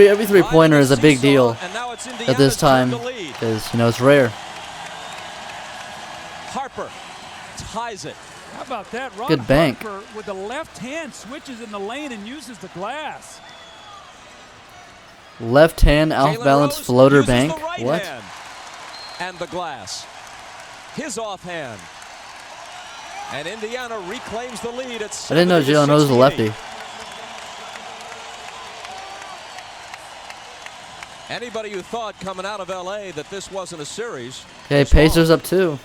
Speaker 1: Every three-pointer is a big deal
Speaker 3: And now it's
Speaker 1: at
Speaker 3: Indiana's
Speaker 1: this time
Speaker 3: turn to lead.
Speaker 1: because, it's rare.
Speaker 3: Harper ties it.
Speaker 4: How about that? Ron
Speaker 1: Good bank.
Speaker 4: Harper with the left hand switches in the lane and uses the glass.
Speaker 1: Left hand off
Speaker 3: Jalen
Speaker 1: balance
Speaker 3: Rose
Speaker 1: floater
Speaker 3: uses
Speaker 1: bank.
Speaker 3: the right
Speaker 1: What?
Speaker 3: hand. And the glass. His offhand. And Indiana reclaims the lead at
Speaker 1: I didn't know Jalen Rose was a
Speaker 3: 70-68.
Speaker 1: lefty.
Speaker 3: Anybody who thought coming out of LA that this wasn't a series.
Speaker 1: Okay,
Speaker 3: was
Speaker 1: Pacers
Speaker 3: wrong.
Speaker 1: up 2.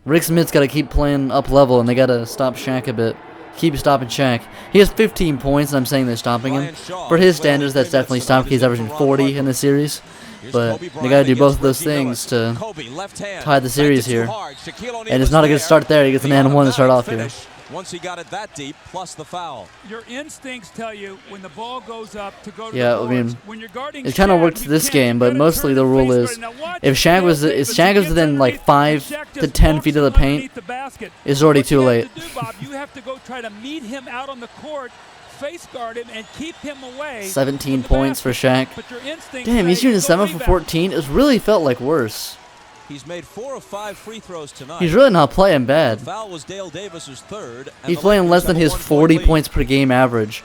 Speaker 1: Rick Smith's got to keep playing up level, and they got to stop Shaq a bit. Keep stopping Shaq. He has 15 points, and I'm saying they're stopping him.
Speaker 3: Brian Shaw
Speaker 1: For his
Speaker 3: played
Speaker 1: standards,
Speaker 3: only
Speaker 1: that's
Speaker 3: 3
Speaker 1: definitely
Speaker 3: minutes
Speaker 1: stopped. He's
Speaker 3: tonight.
Speaker 1: averaging
Speaker 3: Ron
Speaker 1: 40
Speaker 3: Harper.
Speaker 1: in the series.
Speaker 3: Here's
Speaker 1: But
Speaker 3: Kobe
Speaker 1: they
Speaker 3: Bryant
Speaker 1: got to do both of
Speaker 3: against
Speaker 1: those
Speaker 3: Reggie
Speaker 1: things
Speaker 3: Miller.
Speaker 1: to
Speaker 3: Kobe, left hand,
Speaker 1: tie the series
Speaker 3: banked it too
Speaker 1: here.
Speaker 3: hard. Shaquille O'Neal
Speaker 1: And it's
Speaker 3: was
Speaker 1: not a good
Speaker 3: there.
Speaker 1: start there. He gets an
Speaker 3: The
Speaker 1: and one to start off
Speaker 3: automatic
Speaker 1: here.
Speaker 3: finish Once he got it that deep, plus the foul.
Speaker 4: Your instincts tell you when the ball goes up to go to
Speaker 1: Yeah,
Speaker 4: the
Speaker 1: I mean,
Speaker 4: boards. When you're guarding
Speaker 1: it kind of
Speaker 4: Shaq,
Speaker 1: worked
Speaker 4: you
Speaker 1: this
Speaker 4: can't-
Speaker 1: game,
Speaker 4: you
Speaker 1: but
Speaker 4: gotta
Speaker 1: mostly
Speaker 4: turn
Speaker 1: the
Speaker 4: the
Speaker 1: rule
Speaker 4: face
Speaker 1: is
Speaker 4: guard. Now watch
Speaker 1: if Shaq was
Speaker 4: Dale
Speaker 1: if
Speaker 4: Davis,
Speaker 1: Shaq
Speaker 4: he
Speaker 1: was
Speaker 4: gets
Speaker 1: within like
Speaker 4: underneath,
Speaker 1: 5
Speaker 4: and Shaq
Speaker 1: to
Speaker 4: just
Speaker 1: 10
Speaker 4: walks
Speaker 1: feet of the
Speaker 4: him
Speaker 1: paint,
Speaker 4: underneath the basket.
Speaker 1: it's already
Speaker 4: What
Speaker 1: too
Speaker 4: you have
Speaker 1: late.
Speaker 4: to do, Bob, you have to go try to meet him out on the court, face guard him, and keep him away.
Speaker 1: 17
Speaker 4: from the
Speaker 1: points for
Speaker 4: basket.
Speaker 1: Shaq.
Speaker 4: But your instincts
Speaker 1: Damn, he's
Speaker 4: say
Speaker 1: shooting
Speaker 4: go
Speaker 1: 7 for
Speaker 4: rebound.
Speaker 1: 14. It really felt like worse.
Speaker 3: He's made 4 of 5 free throws tonight.
Speaker 1: He's really not playing bad.
Speaker 3: The foul was Dale Davis's third. and
Speaker 1: He's
Speaker 3: the
Speaker 1: playing
Speaker 3: Lakers
Speaker 1: less than
Speaker 3: have a
Speaker 1: his
Speaker 3: 1-point
Speaker 1: 40
Speaker 3: lead.
Speaker 1: points per game average.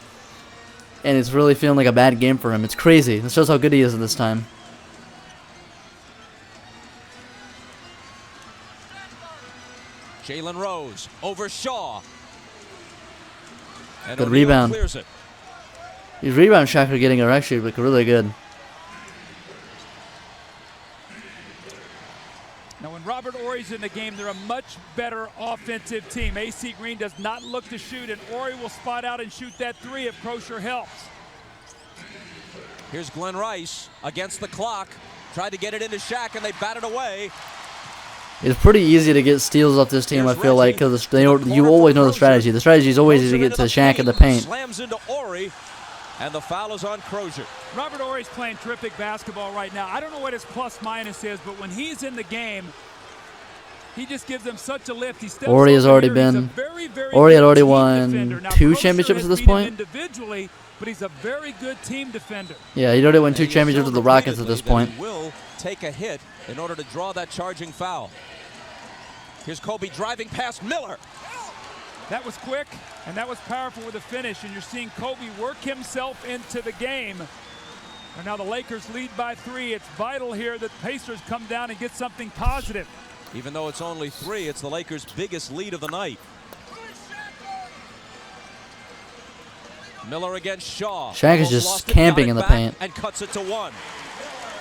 Speaker 1: And it's really feeling like a bad game for him. It's crazy. This shows how good he is at this time.
Speaker 3: Jalen Rose over Shaw. And
Speaker 1: Good
Speaker 3: O'Neal
Speaker 1: rebound.
Speaker 3: Clears it.
Speaker 1: These rebound Shaq are getting are actually like really good.
Speaker 4: Now, when Robert Horry's in the game, they're a much better offensive team. AC Green does not look to shoot, and Horry will spot out and shoot that three if Crozier helps.
Speaker 3: Here's Glenn Rice against the clock. Tried to get it into Shaq, and they bat it away.
Speaker 1: It's pretty easy to get steals off this team, I
Speaker 3: Here's
Speaker 1: feel like,
Speaker 3: Reggie
Speaker 1: because
Speaker 3: to the
Speaker 1: you
Speaker 3: corner
Speaker 1: always
Speaker 3: for
Speaker 1: know the
Speaker 3: Crozier.
Speaker 1: strategy. The strategy is always
Speaker 3: Crozier
Speaker 1: to get
Speaker 3: into
Speaker 1: to Shaq in the paint.
Speaker 3: Slams into Horry, and the foul is on Crozier.
Speaker 4: Robert Horry's playing terrific basketball right now. I don't know what his plus minus is, but when he's in the game, he just gives them such a lift. He steps
Speaker 1: Horry has
Speaker 4: over
Speaker 1: already
Speaker 4: here. He's a
Speaker 1: been-
Speaker 4: very, very
Speaker 1: Horry had
Speaker 4: good
Speaker 1: already
Speaker 4: team
Speaker 1: won
Speaker 4: defender. Now,
Speaker 1: 2
Speaker 4: Crozier
Speaker 1: championships
Speaker 4: has
Speaker 1: at this
Speaker 4: beat him
Speaker 1: point.
Speaker 4: individually, but he's a very good team defender.
Speaker 1: Yeah, he already won 2
Speaker 3: And he
Speaker 1: championships with the
Speaker 3: showed
Speaker 1: Rockets at this
Speaker 3: repeatedly
Speaker 1: point.
Speaker 3: that he will take a hit in order to draw that charging foul. Here's Kobe driving past Miller.
Speaker 4: That was quick, and that was powerful with a finish, and you're seeing Kobe work himself into the game. And now the Lakers lead by 3. It's vital here that Pacers come down and get something positive.
Speaker 3: Even though it's only 3, it's the Lakers' biggest lead of the night. Miller against Shaw.
Speaker 1: Shaq is
Speaker 3: Almost
Speaker 1: just
Speaker 3: lost it,
Speaker 1: camping
Speaker 3: got
Speaker 1: in
Speaker 3: it
Speaker 1: the
Speaker 3: back,
Speaker 1: paint.
Speaker 3: and cuts it to 1.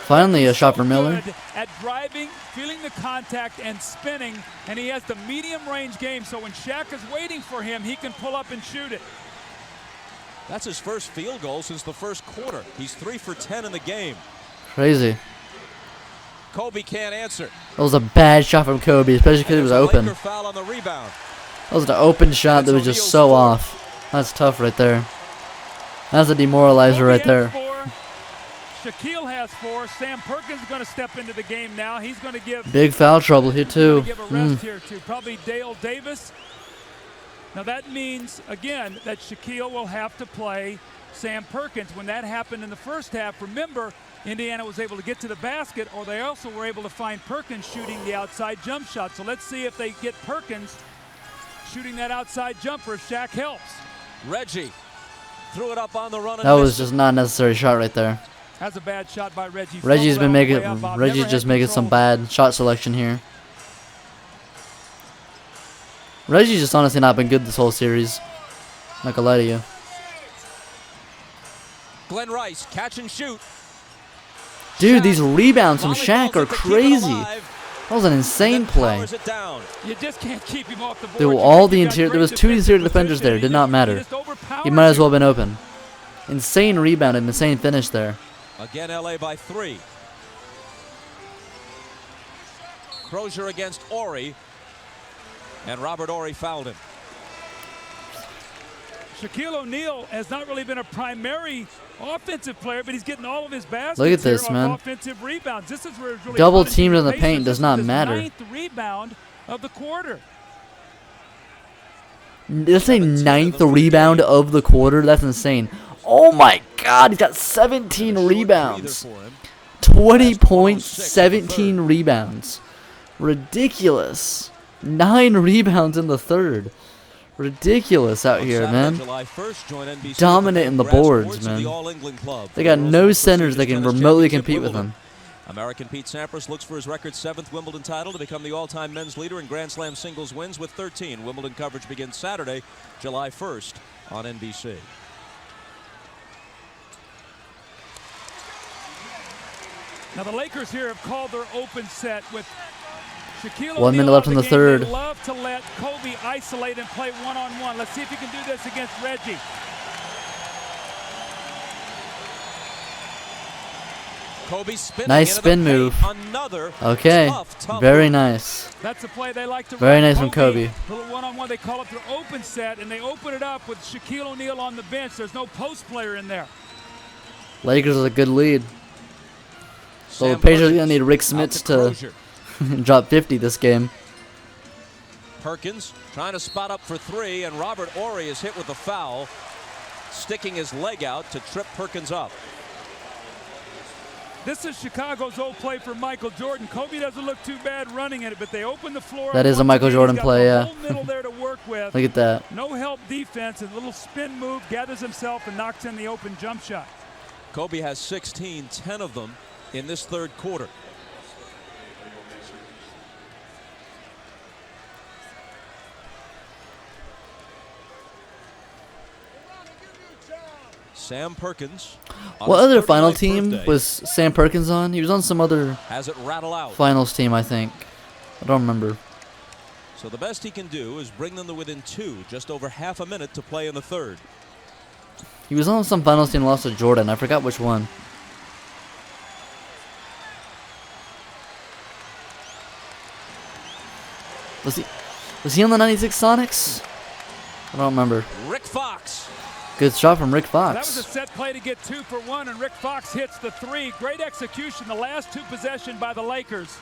Speaker 1: Finally, a shot for
Speaker 4: So
Speaker 1: Miller.
Speaker 4: good at driving, feeling the contact, and spinning, and he has the medium-range game, so when Shaq is waiting for him, he can pull up and shoot it.
Speaker 3: That's his first field goal since the first quarter. He's 3 for 10 in the game.
Speaker 1: Crazy.
Speaker 3: Kobe can't answer.
Speaker 1: That was a bad shot from Kobe, especially because it was
Speaker 3: There's a
Speaker 1: open.
Speaker 3: Laker foul on the rebound.
Speaker 1: That was an open shot that was just so off. That's tough right there. That's a demoralizer
Speaker 4: Kobe
Speaker 1: right
Speaker 4: has
Speaker 1: there.
Speaker 4: 4. Shaquille has 4. Sam Perkins is going to step into the game now. He's going to give,
Speaker 1: Big foul trouble here too.
Speaker 4: give a rest here to probably Dale Davis. Now that means, again, that Shaquille will have to play Sam Perkins. When that happened in the first half, remember, Indiana was able to get to the basket, or they also were able to find Perkins shooting the outside jump shot. So let's see if they get Perkins shooting that outside jumper if Shaq helps.
Speaker 3: Reggie threw it up on the run. And
Speaker 1: That was
Speaker 3: missed.
Speaker 1: just not a necessary shot right there.
Speaker 4: That's a bad shot by Reggie.
Speaker 1: Reggie's been
Speaker 4: Fumbled
Speaker 1: making
Speaker 4: that all the way up, Bob.
Speaker 1: Reggie's
Speaker 4: Never
Speaker 1: just
Speaker 4: had
Speaker 1: making some
Speaker 4: control.
Speaker 1: bad shot selection here. Reggie's just honestly not been good this whole series. Not gonna lie to you.
Speaker 3: Glenn Rice, catch and shoot.
Speaker 1: Dude, these rebounds from
Speaker 3: Volleyball's
Speaker 1: Shaq are
Speaker 3: it to keep it
Speaker 1: crazy.
Speaker 3: alive,
Speaker 1: That was an
Speaker 3: and
Speaker 1: insane
Speaker 3: then
Speaker 1: play.
Speaker 3: powers it down.
Speaker 4: You just can't keep him off the board.
Speaker 1: There were
Speaker 4: You
Speaker 1: all
Speaker 4: got
Speaker 1: the
Speaker 4: great
Speaker 1: interior. There was 2
Speaker 4: defensive
Speaker 1: interior defenders there.
Speaker 4: position.
Speaker 1: Did not matter.
Speaker 4: just overpowered
Speaker 1: He might as
Speaker 4: you.
Speaker 1: well have been open. Insane rebound and insane finish there.
Speaker 3: Again, LA by 3. Crozier against Ori, and Robert Ori fouled him.
Speaker 4: Shaquille O'Neal has not really been a primary offensive player, but he's getting all of his baskets
Speaker 1: Look at
Speaker 4: here
Speaker 1: this,
Speaker 4: off
Speaker 1: man.
Speaker 4: offensive rebounds. This is where it's really
Speaker 1: Double
Speaker 4: punishing
Speaker 1: teamed in the
Speaker 4: Pacers.
Speaker 1: paint does
Speaker 4: This
Speaker 1: not
Speaker 4: is his
Speaker 1: matter.
Speaker 4: 9th rebound of the quarter.
Speaker 1: That's a 9th rebound of the quarter. That's insane. Oh my God, he's got 17
Speaker 3: Short breather
Speaker 1: rebounds.
Speaker 3: for him.
Speaker 1: 20 points, 17 rebounds. Ridiculous. 9 rebounds in the third. Ridiculous out
Speaker 3: On
Speaker 1: here,
Speaker 3: Saturday,
Speaker 1: man.
Speaker 3: July 1st, join NBC
Speaker 1: Dominating the
Speaker 3: with the
Speaker 1: boards,
Speaker 3: grass courts of
Speaker 1: man.
Speaker 3: the All-England Club.
Speaker 1: They got
Speaker 3: The
Speaker 1: no
Speaker 3: world's
Speaker 1: centers that
Speaker 3: prestigious
Speaker 1: can
Speaker 3: tennis
Speaker 1: remotely
Speaker 3: championship,
Speaker 1: compete with
Speaker 3: Wimbledon.
Speaker 1: him.
Speaker 3: American Pete Sampras looks for his record 7th Wimbledon title to become the all-time men's leader in Grand Slam singles wins with 13. Wimbledon coverage begins Saturday, July 1st on NBC.
Speaker 4: Now the Lakers here have called their open set with Shaquille
Speaker 1: 1 minute
Speaker 4: O'Neal
Speaker 1: left
Speaker 4: out
Speaker 1: in
Speaker 4: of
Speaker 1: the
Speaker 4: game.
Speaker 1: third.
Speaker 4: They love to let Kobe isolate and play one-on-one. Let's see if he can do this against Reggie.
Speaker 3: Kobe spinning
Speaker 1: Nice
Speaker 3: into
Speaker 1: spin
Speaker 3: the paint.
Speaker 1: move.
Speaker 3: Another
Speaker 1: Okay,
Speaker 3: tough
Speaker 1: very
Speaker 3: move.
Speaker 1: nice.
Speaker 4: That's the play they like to
Speaker 1: Very
Speaker 4: run.
Speaker 1: nice from Kobe.
Speaker 4: Little one-on-one. They call it their open set, and they open it up with Shaquille O'Neal on the bench. There's no post player in there.
Speaker 1: Lakers is a good lead. So the
Speaker 3: Sam
Speaker 1: Pacers are
Speaker 3: Perkins
Speaker 1: gonna need Rick
Speaker 3: out
Speaker 1: Smits to
Speaker 3: Crozier.
Speaker 1: drop 50 this game.
Speaker 3: Perkins trying to spot up for 3, and Robert Ori is hit with a foul, sticking his leg out to trip Perkins up.
Speaker 4: This is Chicago's old play for Michael Jordan. Kobe doesn't look too bad running it, but they open the floor.
Speaker 1: That
Speaker 4: up
Speaker 1: is a
Speaker 4: once
Speaker 1: Michael
Speaker 4: again.
Speaker 1: Jordan
Speaker 4: He's got
Speaker 1: play,
Speaker 4: the
Speaker 1: yeah.
Speaker 4: whole middle there to work with.
Speaker 1: Look at that.
Speaker 4: No help defense, and a little spin move, gathers himself and knocks in the open jump shot.
Speaker 3: Kobe has 16, 10 of them in this third quarter. Sam Perkins. on
Speaker 1: What
Speaker 3: his
Speaker 1: other final
Speaker 3: 39th
Speaker 1: team
Speaker 3: birthday,
Speaker 1: was Sam Perkins on? He was on some other
Speaker 3: has it rattle out.
Speaker 1: finals team, I think. I don't remember.
Speaker 3: So the best he can do is bring them to within 2, just over half a minute to play in the third.
Speaker 1: He was on some finals team, lost to Jordan. I forgot which one. Was he on the 96 Sonics? I don't remember.
Speaker 3: Rick Fox.
Speaker 1: Good shot from Rick
Speaker 4: That was a
Speaker 1: Fox.
Speaker 4: set play to get 2 for 1, and Rick Fox hits the 3. Great execution, the last 2 possession by the Lakers.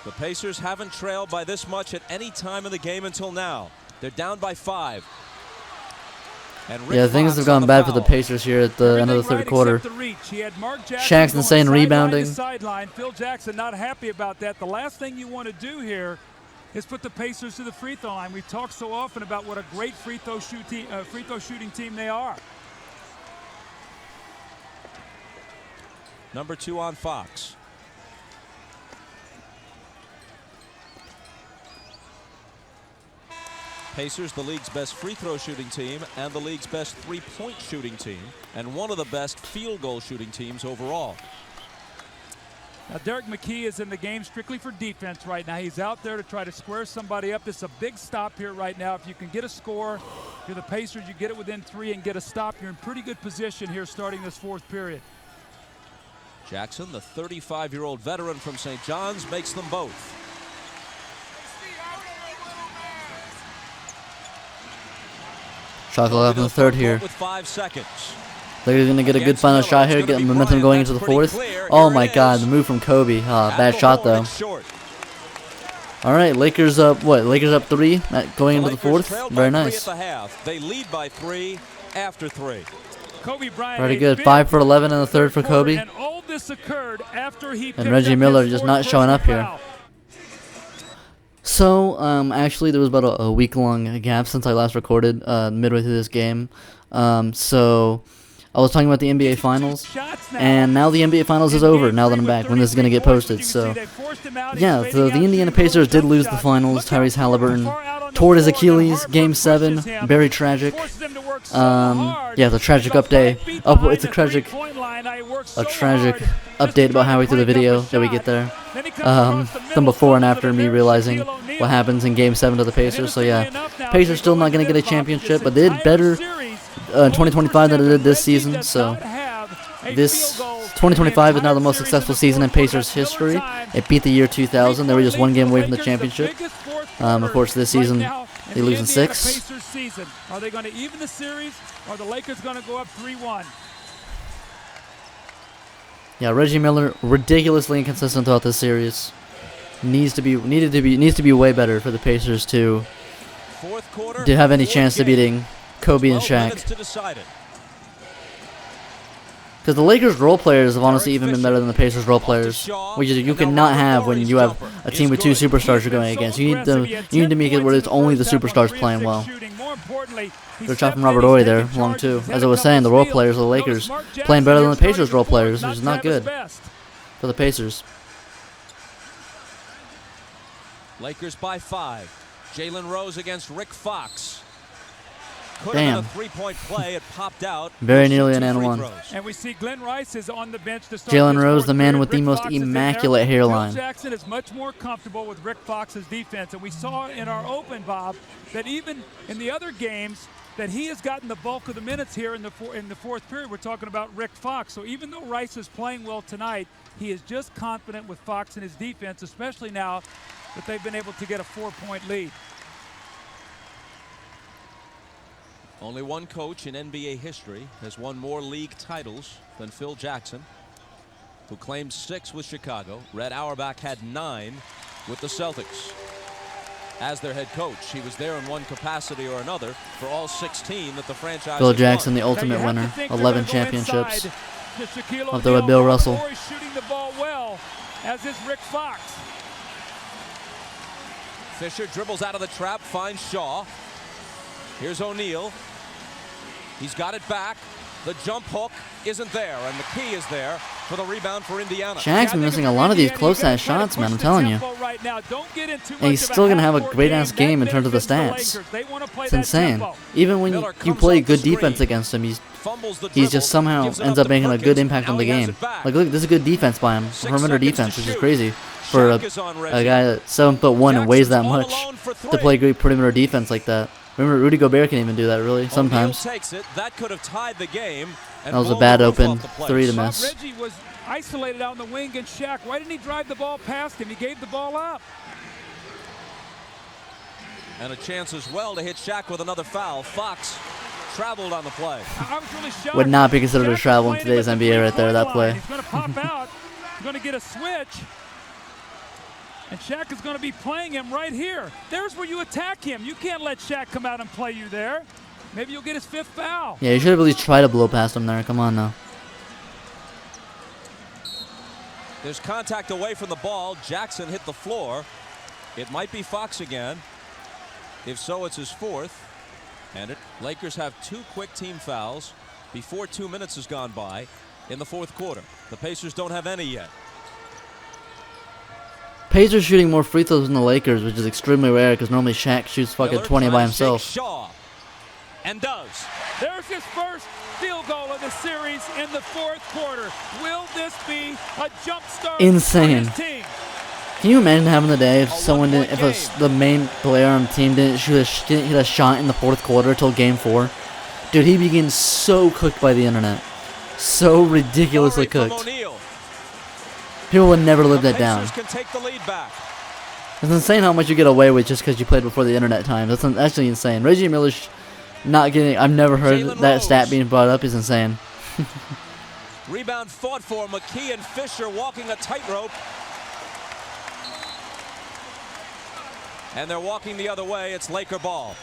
Speaker 3: The Pacers haven't trailed by this much at any time in the game until now. They're down by 5. And Rick
Speaker 1: Yeah, things
Speaker 3: Fox
Speaker 1: have gone
Speaker 3: on
Speaker 1: bad for the
Speaker 3: foul.
Speaker 1: Pacers here at the end of the
Speaker 4: Everything
Speaker 1: third
Speaker 4: right
Speaker 1: quarter.
Speaker 4: except the reach. He had Mark Jackson
Speaker 1: Shaq's
Speaker 4: going
Speaker 1: insane
Speaker 4: sideline to
Speaker 1: rebounding.
Speaker 4: sideline. Phil Jackson not happy about that. The last thing you want to do here is put the Pacers to the free throw line. We've talked so often about what a great free throw shooting team they are.
Speaker 3: Number 2 on Fox. Pacers, the league's best free throw shooting team and the league's best three-point shooting team, and one of the best field goal shooting teams overall.
Speaker 4: Now, Derek McKee is in the game strictly for defense right now. He's out there to try to square somebody up. This is a big stop here right now. If you can get a score, if you're the Pacers, you get it within 3 and get a stop, you're in pretty good position here starting this fourth period.
Speaker 3: Jackson, the 35-year-old veteran from St. John's, makes them both.
Speaker 1: Shot clock in the third here.
Speaker 3: With 5 seconds.
Speaker 1: They're going to get a good final shot here, getting momentum going into the fourth. Oh my God, the move from Kobe. Bad shot though. All right, Lakers up. What? Lakers up 3 going into the fourth. Very nice.
Speaker 3: They lead by 3 after 3.
Speaker 4: Kobe Bryant,
Speaker 1: Pretty good. 5 for 11 in the third for Kobe.
Speaker 4: And all this occurred after he
Speaker 1: And Reggie Miller just not showing up here. So, actually, there was about a week-long gap since I last recorded midway through this game. So, I was talking about the NBA Finals, and now the NBA Finals is over, now that I'm back, when this is going to get posted. So, yeah, so the Indiana Pacers did lose the Finals. Tyrese Halliburton tore his Achilles, Game 7, very tragic. Yeah, it's a tragic update. It's a tragic update about how we do the video that we get there. Then before and after me realizing what happens in Game 7 to the Pacers. So yeah, Pacers still not going to get a championship, but they did better in 2025 than they did this season. So this 2025 is now the most successful season in Pacers history. It beat the year 2000. They were just 1 game away from the championship. Of course, this season they lose in 6.
Speaker 4: Are they going to even the series, or are the Lakers going to go up 3-1?
Speaker 1: Yeah, Reggie Miller ridiculously inconsistent throughout this series. Needs to be way better for the Pacers to have any chance to beating Kobe and Shaq. Because the Lakers role players have honestly even been better than the Pacers role players, which is you cannot have when you have a team with 2 superstars you're going against. You need to make it where it's only the superstars playing well. Good shot from Robert Ory there, long 2. As I was saying, the role players of the Lakers playing better than the Pacers role players, which is not good for the Pacers.
Speaker 3: Lakers by 5. Jalen Rose against Rick Fox.
Speaker 1: Damn.
Speaker 3: A 3-point play. It popped out.
Speaker 1: Very nearly an and 1.
Speaker 4: And we see Glenn Rice is on the bench to start.
Speaker 1: Jalen Rose, the man with the most immaculate hairline.
Speaker 4: Phil Jackson is much more comfortable with Rick Fox's defense, and we saw in our open, Bob, that even in the other games that he has gotten the bulk of the minutes here in the fourth period. We're talking about Rick Fox. So even though Rice is playing well tonight, he is just confident with Fox in his defense, especially now that they've been able to get a 4-point lead.
Speaker 3: Only one coach in NBA history has won more league titles than Phil Jackson, who claimed 6 with Chicago. Red Auerbach had 9 with the Celtics. As their head coach, he was there in one capacity or another for all 16 that the franchise
Speaker 1: Phil Jackson,
Speaker 3: won.
Speaker 1: the ultimate winner, 11 championships. Up there with Bill Russell.
Speaker 4: Shooting the ball well, as is Rick Fox.
Speaker 3: Fisher dribbles out of the trap, finds Shaw. Here's O'Neal. He's got it back. The jump hook isn't there, and McKee is there for the rebound for Indiana.
Speaker 1: Shaq's been missing a lot of these close-ass shots, man, I'm telling you. And he's still going to have a great-ass game in terms of the stats. It's insane. Even when you play good defense against him, he's just somehow ends up making a good impact on the game. Like, look, this is good defense by him. Perimeter defense, which is crazy for a guy that's 7'1" and weighs that much to play great perimeter defense like that. Remember, Rudy Gobert can even do that, really, sometimes.
Speaker 3: That could have tied the game.
Speaker 1: That was a bad open 3 to miss.
Speaker 4: Reggie was isolated out on the wing against Shaq. Why didn't he drive the ball past him? He gave the ball up.
Speaker 3: And a chance as well to hit Shaq with another foul. Fox traveled on the play.
Speaker 4: I was really shocked.
Speaker 1: Would not be considered a travel in today's NBA right there, that play.
Speaker 4: He's going to pop out. He's going to get a switch. And Shaq is going to be playing him right here. There's where you attack him. You can't let Shaq come out and play you there. Maybe you'll get his 5th foul.
Speaker 1: Yeah, you should have at least tried to blow past him there. Come on now.
Speaker 3: There's contact away from the ball. Jackson hit the floor. It might be Fox again. If so, it's his 4th. And Lakers have 2 quick team fouls before 2 minutes has gone by in the 4th quarter. The Pacers don't have any yet.
Speaker 1: Pacers shooting more free throws than the Lakers, which is extremely rare because normally Shaq shoots fucking
Speaker 3: Miller
Speaker 1: 20 by
Speaker 3: trying to shake
Speaker 1: himself.
Speaker 3: Shaw. And does.
Speaker 4: There's his first field goal of the series in the 4th quarter. Will this be a jump start
Speaker 1: Insane.
Speaker 4: for his team?
Speaker 1: Can you imagine having the day if someone didn't, if the main player on the team didn't hit a shot in the 4th quarter till game 4? Dude, he begins so cooked by the internet. So ridiculously
Speaker 3: Curry from
Speaker 1: cooked.
Speaker 3: O'Neal.
Speaker 1: People would never live
Speaker 3: The
Speaker 1: that down.
Speaker 3: Pacers can take the lead back.
Speaker 1: It's insane how much you get away with just because you played before the internet times. That's actually insane. Reggie Miller's not getting. I've never heard
Speaker 3: Jalen
Speaker 1: that
Speaker 3: Rose.
Speaker 1: stat being brought up. Is insane.
Speaker 3: Rebound fought for. McKee and Fisher walking a tightrope. And they're walking the other way. It's Laker ball.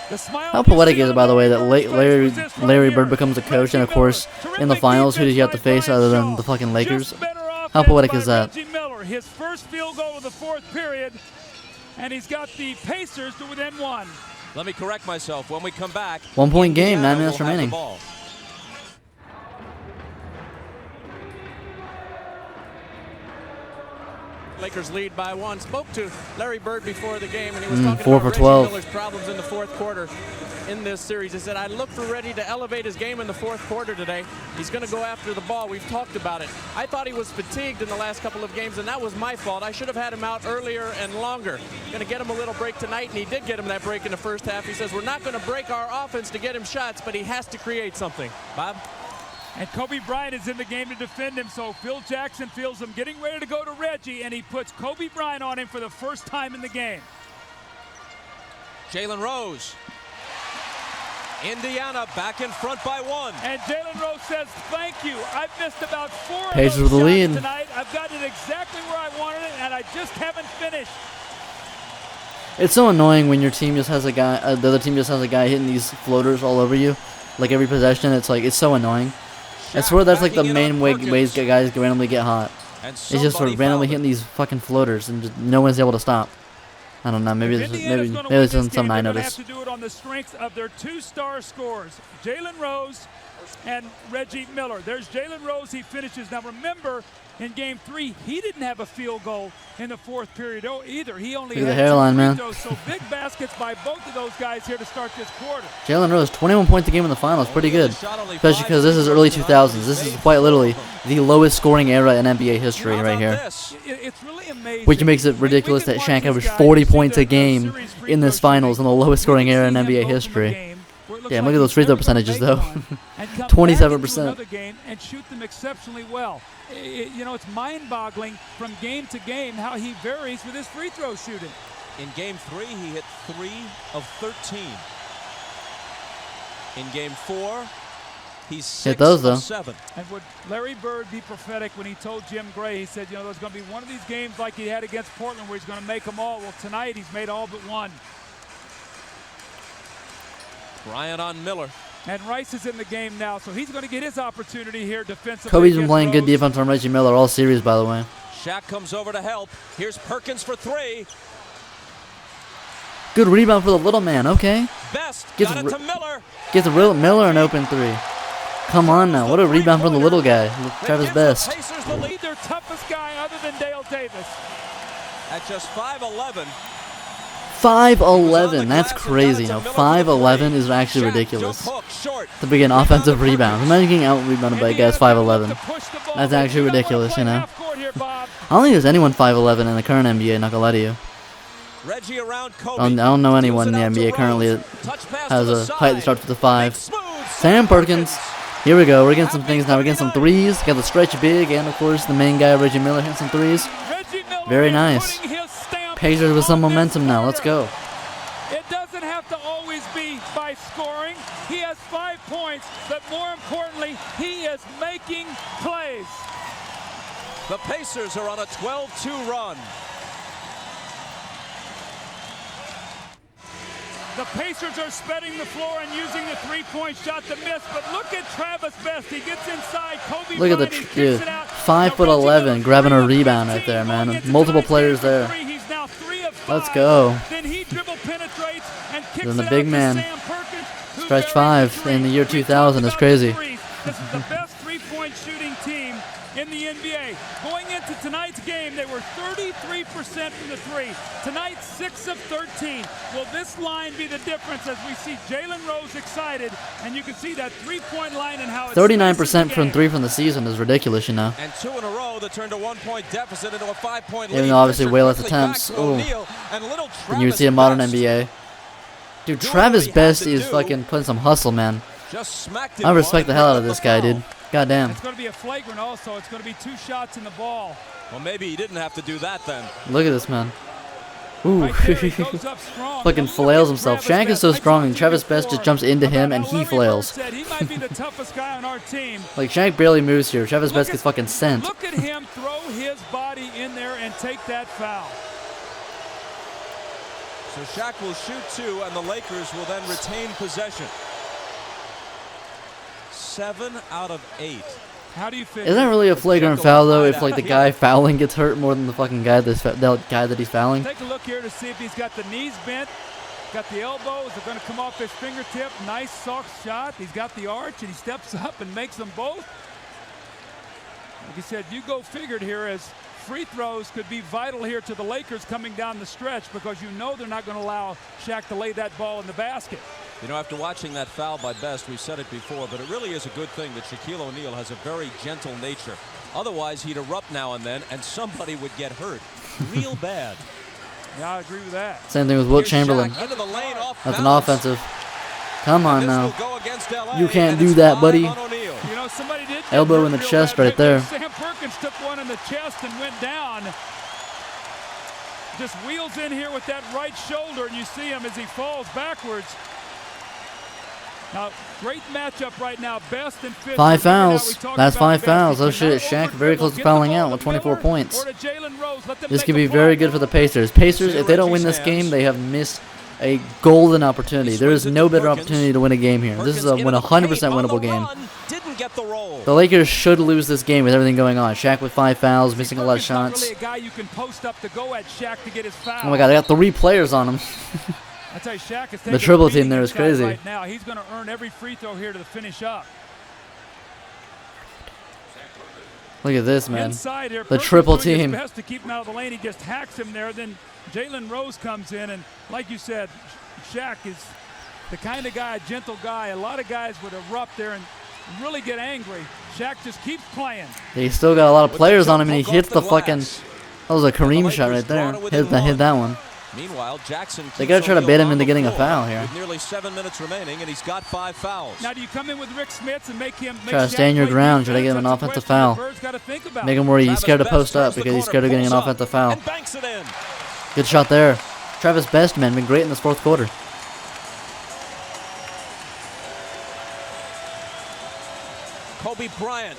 Speaker 4: The smile
Speaker 1: How
Speaker 4: you
Speaker 1: poetic
Speaker 4: see
Speaker 1: is it,
Speaker 4: on
Speaker 1: by the way, that
Speaker 4: Larry Bird's face was this right
Speaker 1: Larry
Speaker 4: here.
Speaker 1: Bird becomes a coach, and of course, in the
Speaker 4: Terrific
Speaker 1: finals, who did you have to
Speaker 4: defense
Speaker 1: face
Speaker 4: by
Speaker 1: other
Speaker 4: Brian
Speaker 1: than the
Speaker 4: Shaw.
Speaker 1: fucking Lakers?
Speaker 4: Just better
Speaker 1: How
Speaker 4: offense
Speaker 1: poetic
Speaker 4: by
Speaker 1: is that?
Speaker 4: Reggie Miller, his first field goal of the 4th period, and he's got the Pacers to within 1.
Speaker 3: Let me correct myself. When we come back,
Speaker 1: 1 point game,
Speaker 3: Indiana
Speaker 1: 9 minutes
Speaker 3: will have the
Speaker 1: remaining.
Speaker 3: ball.
Speaker 2: Lakers lead by 1. Spoke to Larry Bird before the game, and he was
Speaker 1: 4
Speaker 2: talking
Speaker 1: for
Speaker 2: about Reggie
Speaker 1: 12.
Speaker 2: Miller's problems in the 4th quarter in this series. He said, I look for Reggie to elevate his game in the 4th quarter today. He's going to go after the ball. We've talked about it. I thought he was fatigued in the last couple of games, and that was my fault. I should have had him out earlier and longer. Going to get him a little break tonight, and he did get him that break in the first half. He says, we're not going to break our offense to get him shots, but he has to create something. Bob?
Speaker 4: And Kobe Bryant is in the game to defend him, so Phil Jackson feels him getting ready to go to Reggie, and he puts Kobe Bryant on him for the first time in the game.
Speaker 3: Jalen Rose. Indiana back in front by 1.
Speaker 4: And Jalen Rose says, thank you. I've missed about 4
Speaker 1: Pacers
Speaker 4: of
Speaker 1: with
Speaker 4: those
Speaker 1: the
Speaker 4: shots
Speaker 1: lead.
Speaker 4: tonight. I've gotten it exactly where I wanted it, and I just haven't finished.
Speaker 1: It's so annoying when your team just has a guy, the other team just has a guy hitting these floaters all over you, like every possession. It's like it's so annoying. I swear that's like the main ways guys randomly get hot.
Speaker 3: And
Speaker 1: It's just for
Speaker 3: somebody
Speaker 1: randomly
Speaker 3: fouled
Speaker 1: hitting
Speaker 3: him.
Speaker 1: these fucking floaters and just no one's able to stop. I don't know. Maybe
Speaker 4: If
Speaker 1: this is,
Speaker 4: Indiana's
Speaker 1: maybe
Speaker 4: gonna
Speaker 1: maybe
Speaker 4: win
Speaker 1: this
Speaker 4: this
Speaker 1: isn't something I
Speaker 4: game, they're gonna
Speaker 1: noticed.
Speaker 4: have to do it on the strength of their 2-star scorers, Jalen Rose and Reggie Miller. There's Jalen Rose. He finishes. Now remember, in Game 3, he didn't have a field goal in the 4th period either. He only
Speaker 1: Look at the
Speaker 4: had 2
Speaker 1: hairline,
Speaker 4: free
Speaker 1: man.
Speaker 4: throws, so big baskets by both of those guys here to start this quarter.
Speaker 1: Jalen Rose, 21 points a game in the finals, pretty good. Especially because this is early 2000s. This is quite literally the lowest scoring era in NBA history
Speaker 3: How
Speaker 1: right
Speaker 3: about
Speaker 1: here.
Speaker 3: this?
Speaker 4: It's really amazing.
Speaker 1: Which makes it ridiculous that Shaq averaged 40 points a game in this finals in the lowest scoring era in NBA history. Yeah, look at those free throw percentages, though. 27%.
Speaker 4: And shoot them exceptionally well. You know, it's mind-boggling from game to game how he varies with his free throw shooting.
Speaker 3: In Game 3, he hit 3 of 13. In Game 4, he's 6
Speaker 1: Hit those, though.
Speaker 3: of 7.
Speaker 4: And would Larry Bird be prophetic when he told Jim Gray, he said, you know, there's going to be one of these games like he had against Portland where he's going to make them all. Well, tonight he's made all but one.
Speaker 3: Bryant on Miller.
Speaker 4: And Rice is in the game now, so he's going to get his opportunity here defensively.
Speaker 1: Kobe's been
Speaker 4: against
Speaker 1: playing good
Speaker 4: Rose.
Speaker 1: defense on Reggie Miller all series, by the way.
Speaker 3: Shaq comes over to help. Here's Perkins for 3.
Speaker 1: Good rebound for the little man. Okay.
Speaker 3: Best
Speaker 1: Gets
Speaker 3: got it to Miller.
Speaker 1: Gets Miller an open 3. Come on now. What a rebound from the little guy. Travis
Speaker 3: That gives
Speaker 1: Best.
Speaker 3: the Pacers the lead
Speaker 4: Their toughest guy other than Dale Davis.
Speaker 3: at just 5'11".
Speaker 1: 5'11". That's crazy. No, 5'11 is actually ridiculous. To begin offensive rebounds. Imagine getting out rebounded by a guy's 5'11. That's actually ridiculous, you know. I don't think there's anyone 5'11 in the current NBA, not gonna lie to you.
Speaker 3: Reggie around Kobe.
Speaker 1: I don't know anyone in the NBA currently that has a height that starts with a 5. Sam Perkins. Here we go. We're getting some things now. We're getting some threes. Got the stretch big, and of course the main guy Reggie Miller hitting some threes. Very nice. Pacers with some momentum now. Let's go.
Speaker 4: It doesn't have to always be by scoring. He has 5 points, but more importantly, he is making plays.
Speaker 3: The Pacers are on a 12-2 run.
Speaker 4: The Pacers are spreading the floor and using the three-point shot to miss, but look at Travis Best. He gets inside. Kobe
Speaker 1: Look at the
Speaker 4: Bryant, he
Speaker 1: dude,
Speaker 4: kicks it out.
Speaker 1: 5'11", grabbing a rebound right there, man. Multiple players there.
Speaker 4: He's now 3 of 5.
Speaker 1: Let's go.
Speaker 4: Then he dribble penetrates and kicks
Speaker 1: Then the
Speaker 4: it
Speaker 1: big
Speaker 4: out
Speaker 1: man.
Speaker 4: to Sam Perkins, who
Speaker 1: Stretch
Speaker 4: buries
Speaker 1: 5
Speaker 4: the
Speaker 1: in the year
Speaker 4: three.
Speaker 1: 2000 is
Speaker 4: Talk
Speaker 1: crazy.
Speaker 4: about threes. This is the best three-point shooting team in the NBA. Going into tonight's game, they were 33% from the three. Tonight, 6 of 13. Will this line be the difference as we see Jalen Rose excited, and you can see that three-point line and how it's
Speaker 1: 39% from 3 from the season is ridiculous, you know.
Speaker 3: And 2 in a row that turned a 1-point deficit into a 5-point lead.
Speaker 1: Even though obviously
Speaker 3: Fisher
Speaker 1: way less
Speaker 3: quickly back
Speaker 1: attempts.
Speaker 3: to
Speaker 1: Ooh.
Speaker 3: O'Neal, and little
Speaker 1: Than you would
Speaker 3: Travis
Speaker 1: see in modern
Speaker 3: Best
Speaker 1: NBA. Dude,
Speaker 3: Doing
Speaker 1: Travis
Speaker 3: what he had
Speaker 1: Best
Speaker 3: to
Speaker 1: is
Speaker 3: do.
Speaker 1: fucking putting some hustle, man.
Speaker 3: just smacked it
Speaker 1: I respect the
Speaker 3: one
Speaker 1: hell out
Speaker 3: and
Speaker 1: of this
Speaker 3: brought
Speaker 1: guy,
Speaker 3: up the
Speaker 1: dude. Goddamn.
Speaker 4: It's going to be a flagrant also. It's going to be 2 shots in the ball.
Speaker 3: foul. Well, maybe he didn't have to do that then.
Speaker 1: Look at this, man. Ooh.
Speaker 4: Right there, he goes up strong.
Speaker 1: Fucking
Speaker 4: Now look
Speaker 1: flails
Speaker 4: at
Speaker 1: himself.
Speaker 4: Travis
Speaker 1: Shaq is so
Speaker 4: Best. I
Speaker 1: strong,
Speaker 4: talked
Speaker 1: and
Speaker 4: to you
Speaker 1: Travis Best just
Speaker 4: before
Speaker 1: jumps into him,
Speaker 4: about
Speaker 1: and
Speaker 4: how
Speaker 1: he
Speaker 4: Larry Bird
Speaker 1: flails.
Speaker 4: said he might be the toughest guy on our team.
Speaker 1: Like, Shaq barely moves here. Travis
Speaker 4: Look
Speaker 1: Best
Speaker 4: at-
Speaker 1: gets fucking sent.
Speaker 4: Look at him throw his body in there and take that foul.
Speaker 3: So Shaq will shoot 2, and the Lakers will then retain possession. 7 out of 8.
Speaker 4: How do you figure?
Speaker 1: Isn't that really a flagrant foul, though, if, like, the guy fouling gets hurt more than the fucking guy that he's fouling?
Speaker 4: Take a look here to see if he's got the knees bent, got the elbows. They're going to come off his fingertip. Nice soft shot. He's got the arch, and he steps up and makes them both. Like you said, you go figured here, as free throws could be vital here to the Lakers coming down the stretch, because you know they're not going to allow Shaq to lay that ball in the basket.
Speaker 3: You know, after watching that foul by Best, we've said it before, but it really is a good thing that Shaquille O'Neal has a very gentle nature. Otherwise, he'd erupt now and then, and somebody would get hurt real bad.
Speaker 4: Yeah, I agree with that.
Speaker 1: Same thing with Wilt
Speaker 3: Here's
Speaker 1: Chamberlain.
Speaker 3: Shaq into the lane off
Speaker 1: That's an
Speaker 3: balance.
Speaker 1: offensive. Come on
Speaker 3: This
Speaker 1: now.
Speaker 3: will go against LA,
Speaker 1: You can't
Speaker 3: and
Speaker 1: do
Speaker 3: it's
Speaker 1: that,
Speaker 3: 5
Speaker 1: buddy.
Speaker 3: on O'Neal.
Speaker 4: You know, somebody did. get
Speaker 1: Elbow
Speaker 4: hurt
Speaker 1: in the
Speaker 4: real
Speaker 1: chest
Speaker 4: bad
Speaker 1: right there.
Speaker 4: Sam Perkins took one in the chest and went down. Just wheels in here with that right shoulder, and you see him as he falls backwards. Now, great matchup right now. Best and Fitz.
Speaker 1: 5
Speaker 4: Remember now
Speaker 1: fouls.
Speaker 4: we talked
Speaker 1: That's
Speaker 4: about
Speaker 1: 5
Speaker 4: Best.
Speaker 1: fouls.
Speaker 4: He
Speaker 1: Oh shit,
Speaker 4: cannot
Speaker 1: Shaq very close to
Speaker 4: over-dribble. Get the
Speaker 1: fouling
Speaker 4: ball
Speaker 1: out
Speaker 4: to
Speaker 1: with 24
Speaker 4: Miller
Speaker 1: points.
Speaker 4: or to Jalen Rose. Let them
Speaker 1: This
Speaker 4: make
Speaker 1: could
Speaker 4: a
Speaker 1: be
Speaker 4: play.
Speaker 1: very good for the Pacers. Pacers, if they don't win this game, they have missed a golden opportunity. There is no better opportunity to win a game here. This is a
Speaker 3: Perkins into the
Speaker 1: 100%
Speaker 3: paint on
Speaker 1: winnable
Speaker 3: the
Speaker 1: game.
Speaker 3: run, didn't get the roll.
Speaker 1: The Lakers should lose this game with everything going on. Shaq with 5 fouls, missing a lot of
Speaker 4: Perkins not
Speaker 1: shots.
Speaker 4: really a guy you can post up to go at Shaq to get his foul.
Speaker 1: Oh my god, they got 3 players on him.
Speaker 4: I tell you, Shaq is
Speaker 1: The
Speaker 4: taking
Speaker 1: triple
Speaker 4: a beating
Speaker 1: team there is
Speaker 4: inside
Speaker 1: crazy.
Speaker 4: Right now, he's going to earn every free throw here to finish up.
Speaker 1: Look at this, man.
Speaker 4: Inside here,
Speaker 1: The
Speaker 4: Perkins
Speaker 1: triple
Speaker 4: doing his
Speaker 1: team.
Speaker 4: best to keep him out of the lane. He just hacks him there. Then Jalen Rose comes in, and like you said, Shaq is the kind of guy, a gentle guy. A lot of guys would erupt there and really get angry. Shaq just keeps playing.
Speaker 1: He's still got a lot of
Speaker 3: With the
Speaker 1: players on
Speaker 3: jump
Speaker 1: him, and he
Speaker 3: hook
Speaker 1: hits
Speaker 3: off
Speaker 1: the
Speaker 3: the
Speaker 1: fucking.
Speaker 3: glass.
Speaker 1: That was a Kareem
Speaker 3: Lakers
Speaker 1: shot right there.
Speaker 3: drawn it within
Speaker 1: Hit that one.
Speaker 3: Meanwhile, Jackson
Speaker 1: They gotta try to
Speaker 3: keeps
Speaker 1: bait him
Speaker 3: O'Neal
Speaker 1: into
Speaker 3: on
Speaker 1: getting
Speaker 3: the
Speaker 1: a
Speaker 3: floor
Speaker 1: foul here.
Speaker 3: With nearly 7 minutes remaining, and he's got 5 fouls.
Speaker 4: Now, do you come in with Rick Smits and make him
Speaker 1: Try to
Speaker 4: Shaq
Speaker 1: stand your
Speaker 4: play
Speaker 1: ground, try to
Speaker 4: defense?
Speaker 1: give him an
Speaker 4: That's a
Speaker 1: offensive
Speaker 4: question that
Speaker 1: foul.
Speaker 4: Bird's gotta think about.
Speaker 1: Make him where he's
Speaker 3: Travis
Speaker 1: scared to
Speaker 3: Best
Speaker 1: post up
Speaker 3: turns the
Speaker 1: because he's
Speaker 3: corner,
Speaker 1: scared of getting an
Speaker 3: pulls up,
Speaker 1: offensive foul.
Speaker 3: and banks it in.
Speaker 1: Good shot there. Travis Best, man, been great in this 4th quarter.
Speaker 3: Kobe Bryant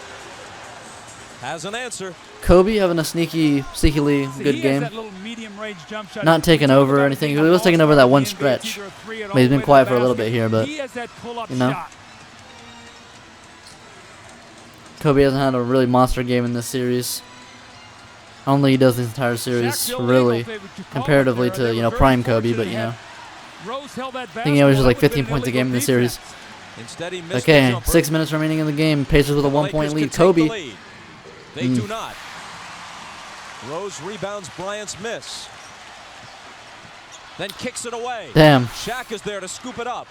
Speaker 3: has an answer.
Speaker 1: Kobe having a sneakily
Speaker 4: See,
Speaker 1: good
Speaker 4: he has
Speaker 1: game.
Speaker 4: that little medium-range jump shot.
Speaker 1: Not
Speaker 4: We
Speaker 1: taking
Speaker 4: talk
Speaker 1: over or
Speaker 4: about
Speaker 1: anything.
Speaker 4: being
Speaker 1: He was
Speaker 4: an
Speaker 1: taking over that
Speaker 4: all-star
Speaker 1: one
Speaker 4: in the NBA.
Speaker 1: stretch.
Speaker 4: It's either a three and
Speaker 1: But he's
Speaker 4: all
Speaker 1: been
Speaker 4: the way
Speaker 1: quiet
Speaker 4: to
Speaker 1: for a little
Speaker 4: basket.
Speaker 1: bit here, but
Speaker 4: he has that pull-up
Speaker 1: you know.
Speaker 4: shot.
Speaker 1: Kobe hasn't had a really monster game in this series. I don't think he does this entire
Speaker 4: Shaq
Speaker 1: series,
Speaker 4: still
Speaker 1: really,
Speaker 4: able to call it
Speaker 1: comparatively
Speaker 4: there.
Speaker 1: to,
Speaker 4: They
Speaker 1: you
Speaker 4: were
Speaker 1: know,
Speaker 4: very
Speaker 1: prime Kobe,
Speaker 4: fortunate
Speaker 1: but,
Speaker 4: to
Speaker 1: you know.
Speaker 4: have Rose held that
Speaker 1: I think he averages
Speaker 4: basketball.
Speaker 1: like
Speaker 4: That would've
Speaker 1: 15
Speaker 4: been
Speaker 1: points a game in the
Speaker 4: illegal
Speaker 1: series.
Speaker 4: defense.
Speaker 3: Instead, he missed the
Speaker 1: Okay,
Speaker 3: jumper.
Speaker 1: 6 minutes remaining in the game. Pacers with a
Speaker 3: The
Speaker 1: 1-point
Speaker 3: Lakers
Speaker 1: lead.
Speaker 3: could take the
Speaker 1: Kobe.
Speaker 3: lead. They do not. Rose rebounds Bryant's miss. Then kicks it away.
Speaker 1: Damn.
Speaker 3: Shaq is there to scoop it up.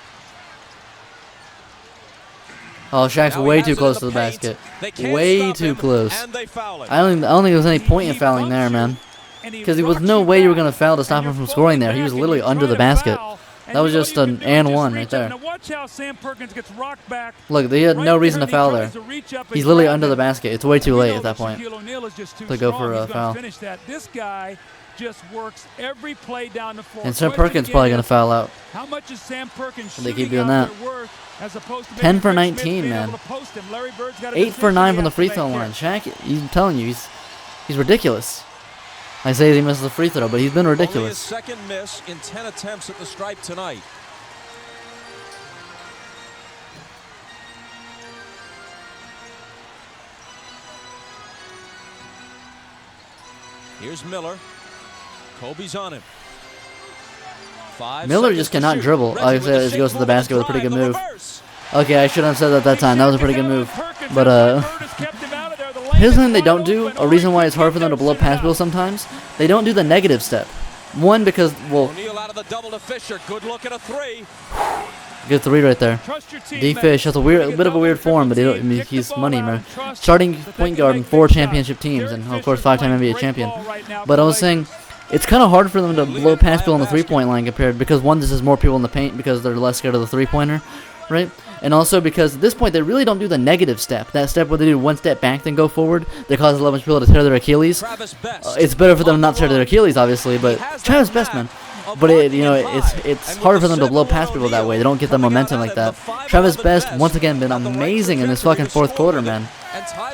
Speaker 1: Oh, Shaq's
Speaker 3: Now he
Speaker 1: way
Speaker 3: has
Speaker 1: too
Speaker 3: it in
Speaker 1: close
Speaker 3: the
Speaker 1: to the
Speaker 3: paint.
Speaker 1: basket.
Speaker 3: They can't
Speaker 1: Way
Speaker 3: stop
Speaker 1: too
Speaker 3: him,
Speaker 1: close.
Speaker 3: And they foul it.
Speaker 1: I don't think there was any point in fouling there, man. Because there was no way you were going to foul to stop him from scoring there. He was literally under the basket. That was just an and one right there.
Speaker 4: Now watch how Sam Perkins gets rocked back.
Speaker 1: Look, they had
Speaker 4: right
Speaker 1: no
Speaker 4: there,
Speaker 1: reason to
Speaker 4: and he
Speaker 1: foul
Speaker 4: tries
Speaker 1: there.
Speaker 4: to reach up and
Speaker 1: He's literally
Speaker 4: grab
Speaker 1: under
Speaker 4: it.
Speaker 1: the basket. It's way too
Speaker 4: We
Speaker 1: late
Speaker 4: know
Speaker 1: at that point.
Speaker 4: Shaquille O'Neal is just too
Speaker 1: to go
Speaker 4: strong.
Speaker 1: for a
Speaker 4: He's gonna
Speaker 1: foul.
Speaker 4: finish that. This guy just works every play down the floor.
Speaker 1: And Sam
Speaker 4: Question
Speaker 1: Perkins
Speaker 4: again
Speaker 1: probably
Speaker 4: is,
Speaker 1: going to foul out.
Speaker 4: how much is Sam Perkins
Speaker 1: They keep
Speaker 4: shooting
Speaker 1: doing
Speaker 4: out
Speaker 1: that.
Speaker 4: there worth as opposed to
Speaker 1: 10
Speaker 4: maybe
Speaker 1: for
Speaker 4: Rick
Speaker 1: 19,
Speaker 4: Smith being
Speaker 1: man.
Speaker 4: able to post him? Larry Bird's got a
Speaker 1: 8 for
Speaker 4: decision
Speaker 1: 9
Speaker 4: he
Speaker 1: from the
Speaker 4: has to
Speaker 1: free
Speaker 4: make
Speaker 1: throw
Speaker 4: here.
Speaker 1: line. Shaq, I'm telling you, he's ridiculous. I say he misses the free throw, but he's been
Speaker 3: Only his
Speaker 1: ridiculous.
Speaker 3: second miss in 10 attempts at the stripe tonight. Here's Miller. Kobe's on him.
Speaker 1: Miller just cannot dribble. Like I said, as he goes to the basket with a pretty good move. Okay, I shouldn't have said that at that time. That was a pretty good move. But here's something they don't do. A reason why it's hard for them to blow up pass bills sometimes. They don't do the negative step. One, because, well,
Speaker 3: O'Neal out of the double to Fisher. Good look at a three.
Speaker 1: good three right there. D-Fish has a bit of a weird form, but he's money, man. Starting point guard in 4 championship teams, and of course 5-time NBA champion. But I was saying, it's kind of hard for them to blow pass bill on the three-point line compared, because one, this is more people in the paint because they're less scared of the three-pointer, right? And also because at this point they really don't do the negative step. That step where they do one step back then go forward, they cause 11 people to tear their Achilles. It's better for them not to tear their Achilles, obviously, but Travis Best, man. But it's harder for them to blow past people that way. They don't get the momentum like that. Travis Best once again been amazing in this fucking fourth quarter, man.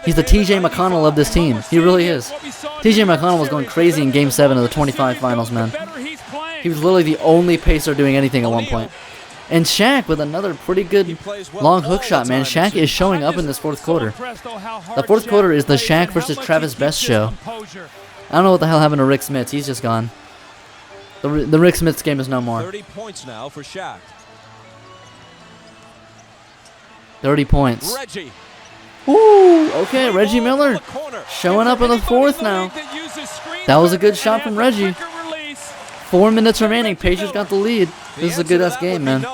Speaker 1: He's the TJ McConnell of this team. He really is. TJ McConnell was going crazy in Game 7 of the 25 finals, man. He was literally the only pacer doing anything at one point. And Shaq with another pretty good long hook shot, man. Shaq is showing up in this fourth quarter. The fourth quarter is the Shaq versus Travis Best show. I don't know what the hell happened to Rick Smits. He's just gone. The Rick Smits game is no more.
Speaker 3: 30 points now for Shaq.
Speaker 1: 30 points.
Speaker 3: Reggie.
Speaker 1: Woo! Okay, Reggie Miller showing up in the fourth now. That was a good shot from Reggie. 4 minutes remaining. Pacers got the lead. This is a good-ass game, man.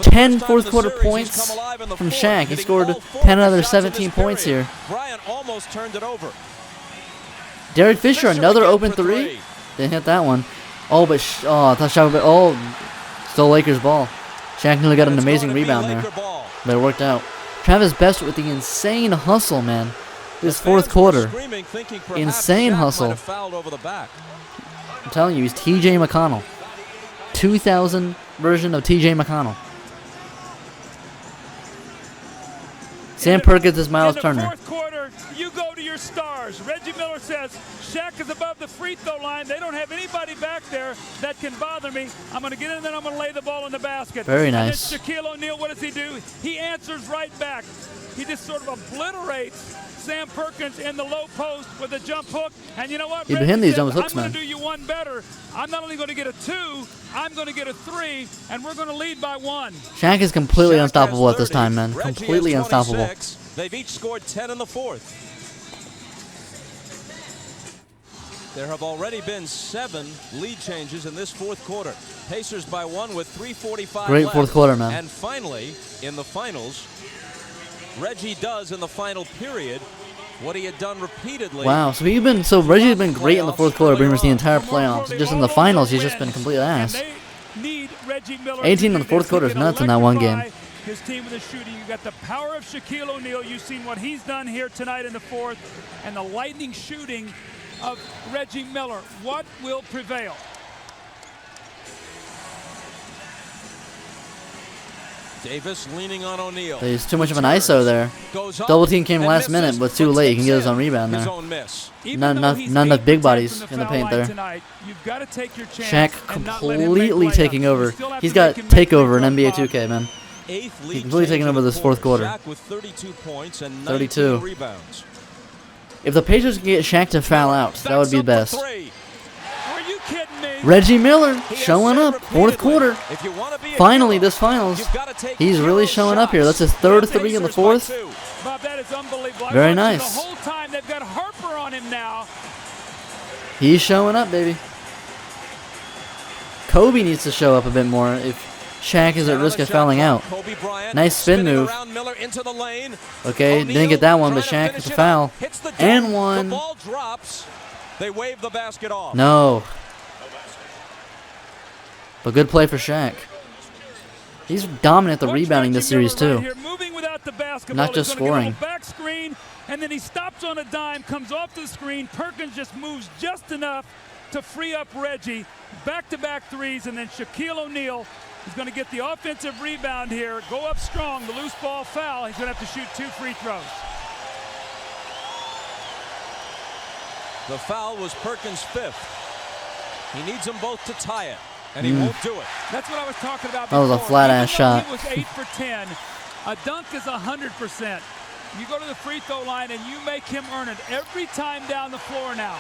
Speaker 1: 10 fourth quarter points from Shaq. He scored 10 out of their 17 points here.
Speaker 3: Bryant almost turned it over.
Speaker 1: Derek Fisher, another open three. Didn't hit that one. Oh, but I thought Shaq would. Oh, still Lakers ball. Shaq nearly got an amazing rebound there, but it worked out. Travis Best with the insane hustle, man. This fourth quarter, insane hustle. I'm telling you, he's TJ McConnell. 2000 version of TJ McConnell. Sam Perkins is Miles Turner.
Speaker 4: Fourth quarter, you go to your stars. Reggie Miller says, Shaq is above the free throw line. They don't have anybody back there that can bother me. I'm going to get in there and I'm going to lay the ball in the basket.
Speaker 1: Very nice.
Speaker 4: And then Shaquille O'Neal, what does he do? He answers right back. He just sort of obliterates Sam Perkins in the low post with a jump hook. And you know what?
Speaker 1: You've been hitting these jump hooks,
Speaker 4: man.
Speaker 1: man.
Speaker 4: I'm going to do you one better. I'm not only going to get a 2, I'm going to get a 3, and we're going to lead by 1.
Speaker 1: Shaq is completely unstoppable at this time, man. Completely unstoppable.
Speaker 3: They've each scored 10 in the fourth. There have already been 7 lead changes in this fourth quarter. Pacers by 1 with 3:45
Speaker 1: Great
Speaker 3: left.
Speaker 1: fourth quarter, man.
Speaker 3: And finally, in the finals, Reggie does in the final period what he had done repeatedly.
Speaker 1: Wow, so Reggie's been great in the fourth quarter, pretty much the entire playoffs. Just in the finals, he's just been complete ass. 18 in the fourth quarter is nuts in that one game.
Speaker 4: His team with the shooting. You got the power of Shaquille O'Neal. You've seen what he's done here tonight in the fourth, and the lightning shooting of Reggie Miller. What will prevail?
Speaker 3: Davis leaning on O'Neal.
Speaker 1: There's too much of an ISO there. Double team came last minute, but too late. He can get his own rebound there. Not enough big bodies in the paint there. Shaq completely taking over. He's got takeover in NBA 2K, man. He's completely taking over this fourth quarter.
Speaker 3: Shaq with 32 points and
Speaker 1: 32
Speaker 3: rebounds.
Speaker 1: If the Pacers can get Shaq to foul out, that would be the best.
Speaker 4: Are you kidding me?
Speaker 1: Reggie Miller showing up, fourth quarter. Finally, this finals, he's really showing up here. That's his third 3 in the fourth.
Speaker 4: Bob, that is unbelievable.
Speaker 1: Very nice.
Speaker 4: The whole time they've got Harper on him now.
Speaker 1: He's showing up, baby. Kobe needs to show up a bit more if Shaq is at risk of fouling out. Nice spin move. Okay, didn't get that one, but Shaq with the foul. And one.
Speaker 3: They wave the basket off.
Speaker 1: No. But good play for Shaq. He's dominant at the rebounding this series too. Not just scoring.
Speaker 4: Back screen, and then he stops on a dime, comes off the screen. Perkins just moves just enough to free up Reggie. Back-to-back threes, and then Shaquille O'Neal is going to get the offensive rebound here. Go up strong, the loose ball foul. He's going to have to shoot 2 free throws.
Speaker 3: The foul was Perkins' 5th. He needs them both to tie it, and he won't do it.
Speaker 4: That's what I was talking about
Speaker 1: before. That was a flat-ass shot.
Speaker 4: He was 8 for 10. A dunk is 100%. You go to the free throw line, and you make him earn it every time down the floor now.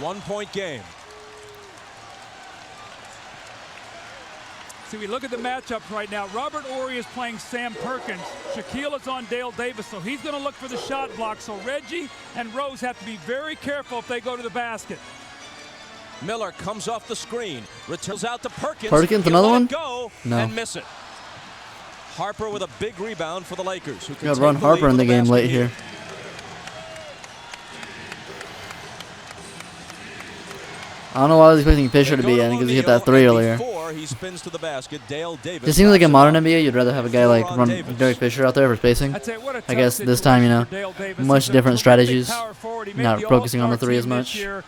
Speaker 3: 1-point game.
Speaker 4: See, we look at the matchups right now. Robert Horry is playing Sam Perkins. Shaquille is on Dale Davis, so he's going to look for the shot block. So Reggie and Rose have to be very careful if they go to the basket.
Speaker 3: Miller comes off the screen, returns out to Perkins.
Speaker 1: Perkins,
Speaker 3: He'll
Speaker 1: another
Speaker 3: let
Speaker 1: one?
Speaker 3: it go
Speaker 1: No.
Speaker 3: and miss it. Harper with a big rebound for the Lakers. Who can
Speaker 1: Got
Speaker 3: take
Speaker 1: Ron
Speaker 3: the
Speaker 1: Harper
Speaker 3: lead
Speaker 1: in the
Speaker 3: with
Speaker 1: game
Speaker 3: basket
Speaker 1: late here. I don't know why I was expecting Fisher to be in because he hit that three earlier.
Speaker 3: He spins to the basket. Dale Davis.
Speaker 1: It seems like in
Speaker 3: passes
Speaker 1: modern
Speaker 3: on.
Speaker 1: NBA, you'd rather have a guy like
Speaker 3: Ron
Speaker 1: run
Speaker 3: Davis.
Speaker 1: Derek Fisher out there for spacing.
Speaker 4: I'd say what a
Speaker 1: I guess
Speaker 4: tough
Speaker 1: this time, you know,
Speaker 4: situation for Dale Davis.
Speaker 1: much
Speaker 4: He's a
Speaker 1: different
Speaker 4: terrific
Speaker 1: strategies,
Speaker 4: power forward. He made
Speaker 1: not
Speaker 4: the
Speaker 1: focusing on the
Speaker 4: All-Star
Speaker 1: three
Speaker 4: team
Speaker 1: as
Speaker 4: this
Speaker 1: much
Speaker 4: year.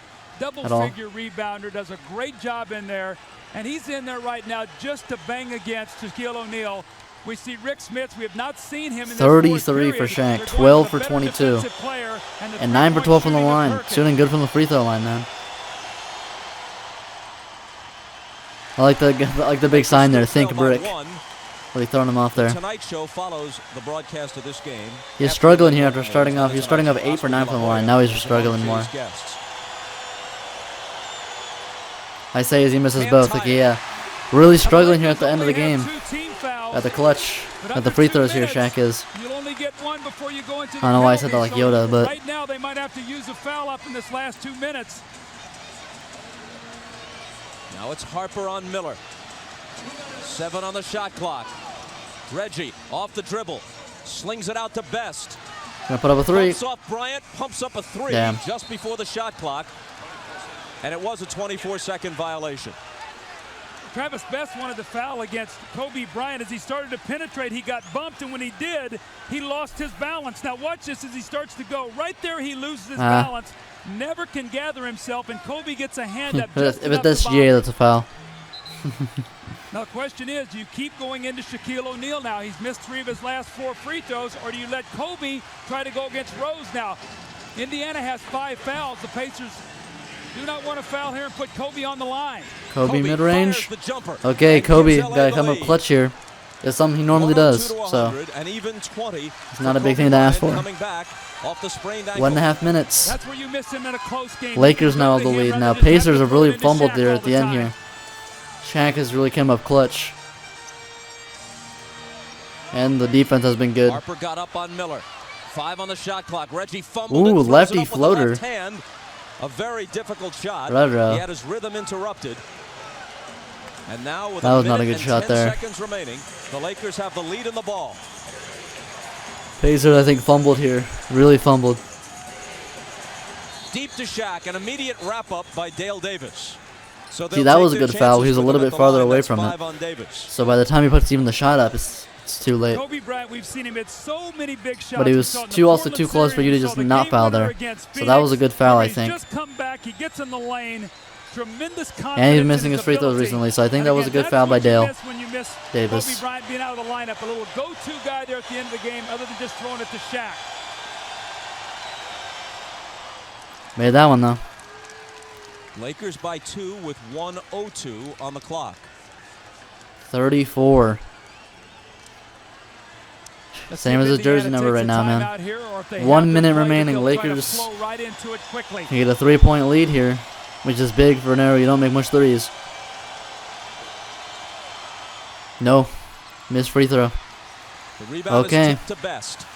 Speaker 1: at all.
Speaker 4: Double-figure rebounder, does a great job in there. And he's in there right now just to bang against Shaquille O'Neal. We see Rick Smits. We have not seen him in this
Speaker 1: 33
Speaker 4: fourth
Speaker 1: for
Speaker 4: period.
Speaker 1: Shaq,
Speaker 4: They're going
Speaker 1: 12
Speaker 4: to
Speaker 1: for
Speaker 4: the better
Speaker 1: 22.
Speaker 4: defensive player, and the
Speaker 1: And 9 for
Speaker 4: three-point
Speaker 1: 12 from the
Speaker 4: shooting of
Speaker 1: line.
Speaker 4: Perkins.
Speaker 1: Shooting good from the free throw line, man. I like the big sign there. Think brick. Really throwing him off there.
Speaker 3: Tonight Show follows the broadcast of this game.
Speaker 1: He's struggling here after starting off. He's starting off 8 for 9 from the line. Now he's struggling more. I say as he misses both. Like, yeah, really struggling here at the end of the game. At the clutch, at the free throws here, Shaq is.
Speaker 4: You'll only get one before you go into the
Speaker 1: I don't know why I said that like
Speaker 4: penalty,
Speaker 1: Yoda, but
Speaker 4: right now they might have to use a foul up in this last 2 minutes.
Speaker 3: Now it's Harper on Miller. 7 on the shot clock. Reggie off the dribble. Slings it out to Best.
Speaker 1: gonna put up a 3.
Speaker 3: Pumps off Bryant. Pumps up a 3
Speaker 1: Damn.
Speaker 3: just before the shot clock. And it was a 24-second violation.
Speaker 4: Travis Best wanted to foul against Kobe Bryant. As he started to penetrate, he got bumped, and when he did, he lost his balance. Now watch this as he starts to go. Right there, he loses his balance. Never can gather himself, and Kobe gets a hand up just
Speaker 1: If
Speaker 4: enough
Speaker 1: it does
Speaker 4: to
Speaker 1: GA,
Speaker 4: bother.
Speaker 1: that's a foul.
Speaker 4: Now the question is, do you keep going into Shaquille O'Neal now? He's missed 3 of his last 4 free throws, or do you let Kobe try to go against Rose now? Indiana has 5 fouls. The Pacers do not want to foul here and put Kobe on the line.
Speaker 1: Kobe mid-range.
Speaker 3: fires the jumper
Speaker 1: Okay,
Speaker 3: and
Speaker 1: Kobe
Speaker 3: gives LA
Speaker 1: gotta
Speaker 3: the
Speaker 1: come up
Speaker 3: lead.
Speaker 1: clutch here. It's something he normally does.
Speaker 3: 102 to
Speaker 1: So
Speaker 3: 100, and even 20
Speaker 1: it's not a big thing to ask for.
Speaker 3: Coming back off the sprained ankle.
Speaker 1: 1.5 minutes.
Speaker 4: That's where you miss him in a close game.
Speaker 1: Lakers now have the lead. Now Pacers have really fumbled there
Speaker 4: there
Speaker 1: at the end here. Shaq has really come up clutch. And the defense has been good.
Speaker 3: Harper got up on Miller. 5 on the shot clock. Reggie fumbled.
Speaker 1: Ooh,
Speaker 3: and throws
Speaker 1: lefty
Speaker 3: it up with the
Speaker 1: floater.
Speaker 3: left hand. A very difficult shot.
Speaker 1: Ruh-roh.
Speaker 3: He had his rhythm interrupted. And now with
Speaker 1: That
Speaker 3: a
Speaker 1: was not a
Speaker 3: minute
Speaker 1: good
Speaker 3: and
Speaker 1: shot
Speaker 3: 10
Speaker 1: there.
Speaker 3: seconds remaining, the Lakers have the lead in the ball.
Speaker 1: Pacers, I think, fumbled here. Really fumbled.
Speaker 3: Deep to Shaq, an immediate wrap-up by Dale Davis. So
Speaker 1: See, that was a good foul. He was a little bit farther away from it.
Speaker 3: it.
Speaker 1: So by the time he puts even the shot up, it's too late.
Speaker 4: Kobe Bryant, we've seen him hit so many big shots.
Speaker 1: But he was
Speaker 4: We saw it in the
Speaker 1: too also
Speaker 4: Portland
Speaker 1: too close for you to
Speaker 4: series. We
Speaker 1: just
Speaker 4: saw the
Speaker 1: not
Speaker 4: game
Speaker 1: foul
Speaker 4: winner
Speaker 1: there.
Speaker 4: against
Speaker 1: So that was a good foul, I
Speaker 4: Phoenix.
Speaker 1: think.
Speaker 4: He's just come back. He gets in the lane. Tremendous confidence
Speaker 1: And he's
Speaker 4: in
Speaker 1: missing his free throws
Speaker 4: ability.
Speaker 1: recently, so I think
Speaker 4: And
Speaker 1: that was a
Speaker 4: again,
Speaker 1: good foul by
Speaker 4: that's what you
Speaker 1: Dale
Speaker 4: miss when you miss
Speaker 1: Davis.
Speaker 4: Kobe Bryant being out of the lineup. A little go-to guy there at the end of the game, other than just throwing it to Shaq.
Speaker 1: Made that one though.
Speaker 3: Lakers by 2 with 1:02 on the clock.
Speaker 1: 34.
Speaker 4: Let's
Speaker 1: Same
Speaker 4: see
Speaker 1: as
Speaker 4: if
Speaker 1: the jersey
Speaker 4: Indiana
Speaker 1: number
Speaker 4: takes
Speaker 1: right
Speaker 4: a
Speaker 1: now, man.
Speaker 4: timeout here, or if they
Speaker 1: 1
Speaker 4: have to
Speaker 1: minute
Speaker 4: play,
Speaker 1: remaining.
Speaker 4: they'll try to
Speaker 1: Lakers
Speaker 4: flow right into it quickly.
Speaker 1: can get a 3-point lead here, which is big for an arrow. You don't make much threes. No. Missed free throw.
Speaker 3: The rebound
Speaker 1: Okay.
Speaker 3: is tipped to Best.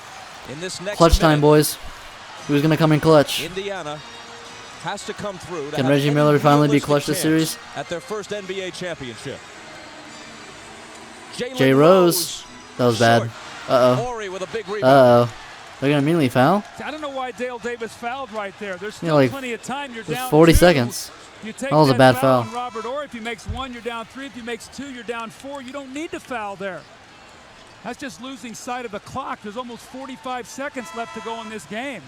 Speaker 3: In this next
Speaker 1: Clutch time,
Speaker 3: minute,
Speaker 1: boys. Who's going to come in clutch?
Speaker 3: Indiana has to come through. To
Speaker 1: Can
Speaker 3: have
Speaker 1: Reggie
Speaker 3: any
Speaker 1: Miller finally be
Speaker 3: realistic
Speaker 1: clutch this
Speaker 3: chance
Speaker 1: series?
Speaker 3: at their first NBA championship? Jalen
Speaker 1: Jay Rose. That was bad.
Speaker 3: Short.
Speaker 1: Uh-oh.
Speaker 3: Horry with a big rebound.
Speaker 1: Uh-oh. They're going to immediately foul?
Speaker 4: See, I don't know why Dale Davis fouled right there. There's
Speaker 1: Yeah,
Speaker 4: still
Speaker 1: like,
Speaker 4: plenty of time. You're
Speaker 1: There's
Speaker 4: down
Speaker 1: 40
Speaker 4: 2.
Speaker 1: seconds.
Speaker 4: You take
Speaker 1: That was a
Speaker 4: that
Speaker 1: bad
Speaker 4: foul
Speaker 1: foul.
Speaker 4: on Robert Orr. If he makes 1, you're down 3. If he makes 2, you're down 4. You don't need to foul there. That's just losing sight of the clock. There's almost 45 seconds left to go in this game.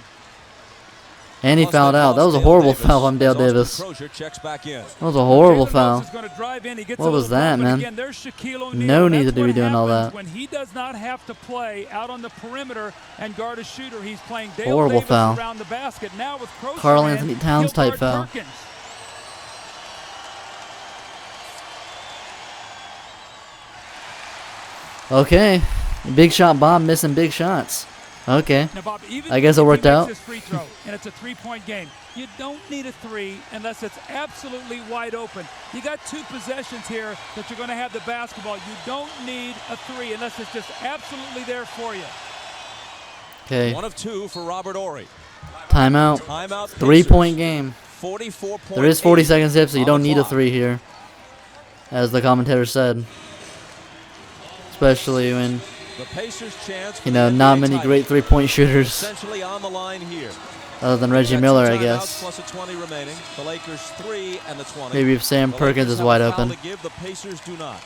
Speaker 1: And he
Speaker 3: Plus,
Speaker 1: fouled
Speaker 3: they
Speaker 1: out. That was a
Speaker 3: lost
Speaker 1: horrible
Speaker 3: Dale
Speaker 1: foul on Dale
Speaker 3: as Austin
Speaker 1: Davis.
Speaker 3: Crozier checks back in.
Speaker 1: That was a horrible
Speaker 4: Jalen
Speaker 1: foul.
Speaker 4: Rose is going to drive in. He gets
Speaker 1: What
Speaker 4: a
Speaker 1: was
Speaker 4: little
Speaker 1: that,
Speaker 4: bump,
Speaker 1: man?
Speaker 4: and again, there's Shaquille O'Neal.
Speaker 1: No need
Speaker 4: That's
Speaker 1: to be
Speaker 4: what
Speaker 1: doing all
Speaker 4: happens
Speaker 1: that.
Speaker 4: when he does not have to play out on the perimeter and guard a shooter. He's playing Dale
Speaker 1: Horrible
Speaker 4: Davis
Speaker 1: foul.
Speaker 4: around the basket. Now with Crozier
Speaker 1: Karl
Speaker 4: in,
Speaker 1: Anthony Towns
Speaker 4: he'll
Speaker 1: type
Speaker 4: guard
Speaker 1: foul.
Speaker 4: Perkins.
Speaker 1: Okay. Big shot Bob missing big shots. Okay.
Speaker 4: Now, Bob, even
Speaker 1: I guess it
Speaker 4: if he
Speaker 1: worked
Speaker 4: makes
Speaker 1: out.
Speaker 4: this free throw, and it's a three-point game. You don't need a three unless it's absolutely wide open. You got 2 possessions here that you're going to have the basketball. You don't need a three unless it's just absolutely there for you.
Speaker 1: Okay.
Speaker 3: 1 of 2 for Robert Ory.
Speaker 1: Timeout.
Speaker 3: Timeout.
Speaker 1: 3-point game.
Speaker 3: 44.
Speaker 1: There is 40 seconds left, so you don't need a 3 here, as the commentator said. Especially when,
Speaker 3: The Pacers' chance.
Speaker 1: you know, not many great 3-point shooters
Speaker 3: Essentially on the line here.
Speaker 1: other than Reggie Miller, I guess.
Speaker 3: Plus a 20 remaining. The Lakers 3 and the 20.
Speaker 1: Maybe if Sam
Speaker 3: The
Speaker 1: Perkins
Speaker 3: Lakers
Speaker 1: is
Speaker 3: have
Speaker 1: wide
Speaker 3: a foul
Speaker 1: open.
Speaker 3: to give, the Pacers do not.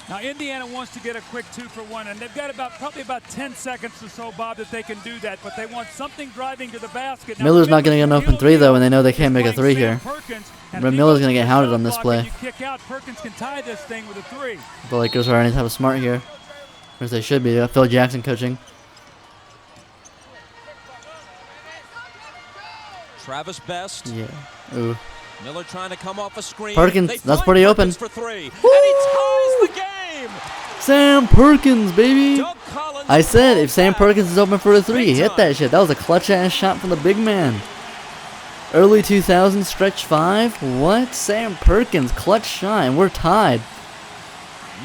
Speaker 4: Now, Indiana wants to get a quick 2-for-1, and they've got probably about 10 seconds or so, Bob, that they can do that. But they want something driving to the basket. Now,
Speaker 1: Miller's not getting an
Speaker 4: Miller's
Speaker 1: open 3 though, and they know they
Speaker 4: is
Speaker 1: can't make a
Speaker 4: playing
Speaker 1: 3
Speaker 4: Sam
Speaker 1: here.
Speaker 4: Perkins, and
Speaker 1: But
Speaker 4: if he
Speaker 1: Miller's
Speaker 4: goes
Speaker 1: gonna
Speaker 4: to
Speaker 1: get
Speaker 4: the
Speaker 1: hounded
Speaker 4: shot
Speaker 1: on this
Speaker 4: clock
Speaker 1: play.
Speaker 4: and you kick out, Perkins can tie this thing with a 3.
Speaker 1: The Lakers are any type of smart here, as they should be. Phil Jackson coaching.
Speaker 3: Travis Best.
Speaker 1: Yeah. Ooh.
Speaker 3: Miller trying to come off a screen.
Speaker 1: Perkins,
Speaker 3: They
Speaker 1: that's
Speaker 3: find
Speaker 1: pretty open.
Speaker 3: Perkins for 3. And he ties the game.
Speaker 1: Sam Perkins, baby.
Speaker 3: Doug Collins
Speaker 1: I said if
Speaker 3: calls
Speaker 1: Sam
Speaker 3: back.
Speaker 1: Perkins is open for a 3,
Speaker 3: Big
Speaker 1: hit
Speaker 3: time.
Speaker 1: that shit. That was a clutch ass shot from the big man. Early 2000s stretch 5. What? Sam Perkins clutch shot, and we're tied.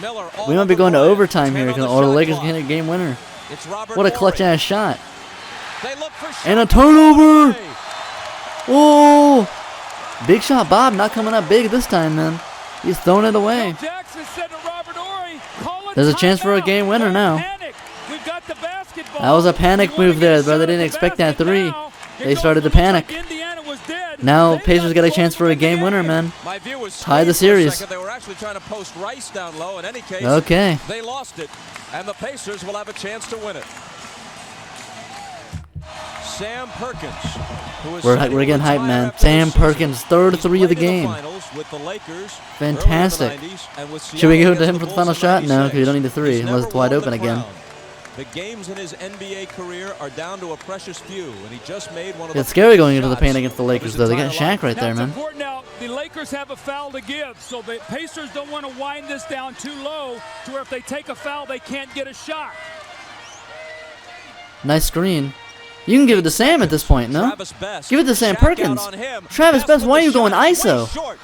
Speaker 3: Miller all
Speaker 1: We might be
Speaker 3: over
Speaker 1: going to
Speaker 3: the rim.
Speaker 1: overtime
Speaker 3: 10
Speaker 1: here,
Speaker 3: on the
Speaker 1: or the
Speaker 3: shot
Speaker 1: Lakers
Speaker 3: clock.
Speaker 1: can hit a game winner.
Speaker 3: It's Robert
Speaker 1: What a clutch
Speaker 3: Ory.
Speaker 1: ass shot.
Speaker 3: They look for
Speaker 1: And a
Speaker 3: shot.
Speaker 1: turnover. Oh, big shot, Bob. Not coming up big this time, man. He's throwing it away.
Speaker 4: Jackson said to Robert Ory, call it
Speaker 1: There's a chance for a
Speaker 4: timeout.
Speaker 1: game winner
Speaker 4: Don't
Speaker 1: now.
Speaker 4: panic. We've got the basketball.
Speaker 1: That was a panic
Speaker 4: We wanna
Speaker 1: move there,
Speaker 4: get
Speaker 1: brother.
Speaker 4: set
Speaker 1: They didn't
Speaker 4: at the
Speaker 1: expect that
Speaker 4: basket
Speaker 1: 3.
Speaker 4: now.
Speaker 1: They
Speaker 4: It
Speaker 1: started to
Speaker 4: looks like
Speaker 1: panic.
Speaker 4: Indiana was dead.
Speaker 1: Now
Speaker 4: They've
Speaker 1: Pacers got a
Speaker 4: goals
Speaker 1: chance for a
Speaker 4: win the
Speaker 1: game winner, man.
Speaker 3: My view was
Speaker 1: Tie the
Speaker 3: straight for a
Speaker 1: series.
Speaker 3: second. They were actually trying to post Rice down low. In any case,
Speaker 1: Okay.
Speaker 3: they lost it, and the Pacers will have a chance to win it. Sam Perkins, who is
Speaker 1: We're
Speaker 3: setting
Speaker 1: getting
Speaker 3: the
Speaker 1: hyped,
Speaker 3: tie
Speaker 1: man.
Speaker 3: after the
Speaker 1: Sam
Speaker 3: season.
Speaker 1: Perkins, third
Speaker 3: He's
Speaker 1: 3 of the
Speaker 3: played in
Speaker 1: game.
Speaker 3: finals with the Lakers
Speaker 1: Fantastic.
Speaker 3: early in the 90s, and with
Speaker 1: Should we
Speaker 3: Seattle
Speaker 1: give it to him
Speaker 3: against
Speaker 1: for the
Speaker 3: Bulls
Speaker 1: final
Speaker 3: in
Speaker 1: shot? No,
Speaker 3: 96.
Speaker 1: because you don't need the 3
Speaker 3: He's
Speaker 1: unless
Speaker 3: never
Speaker 1: it's wide
Speaker 3: won
Speaker 1: open
Speaker 3: the
Speaker 1: again.
Speaker 3: crown. The games in his NBA career are down to a precious few, and he just made one of
Speaker 1: It's
Speaker 3: the
Speaker 1: scary going into the
Speaker 3: shots
Speaker 1: paint against the
Speaker 3: of
Speaker 1: Lakers,
Speaker 3: his
Speaker 1: though. They got
Speaker 3: entire
Speaker 1: Shaq right
Speaker 4: Now,
Speaker 1: there,
Speaker 4: it's
Speaker 1: man.
Speaker 4: important now, the Lakers have a foul to give, so the Pacers don't want to wind this down too low to where if they take a foul, they can't get a shot.
Speaker 1: Nice screen. You can give it to Sam at this point, no?
Speaker 3: Travis Best.
Speaker 1: Give it to Sam
Speaker 3: Shaq out
Speaker 1: Perkins.
Speaker 3: on him.
Speaker 1: Travis Best,
Speaker 3: with
Speaker 1: why are
Speaker 3: the
Speaker 1: you going
Speaker 3: shot. Way
Speaker 1: ISO?
Speaker 3: short.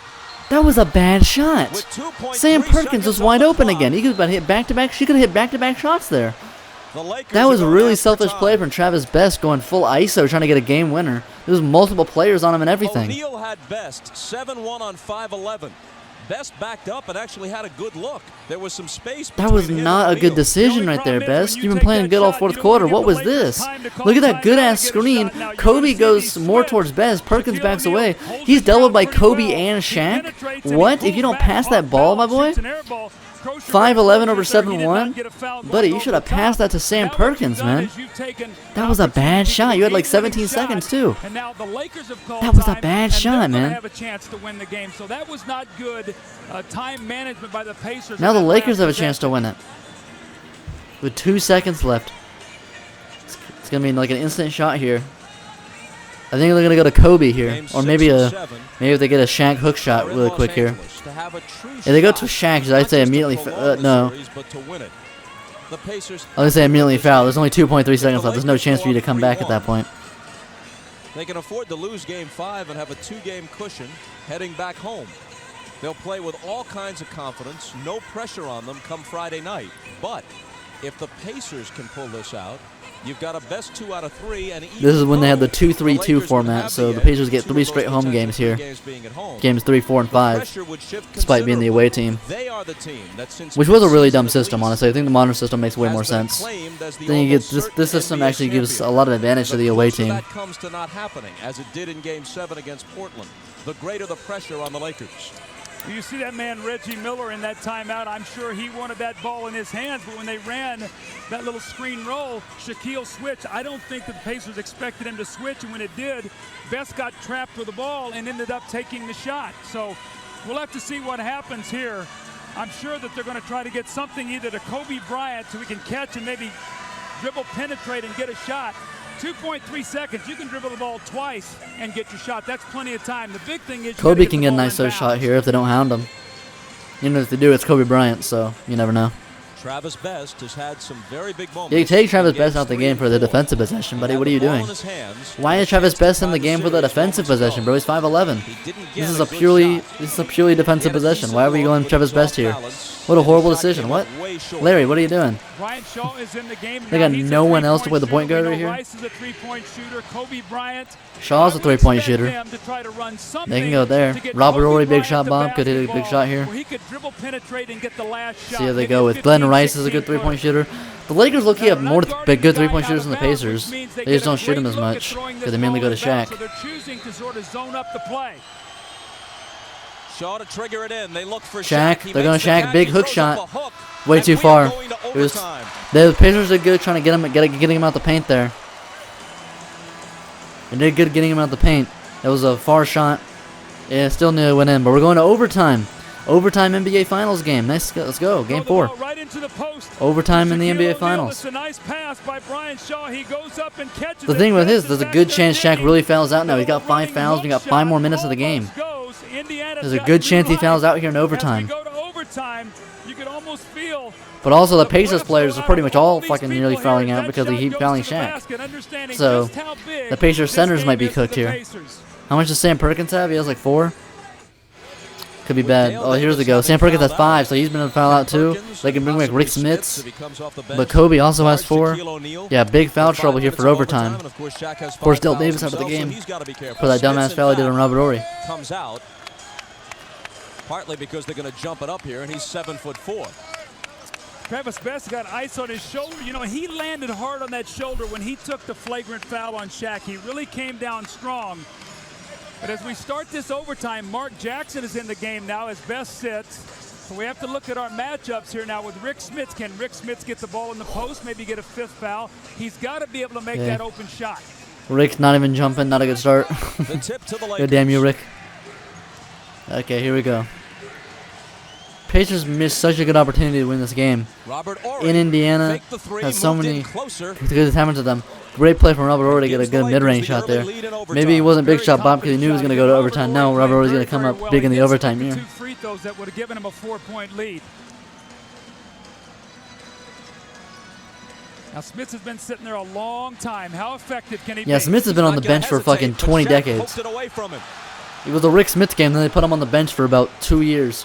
Speaker 1: That was a bad shot.
Speaker 3: With 2.3
Speaker 1: Sam Perkins was
Speaker 3: seconds on
Speaker 1: wide
Speaker 3: the
Speaker 1: open
Speaker 3: clock.
Speaker 1: again. He could have hit back-to-back. She could have hit back-to-back shots there.
Speaker 3: The Lakers
Speaker 1: That was
Speaker 3: are
Speaker 1: a
Speaker 3: going
Speaker 1: really
Speaker 3: after
Speaker 1: selfish
Speaker 3: time.
Speaker 1: play from Travis Best, going full ISO, trying to get a game winner. There was multiple players on him and everything.
Speaker 3: O'Neal had Best 7-1 on 5-11. Best backed up and actually had a good look. There was some space.
Speaker 1: That was
Speaker 3: between him
Speaker 1: not a
Speaker 3: and
Speaker 1: good
Speaker 3: O'Neal.
Speaker 1: decision
Speaker 4: The only
Speaker 1: right there,
Speaker 4: problem is
Speaker 1: Best.
Speaker 4: when
Speaker 1: You've
Speaker 4: you
Speaker 1: been
Speaker 4: take
Speaker 1: playing
Speaker 4: that
Speaker 1: good all
Speaker 4: shot,
Speaker 1: fourth
Speaker 4: you don't
Speaker 1: quarter.
Speaker 4: wanna
Speaker 1: What
Speaker 4: give
Speaker 1: was
Speaker 4: the Lakers
Speaker 1: this?
Speaker 4: time to call
Speaker 1: Look at that
Speaker 4: timeout
Speaker 1: good-ass
Speaker 4: to get a
Speaker 1: screen.
Speaker 4: shot. Now, you
Speaker 1: Kobe
Speaker 4: wanna see
Speaker 1: goes
Speaker 4: these
Speaker 1: more
Speaker 4: switch.
Speaker 1: towards Best. Perkins
Speaker 4: Shaquille
Speaker 1: backs
Speaker 4: O'Neal
Speaker 1: away.
Speaker 4: holds
Speaker 1: He's
Speaker 4: the ground
Speaker 1: doubled by
Speaker 4: pretty
Speaker 1: Kobe
Speaker 4: well.
Speaker 1: and
Speaker 4: He
Speaker 1: Shaq.
Speaker 4: penetrates and he
Speaker 1: What? If
Speaker 4: pulls
Speaker 1: you don't
Speaker 4: back
Speaker 1: pass
Speaker 4: off
Speaker 1: that ball, my
Speaker 4: balance,
Speaker 1: boy?
Speaker 4: shoots an air ball. Crozier
Speaker 1: 5'11" over
Speaker 4: gets there. He did not
Speaker 1: 7'1"?
Speaker 4: get a foul
Speaker 1: Buddy,
Speaker 4: going
Speaker 1: you should
Speaker 4: over
Speaker 1: have
Speaker 4: the top.
Speaker 1: passed that to Sam
Speaker 4: Now what you've
Speaker 1: Perkins,
Speaker 4: done
Speaker 1: man.
Speaker 4: is you've taken
Speaker 1: That was a bad
Speaker 4: opportunity
Speaker 1: shot.
Speaker 4: to
Speaker 1: You had like
Speaker 4: game-winning
Speaker 1: 17 seconds,
Speaker 4: shots,
Speaker 1: too.
Speaker 4: And now the Lakers have called
Speaker 1: That was a
Speaker 4: time,
Speaker 1: bad
Speaker 4: and
Speaker 1: shot,
Speaker 4: they're gonna
Speaker 1: man.
Speaker 4: have a chance to win the game. So that was not good time management by the Pacers.
Speaker 1: Now
Speaker 4: in
Speaker 1: the
Speaker 4: that
Speaker 1: Lakers
Speaker 4: last
Speaker 1: have a chance to
Speaker 4: possession.
Speaker 1: win it. With 2 seconds left. It's going to be like an instant shot here. I think they're going to go to Kobe here.
Speaker 3: Game
Speaker 1: Or
Speaker 3: 6
Speaker 1: maybe
Speaker 3: and
Speaker 1: a
Speaker 3: 7
Speaker 1: maybe if they get a Shaq hook shot
Speaker 3: are in
Speaker 1: really
Speaker 3: Los
Speaker 1: quick here.
Speaker 3: Angeles to have a true
Speaker 1: If they go to
Speaker 3: shot,
Speaker 1: Shaq, I'd
Speaker 3: not
Speaker 1: say
Speaker 3: just to
Speaker 1: immediately
Speaker 3: prolong the
Speaker 1: no.
Speaker 3: series, but to win it. The Pacers
Speaker 1: I would say immediately foul. There's only 2.3 seconds left. There's no
Speaker 3: Lakers
Speaker 1: chance for you
Speaker 3: go
Speaker 1: to
Speaker 3: up
Speaker 1: come back at
Speaker 3: 3-1.
Speaker 1: that point.
Speaker 3: They can afford to lose Game 5 and have a 2-game cushion heading back home. They'll play with all kinds of confidence, no pressure on them come Friday night. But if the Pacers can pull this out, you've got a best 2 out of 3. And
Speaker 1: This is when they had the
Speaker 3: even
Speaker 1: 2-3-2
Speaker 3: though the Lakers would
Speaker 1: format,
Speaker 3: have
Speaker 1: so the
Speaker 3: edge,
Speaker 1: Pacers get
Speaker 3: 2 of
Speaker 1: 3
Speaker 3: those
Speaker 1: straight home
Speaker 3: potential
Speaker 1: games
Speaker 3: 3
Speaker 1: here.
Speaker 3: games being at home.
Speaker 1: Games 3, 4, and
Speaker 3: The
Speaker 1: 5.
Speaker 3: pressure would shift
Speaker 1: Despite being the away team.
Speaker 3: They are the team that since
Speaker 1: Which was a really
Speaker 3: preseason
Speaker 1: dumb
Speaker 3: at
Speaker 1: system,
Speaker 3: least
Speaker 1: honestly. I think the modern system makes way
Speaker 3: has
Speaker 1: more
Speaker 3: been
Speaker 1: sense.
Speaker 3: claimed as the
Speaker 1: Then you get
Speaker 3: almost
Speaker 1: this
Speaker 3: certain
Speaker 1: system
Speaker 3: NBA
Speaker 1: actually gives
Speaker 3: champion.
Speaker 1: a lot of advantage to the away
Speaker 3: closer
Speaker 1: team.
Speaker 3: that comes to not happening, as it did in Game 7 against Portland, the greater the pressure on the Lakers.
Speaker 4: You see that man Reggie Miller in that timeout. I'm sure he wanted that ball in his hands, but when they ran that little screen roll, Shaquille switched. I don't think that the Pacers expected him to switch, and when it did, Best got trapped with the ball and ended up taking the shot. So we'll have to see what happens here. I'm sure that they're going to try to get something either to Kobe Bryant so he can catch and maybe dribble, penetrate, and get a shot. 2.3 seconds. You can dribble the ball twice and get your shot. That's plenty of time. The big thing is you
Speaker 1: Kobe
Speaker 4: gotta
Speaker 1: can
Speaker 4: the
Speaker 1: get a
Speaker 4: ball
Speaker 1: nice
Speaker 4: in
Speaker 1: shot
Speaker 4: bounds.
Speaker 1: here if they don't hound him. Even if they do, it's Kobe Bryant, so you never know.
Speaker 3: Travis Best has had some very big moments.
Speaker 1: You take Travis
Speaker 3: in
Speaker 1: Best
Speaker 3: games
Speaker 1: out the
Speaker 3: 3
Speaker 1: game
Speaker 3: and
Speaker 1: for the
Speaker 3: 4.
Speaker 1: defensive possession, buddy.
Speaker 3: He
Speaker 1: What are
Speaker 3: had
Speaker 1: you
Speaker 3: the ball
Speaker 1: doing?
Speaker 3: in his hands.
Speaker 1: Why is Travis Best in the game for the defensive possession, bro? He's 5'11".
Speaker 3: He didn't get
Speaker 1: This is
Speaker 3: a
Speaker 1: a
Speaker 3: good
Speaker 1: purely
Speaker 3: shot.
Speaker 1: defensive possession. Why are we going Travis Best here? What a horrible decision. What? Larry, what are you doing?
Speaker 4: Brian Shaw is in the game.
Speaker 1: They
Speaker 4: now.
Speaker 1: got
Speaker 4: He's a
Speaker 1: no one else to
Speaker 4: three-point
Speaker 1: play the point
Speaker 4: shooter.
Speaker 1: guard
Speaker 4: We
Speaker 1: right
Speaker 4: know
Speaker 1: here?
Speaker 4: Rice is a three-point shooter. Kobe Bryant.
Speaker 1: Shaw's a
Speaker 4: I would
Speaker 1: three-point
Speaker 4: expect
Speaker 1: shooter.
Speaker 4: them to try to run
Speaker 1: They can go
Speaker 4: something
Speaker 1: there.
Speaker 4: to get
Speaker 1: Robert
Speaker 4: Kobe
Speaker 1: Horry, big
Speaker 4: Bryant
Speaker 1: shot
Speaker 4: the
Speaker 1: bomb. Could hit a big
Speaker 4: basketball
Speaker 1: shot here.
Speaker 4: where he could dribble, penetrate, and get the last shot.
Speaker 1: See how they
Speaker 4: Maybe
Speaker 1: go
Speaker 4: a
Speaker 1: with Glenn
Speaker 4: 15,
Speaker 1: Rice is a
Speaker 4: 16
Speaker 1: good three-point
Speaker 4: footer.
Speaker 1: shooter. The Lakers look have
Speaker 4: Now,
Speaker 1: more
Speaker 4: they're not guarding
Speaker 1: good
Speaker 4: the guy
Speaker 1: three-point
Speaker 4: out
Speaker 1: shooters
Speaker 4: of
Speaker 1: than the
Speaker 4: bounds,
Speaker 1: Pacers.
Speaker 4: which means
Speaker 1: They
Speaker 4: get
Speaker 1: just
Speaker 4: a
Speaker 1: don't shoot
Speaker 4: great
Speaker 1: them as
Speaker 4: look at
Speaker 1: much
Speaker 4: throwing
Speaker 1: because
Speaker 4: this
Speaker 1: they mainly
Speaker 4: ball
Speaker 1: go to
Speaker 4: in the back,
Speaker 1: Shaq.
Speaker 4: So they're choosing to sort of zone up the play.
Speaker 3: Shaw to trigger it in. They look for
Speaker 1: Shaq.
Speaker 3: He
Speaker 1: They're going
Speaker 3: makes
Speaker 1: to
Speaker 3: the
Speaker 1: Shaq.
Speaker 3: catch.
Speaker 1: Big
Speaker 3: He
Speaker 1: hook
Speaker 3: throws
Speaker 1: shot.
Speaker 3: up a hook.
Speaker 1: Way
Speaker 3: And
Speaker 1: too
Speaker 3: we are
Speaker 1: far.
Speaker 3: going to
Speaker 1: It was,
Speaker 3: overtime.
Speaker 1: the Pacers did good trying to getting him out the paint there. They did good getting him out the paint. It was a far shot. Yeah, still nearly went in, but we're going to overtime. Overtime NBA Finals game. Nice. Let's go. Game 4.
Speaker 4: Right into the post.
Speaker 1: Overtime in the
Speaker 4: Shaquille
Speaker 1: NBA
Speaker 4: O'Neal,
Speaker 1: Finals.
Speaker 4: it's a nice pass by Brian Shaw. He goes up and catches
Speaker 1: The
Speaker 4: it.
Speaker 1: thing with this,
Speaker 4: Passes
Speaker 1: there's a
Speaker 4: back
Speaker 1: good
Speaker 4: to
Speaker 1: chance Shaq
Speaker 4: Higgins.
Speaker 1: really fouls out now. He's got 5
Speaker 4: Running
Speaker 1: fouls. We got
Speaker 4: hook
Speaker 1: 5 more
Speaker 4: shot
Speaker 1: minutes of the game.
Speaker 4: almost goes. Indiana's
Speaker 1: There's a
Speaker 4: got
Speaker 1: good
Speaker 4: two
Speaker 1: chance he
Speaker 4: left.
Speaker 1: fouls out here in
Speaker 4: As we
Speaker 1: overtime.
Speaker 4: go to overtime, you could almost feel
Speaker 1: But also the
Speaker 4: the
Speaker 1: Pacers
Speaker 4: breath
Speaker 1: players
Speaker 4: go
Speaker 1: are
Speaker 4: out
Speaker 1: pretty
Speaker 4: of
Speaker 1: much all
Speaker 4: these
Speaker 1: fucking
Speaker 4: people
Speaker 1: nearly
Speaker 4: here
Speaker 1: fouling
Speaker 4: as
Speaker 1: out
Speaker 4: that
Speaker 1: because they
Speaker 4: shot
Speaker 1: keep
Speaker 4: goes
Speaker 1: fouling
Speaker 4: to the
Speaker 1: Shaq.
Speaker 4: basket, understanding
Speaker 1: So,
Speaker 4: just how big
Speaker 1: the Pacers
Speaker 4: this
Speaker 1: centers
Speaker 4: game
Speaker 1: might be
Speaker 4: is for
Speaker 1: cooked
Speaker 4: the
Speaker 1: here.
Speaker 4: Pacers.
Speaker 1: How much does Sam Perkins have? He has like 4. Could be bad.
Speaker 3: Dale
Speaker 1: Oh, here's the
Speaker 3: Davis
Speaker 1: go.
Speaker 3: having
Speaker 1: Sam Perkins has
Speaker 3: fouled
Speaker 1: 5,
Speaker 3: out.
Speaker 1: so he's been in foul out too.
Speaker 3: Perkins
Speaker 1: They can bring back
Speaker 3: and
Speaker 1: Rick
Speaker 3: possibly
Speaker 1: Smits.
Speaker 3: if he comes off the bench.
Speaker 1: But Kobe also has
Speaker 3: Guard
Speaker 1: 4.
Speaker 3: Shaquille O'Neal.
Speaker 1: Yeah, big foul
Speaker 3: With 5
Speaker 1: trouble here
Speaker 3: minutes
Speaker 1: for
Speaker 3: of
Speaker 1: overtime.
Speaker 3: and of course, Shaq has
Speaker 1: Of course,
Speaker 3: 5
Speaker 1: Dale
Speaker 3: fouls
Speaker 1: Davis out of the
Speaker 3: himself, so
Speaker 1: game
Speaker 3: he's gotta be careful.
Speaker 1: for that
Speaker 3: Smits,
Speaker 1: dumbass
Speaker 3: in
Speaker 1: foul he did on
Speaker 3: fact,
Speaker 1: Robert Horry.
Speaker 3: comes out partly because they're going to jump it up here, and he's 7'4".
Speaker 4: Travis Best got ice on his shoulder. You know, he landed hard on that shoulder when he took the flagrant foul on Shaq. He really came down strong. But as we start this overtime, Mark Jackson is in the game now as Best sits. So we have to look at our matchups here now with Rick Smits. Can Rick Smits get the ball in the post, maybe get a 5th foul? He's got to be able to make
Speaker 1: Yeah.
Speaker 4: that open shot.
Speaker 1: Rick's not even jumping. Not a good start.
Speaker 3: The tip to the Lakers.
Speaker 1: Good damn you, Rick. Okay, here we go. Pacers missed such a good opportunity to win this game.
Speaker 3: Robert Horry
Speaker 1: In Indiana,
Speaker 3: faked the three,
Speaker 1: has so
Speaker 3: moved in
Speaker 1: many
Speaker 3: closer.
Speaker 1: good things happened to them. Great play from Robert Horry to get a
Speaker 3: Gives the
Speaker 1: good
Speaker 3: Lakers
Speaker 1: mid-range
Speaker 3: the
Speaker 1: shot
Speaker 3: early
Speaker 1: there.
Speaker 3: lead in overtime.
Speaker 1: Maybe he wasn't big
Speaker 4: Very
Speaker 1: shot Bob because he
Speaker 4: confident
Speaker 1: knew he was
Speaker 4: shot
Speaker 1: going to
Speaker 4: here.
Speaker 1: go to
Speaker 4: Robert
Speaker 1: overtime.
Speaker 4: Horry
Speaker 1: No,
Speaker 4: played
Speaker 1: Robert Horry's
Speaker 4: very,
Speaker 1: going to come
Speaker 4: very
Speaker 1: up
Speaker 4: well.
Speaker 1: big in
Speaker 4: He
Speaker 1: the
Speaker 4: missed
Speaker 1: overtime
Speaker 4: the
Speaker 1: here.
Speaker 4: 2 free throws that would have given him a 4-point lead. Now Smits has been sitting there a long time. How effective can he be?
Speaker 1: Yeah, Smits has been on the bench for fucking 20 decades.
Speaker 3: Poked it away from him.
Speaker 1: It was a Rick Smits game, then they put him on the bench for about 2 years.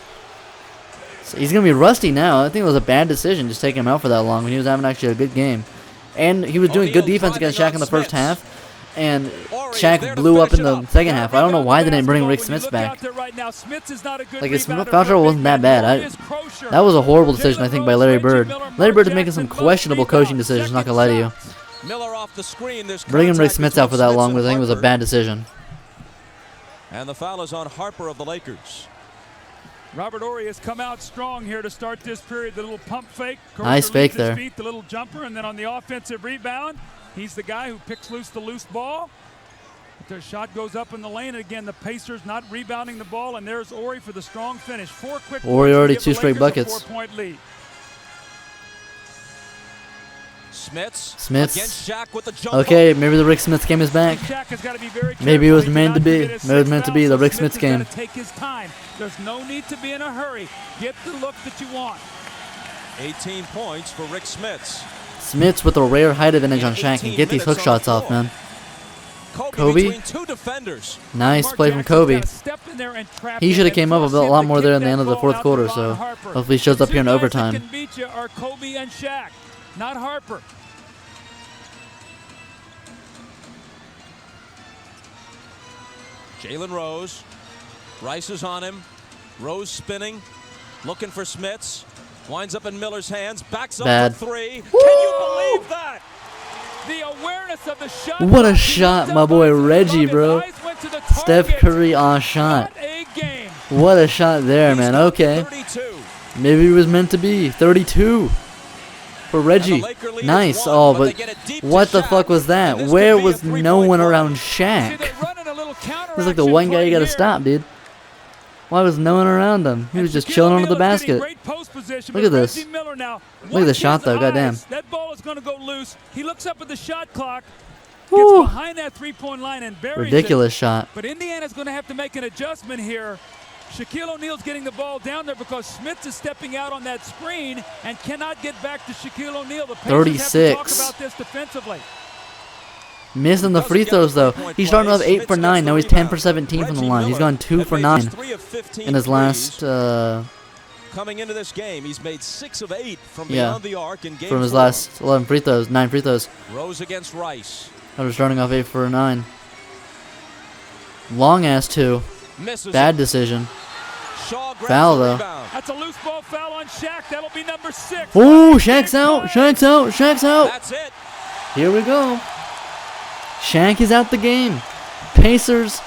Speaker 1: So he's going to be rusty now. I think it was a bad decision just taking him out for that long when he was having actually a good game. And he was doing good
Speaker 3: O'Neal
Speaker 1: defense against
Speaker 3: driving
Speaker 1: Shaq in the
Speaker 3: on
Speaker 1: first
Speaker 3: Smits.
Speaker 1: half. And
Speaker 3: Horry is
Speaker 1: Shaq
Speaker 3: there to
Speaker 1: blew up
Speaker 3: finish
Speaker 1: in
Speaker 3: it
Speaker 1: the
Speaker 3: up.
Speaker 1: second half. I don't know why they didn't bring Rick
Speaker 4: When you
Speaker 1: Smits
Speaker 4: look
Speaker 1: back.
Speaker 4: out there right now, Smits is not a good
Speaker 1: Like, his
Speaker 4: rebounder
Speaker 1: foul
Speaker 4: for a
Speaker 1: trouble
Speaker 4: big
Speaker 1: wasn't that
Speaker 4: man.
Speaker 1: bad.
Speaker 4: Horry is kosher.
Speaker 1: That was a horrible decision, I
Speaker 4: Jalen
Speaker 1: think, by
Speaker 4: Rose,
Speaker 1: Larry
Speaker 4: Reggie
Speaker 1: Bird.
Speaker 4: Miller,
Speaker 1: Larry
Speaker 4: Mark
Speaker 1: Bird is making some
Speaker 4: Jackson,
Speaker 1: questionable
Speaker 4: most
Speaker 1: coaching
Speaker 4: rebounds,
Speaker 1: decisions, not
Speaker 4: second
Speaker 1: going to lie to you.
Speaker 4: shots.
Speaker 3: Miller off the screen. There's
Speaker 1: Bringing Rick
Speaker 3: contact
Speaker 1: Smits out for that
Speaker 3: between
Speaker 1: long
Speaker 3: Smits
Speaker 1: was, I think, was a
Speaker 3: and
Speaker 1: bad decision.
Speaker 3: Harper. And the foul is on Harper of the Lakers.
Speaker 4: Robert Horry has come out strong here to start this period. The little pump fake.
Speaker 1: Nice
Speaker 4: Kosher
Speaker 1: fake
Speaker 4: leaves his
Speaker 1: there.
Speaker 4: Feet, the little jumper, and then on the offensive rebound, he's the guy who picks loose the loose ball. Their shot goes up in the lane, and again, the Pacers not rebounding the ball, and there's Horry for the strong finish. 4 quick
Speaker 1: Horry
Speaker 4: points to
Speaker 1: already
Speaker 4: give
Speaker 1: 2
Speaker 4: the
Speaker 1: straight
Speaker 4: Lakers a
Speaker 1: buckets.
Speaker 4: 4-point lead.
Speaker 3: Smits
Speaker 1: Smits.
Speaker 3: against Shaq with the jump
Speaker 1: Okay,
Speaker 3: hook.
Speaker 1: maybe the Rick Smits game is back.
Speaker 4: Shaq has got to be very
Speaker 1: Maybe it was
Speaker 4: careful. He
Speaker 1: meant to
Speaker 4: cannot
Speaker 1: be.
Speaker 4: commit his
Speaker 1: Maybe it was
Speaker 4: 6th
Speaker 1: meant to
Speaker 4: foul,
Speaker 1: be the
Speaker 4: so
Speaker 1: Rick
Speaker 4: Smits
Speaker 1: Smits
Speaker 4: has
Speaker 1: game.
Speaker 4: gotta take his time. There's no need to be in a hurry. Get the look that you want.
Speaker 3: 18 points for Rick Smits.
Speaker 1: Smits with a rare height advantage on Shaq and get these hook shots off, man. Kobe?
Speaker 3: between 2 defenders.
Speaker 1: Nice
Speaker 4: Mark
Speaker 1: play from
Speaker 4: Jackson's
Speaker 1: Kobe.
Speaker 4: gotta step in there and trap
Speaker 1: He
Speaker 4: him
Speaker 1: should have
Speaker 4: and
Speaker 1: came up a
Speaker 4: force him
Speaker 1: lot
Speaker 4: to
Speaker 1: more
Speaker 4: get
Speaker 1: there in the
Speaker 4: that
Speaker 1: end of the
Speaker 4: ball
Speaker 1: 4th
Speaker 4: out to
Speaker 1: quarter,
Speaker 4: Ron
Speaker 1: so
Speaker 4: Harper.
Speaker 1: hopefully he shows up here in
Speaker 4: The 2 guys that
Speaker 1: overtime.
Speaker 4: can beat you are Kobe and Shaq, not Harper.
Speaker 3: Jalen Rose. Rice is on him. Rose spinning. Looking for Smits. Winds up in Miller's hands. Backs up
Speaker 1: Bad.
Speaker 3: for 3. Can you believe that?
Speaker 4: The awareness of the shot.
Speaker 1: What a
Speaker 4: He
Speaker 1: shot,
Speaker 4: looked
Speaker 1: my
Speaker 4: up
Speaker 1: boy
Speaker 4: on his
Speaker 1: Reggie,
Speaker 4: his
Speaker 1: bro.
Speaker 4: eyes went to the
Speaker 1: Steph
Speaker 4: target.
Speaker 1: Curry on shot.
Speaker 4: What a game.
Speaker 1: What a shot there, man. Okay.
Speaker 3: 32.
Speaker 1: Maybe it was meant to be. 32 for Reggie.
Speaker 3: Laker lead is
Speaker 1: Nice.
Speaker 3: 1,
Speaker 1: Oh,
Speaker 3: but they
Speaker 1: but
Speaker 3: get it deep to
Speaker 1: what the
Speaker 3: Shaq.
Speaker 1: fuck was that?
Speaker 3: And this
Speaker 1: Where
Speaker 3: could be a
Speaker 1: was no
Speaker 3: three-point
Speaker 1: one
Speaker 3: play.
Speaker 1: around
Speaker 4: See,
Speaker 1: Shaq?
Speaker 4: they're running a little
Speaker 1: This is like the one guy you gotta stop, dude. Why was no one around him? He was just chilling under the basket.
Speaker 4: Look
Speaker 1: Look at this. Look at the shot, though, goddamn.
Speaker 4: That ball is going to go loose. He looks up at the shot clock, gets
Speaker 1: Woo.
Speaker 4: behind that 3-point line and buries
Speaker 1: Ridiculous shot.
Speaker 4: it. But Indiana's going to have to make an adjustment here. Shaquille O'Neal's getting the ball down there because Smith is stepping out on that screen and cannot get back to Shaquille O'Neal. The Pacers
Speaker 1: 36.
Speaker 4: have to talk about this defensively.
Speaker 1: Missing the free throws though. He's starting off 8 for 9. Now he's 10 for 17 from the line. He's gone 2 for 9 in his last.
Speaker 3: Coming into this game, he's made 6 of 8 from
Speaker 1: Yeah,
Speaker 3: beyond the arc in game
Speaker 1: from his
Speaker 3: 4.
Speaker 1: last 11 free throws, 9 free throws.
Speaker 3: Rose against Rice.
Speaker 1: I was starting off 8 for 9. Long ass 2.
Speaker 3: Misses
Speaker 1: Bad
Speaker 3: it.
Speaker 1: decision.
Speaker 3: Shaw grabs
Speaker 1: Foul,
Speaker 3: the
Speaker 1: though.
Speaker 3: rebound.
Speaker 4: That's a loose ball foul on Shaq. That'll be number 6.
Speaker 1: Ooh, Shaq's out. Shaq's out. Shaq's out.
Speaker 3: That's it.
Speaker 1: Here we go. Shaq is out the game. Pacers.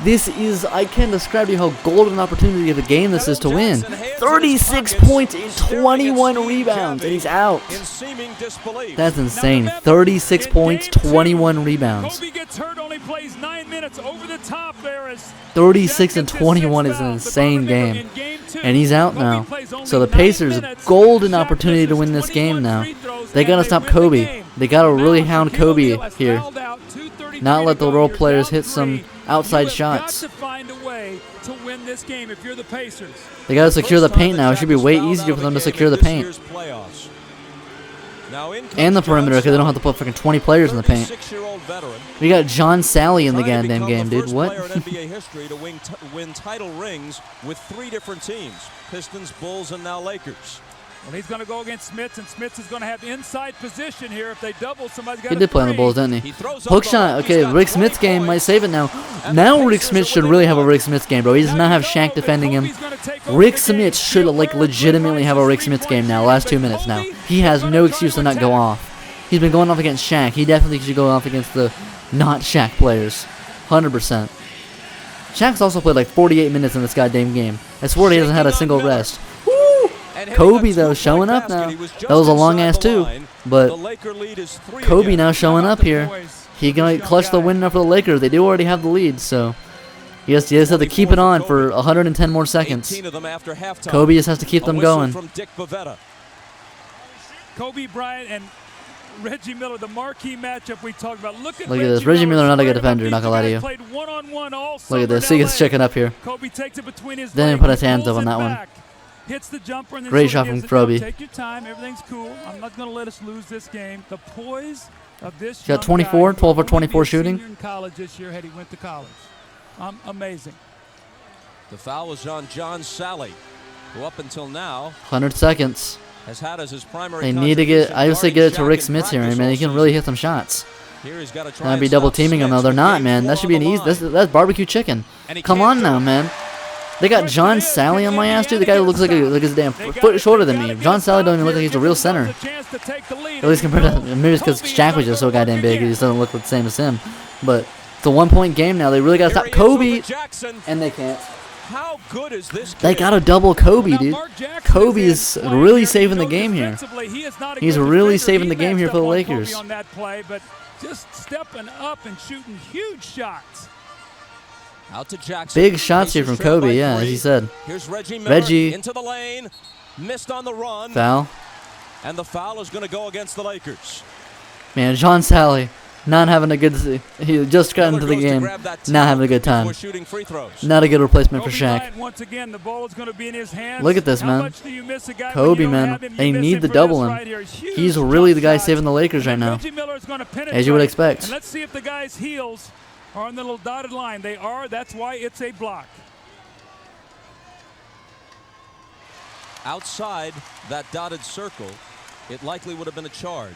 Speaker 1: This is, I can't describe to you how golden opportunity of a game this is to win. 36 points and 21 rebounds, and he's out.
Speaker 3: In seeming disbelief.
Speaker 1: That's insane. 36 points, 21 rebounds.
Speaker 4: Kobe gets hurt, only plays 9 minutes. Over the top there is
Speaker 1: 36 and 21 is an insane game. And he's out now. So the Pacers, golden opportunity to win this game now. They got to stop Kobe. They got to really hound Kobe here. Not let the role players hit some outside shots.
Speaker 4: Got to find a way to win this game if you're the Pacers.
Speaker 1: They got to secure the paint now. It should be way easier for them to secure the paint. And the perimeter, because they don't have to put freaking 20 players in the paint. We got John Sally in the goddamn game, dude. What?
Speaker 3: NBA history to win title rings with 3 different teams: Pistons, Bulls, and now Lakers.
Speaker 4: Well, he's going to go against Smith, and Smith is going to have inside position here. If they double, somebody's got
Speaker 1: He did play on the Bulls, didn't he?
Speaker 3: He throws up
Speaker 1: Hook
Speaker 3: the
Speaker 1: shot.
Speaker 3: hook.
Speaker 1: Okay,
Speaker 3: He's got
Speaker 1: Rick
Speaker 3: 20
Speaker 1: Smith's game might
Speaker 3: points.
Speaker 1: save it now.
Speaker 3: And
Speaker 1: Now
Speaker 3: the
Speaker 1: Rick
Speaker 3: Pacers
Speaker 1: Smith
Speaker 3: are
Speaker 1: should
Speaker 3: winning
Speaker 1: really have a
Speaker 3: hard.
Speaker 1: Rick Smith's game, bro. He does not have Shaq defending him. Rick Smith should like legitimately have a Rick Smith's game now. Last 2 minutes now. He has no excuse to not go off. He's been going off against Shaq. He definitely should go off against the not Shaq players. 100%. Shaq's also played like 48 minutes in this goddamn game. I swear he hasn't had a single rest.
Speaker 3: And
Speaker 1: Kobe,
Speaker 3: hitting a
Speaker 1: though,
Speaker 3: two-point
Speaker 1: showing up
Speaker 3: basket.
Speaker 1: now.
Speaker 3: He just
Speaker 1: That was a long
Speaker 3: inside
Speaker 1: ass
Speaker 3: the
Speaker 1: too,
Speaker 3: line.
Speaker 1: but
Speaker 3: The Laker lead is 3
Speaker 1: Kobe
Speaker 3: again.
Speaker 1: now showing up here. He gonna clutch the win now for the Lakers. They do already have the lead, so he just have to keep it on for 110 more seconds.
Speaker 3: 18 of them after halftime.
Speaker 1: Kobe just has to keep
Speaker 3: A
Speaker 1: them
Speaker 3: whistle
Speaker 1: going.
Speaker 3: From Dick Bavetta.
Speaker 4: Kobe Bryant and Reggie Miller, the marquee matchup we talked about. Look at
Speaker 1: Look at this. Reggie Miller, not a good defender, not gonna lie to you.
Speaker 4: Played one-on-one all
Speaker 1: Look at this.
Speaker 4: summer
Speaker 1: He
Speaker 4: in
Speaker 1: gets
Speaker 4: LA.
Speaker 1: checking up here.
Speaker 4: Kobe takes it between his
Speaker 1: Then he
Speaker 4: legs,
Speaker 1: put his hands
Speaker 4: pulls
Speaker 1: up on
Speaker 4: it
Speaker 1: that one.
Speaker 4: back, hits the jumper and then
Speaker 1: Great
Speaker 4: sort
Speaker 1: shot
Speaker 4: of
Speaker 1: from
Speaker 4: gives it, "No,
Speaker 1: Froby.
Speaker 4: Take your time. Everything's cool. I'm not going to let us lose this game." The poise of this
Speaker 1: He's got
Speaker 4: young
Speaker 1: 24,
Speaker 4: guy,
Speaker 1: 12 for
Speaker 4: who would be a
Speaker 1: 24 shooting.
Speaker 4: senior in college this year had he went to college. Amazing.
Speaker 3: The foul was on John Sally, who up until now
Speaker 1: 100 seconds.
Speaker 3: has had as his primary
Speaker 1: They need to get.
Speaker 3: contribution
Speaker 1: I would say
Speaker 3: guarding
Speaker 1: get it to
Speaker 3: Shaq
Speaker 1: Rick
Speaker 3: in
Speaker 1: Smith here,
Speaker 3: practice
Speaker 1: man.
Speaker 3: all
Speaker 1: He can
Speaker 3: season.
Speaker 1: really hit some shots.
Speaker 3: Here he's gotta try
Speaker 1: I'd
Speaker 3: and
Speaker 1: be double
Speaker 3: stop
Speaker 1: teaming him
Speaker 3: Smith
Speaker 1: though. They're
Speaker 3: with
Speaker 1: not,
Speaker 3: game
Speaker 1: man.
Speaker 3: 4
Speaker 1: That should
Speaker 3: on
Speaker 1: be an
Speaker 3: the
Speaker 1: easy.
Speaker 3: line.
Speaker 1: That's barbecue chicken.
Speaker 3: And he
Speaker 1: Come
Speaker 3: can't
Speaker 1: on
Speaker 3: do
Speaker 1: now,
Speaker 3: it.
Speaker 1: man. They got John Sally on my ass, dude. The guy looks like his damn foot shorter than me. John Sally don't even look like he's a real center. At least compared to maybe it's because Shaq was just so goddamn big. He just doesn't look the same as him. But it's a 1-point game now. They really gotta
Speaker 3: Here
Speaker 1: stop
Speaker 3: he is over
Speaker 1: Kobe,
Speaker 3: Jackson.
Speaker 1: and they can't.
Speaker 3: How good is this
Speaker 1: They
Speaker 3: kid?
Speaker 1: gotta double Kobe, dude. Kobe's really saving the game here. He's really saving the game here for the Lakers.
Speaker 4: On that play, but just stepping up and shooting huge shots.
Speaker 3: Out to Jackson.
Speaker 1: Big shots here from
Speaker 3: Pacers trail by
Speaker 1: Kobe, yeah, as
Speaker 3: 3.
Speaker 1: he said.
Speaker 3: Here's Reggie Miller
Speaker 1: Reggie.
Speaker 3: into the lane. Missed on the run.
Speaker 1: Foul.
Speaker 3: And the foul is going to go against the Lakers.
Speaker 1: Man, John Sally not having a good. He just got into the
Speaker 3: Miller goes to
Speaker 1: game,
Speaker 3: grab that
Speaker 1: not having a
Speaker 3: towel
Speaker 1: good time.
Speaker 3: before shooting free throws.
Speaker 1: Not a good replacement for
Speaker 4: Kobe
Speaker 1: Shaq.
Speaker 4: Bryant, once again, the ball is going to be in his hands.
Speaker 1: Look at this,
Speaker 4: How
Speaker 1: man.
Speaker 4: much do you miss a guy when
Speaker 1: Kobe,
Speaker 4: you don't
Speaker 1: man,
Speaker 4: have him? You
Speaker 1: they
Speaker 4: miss
Speaker 1: need
Speaker 4: him
Speaker 1: to
Speaker 4: for
Speaker 1: double
Speaker 4: this
Speaker 1: him.
Speaker 4: right here. Huge
Speaker 1: He's really the
Speaker 4: jump
Speaker 1: guy
Speaker 4: shot.
Speaker 1: saving the Lakers right now.
Speaker 4: Reggie Miller is going to penetrate.
Speaker 1: As you would expect.
Speaker 4: And let's see if the guy's heels are on the little dotted line. They are. That's why it's a block.
Speaker 3: Outside that dotted circle, it likely would have been a charge.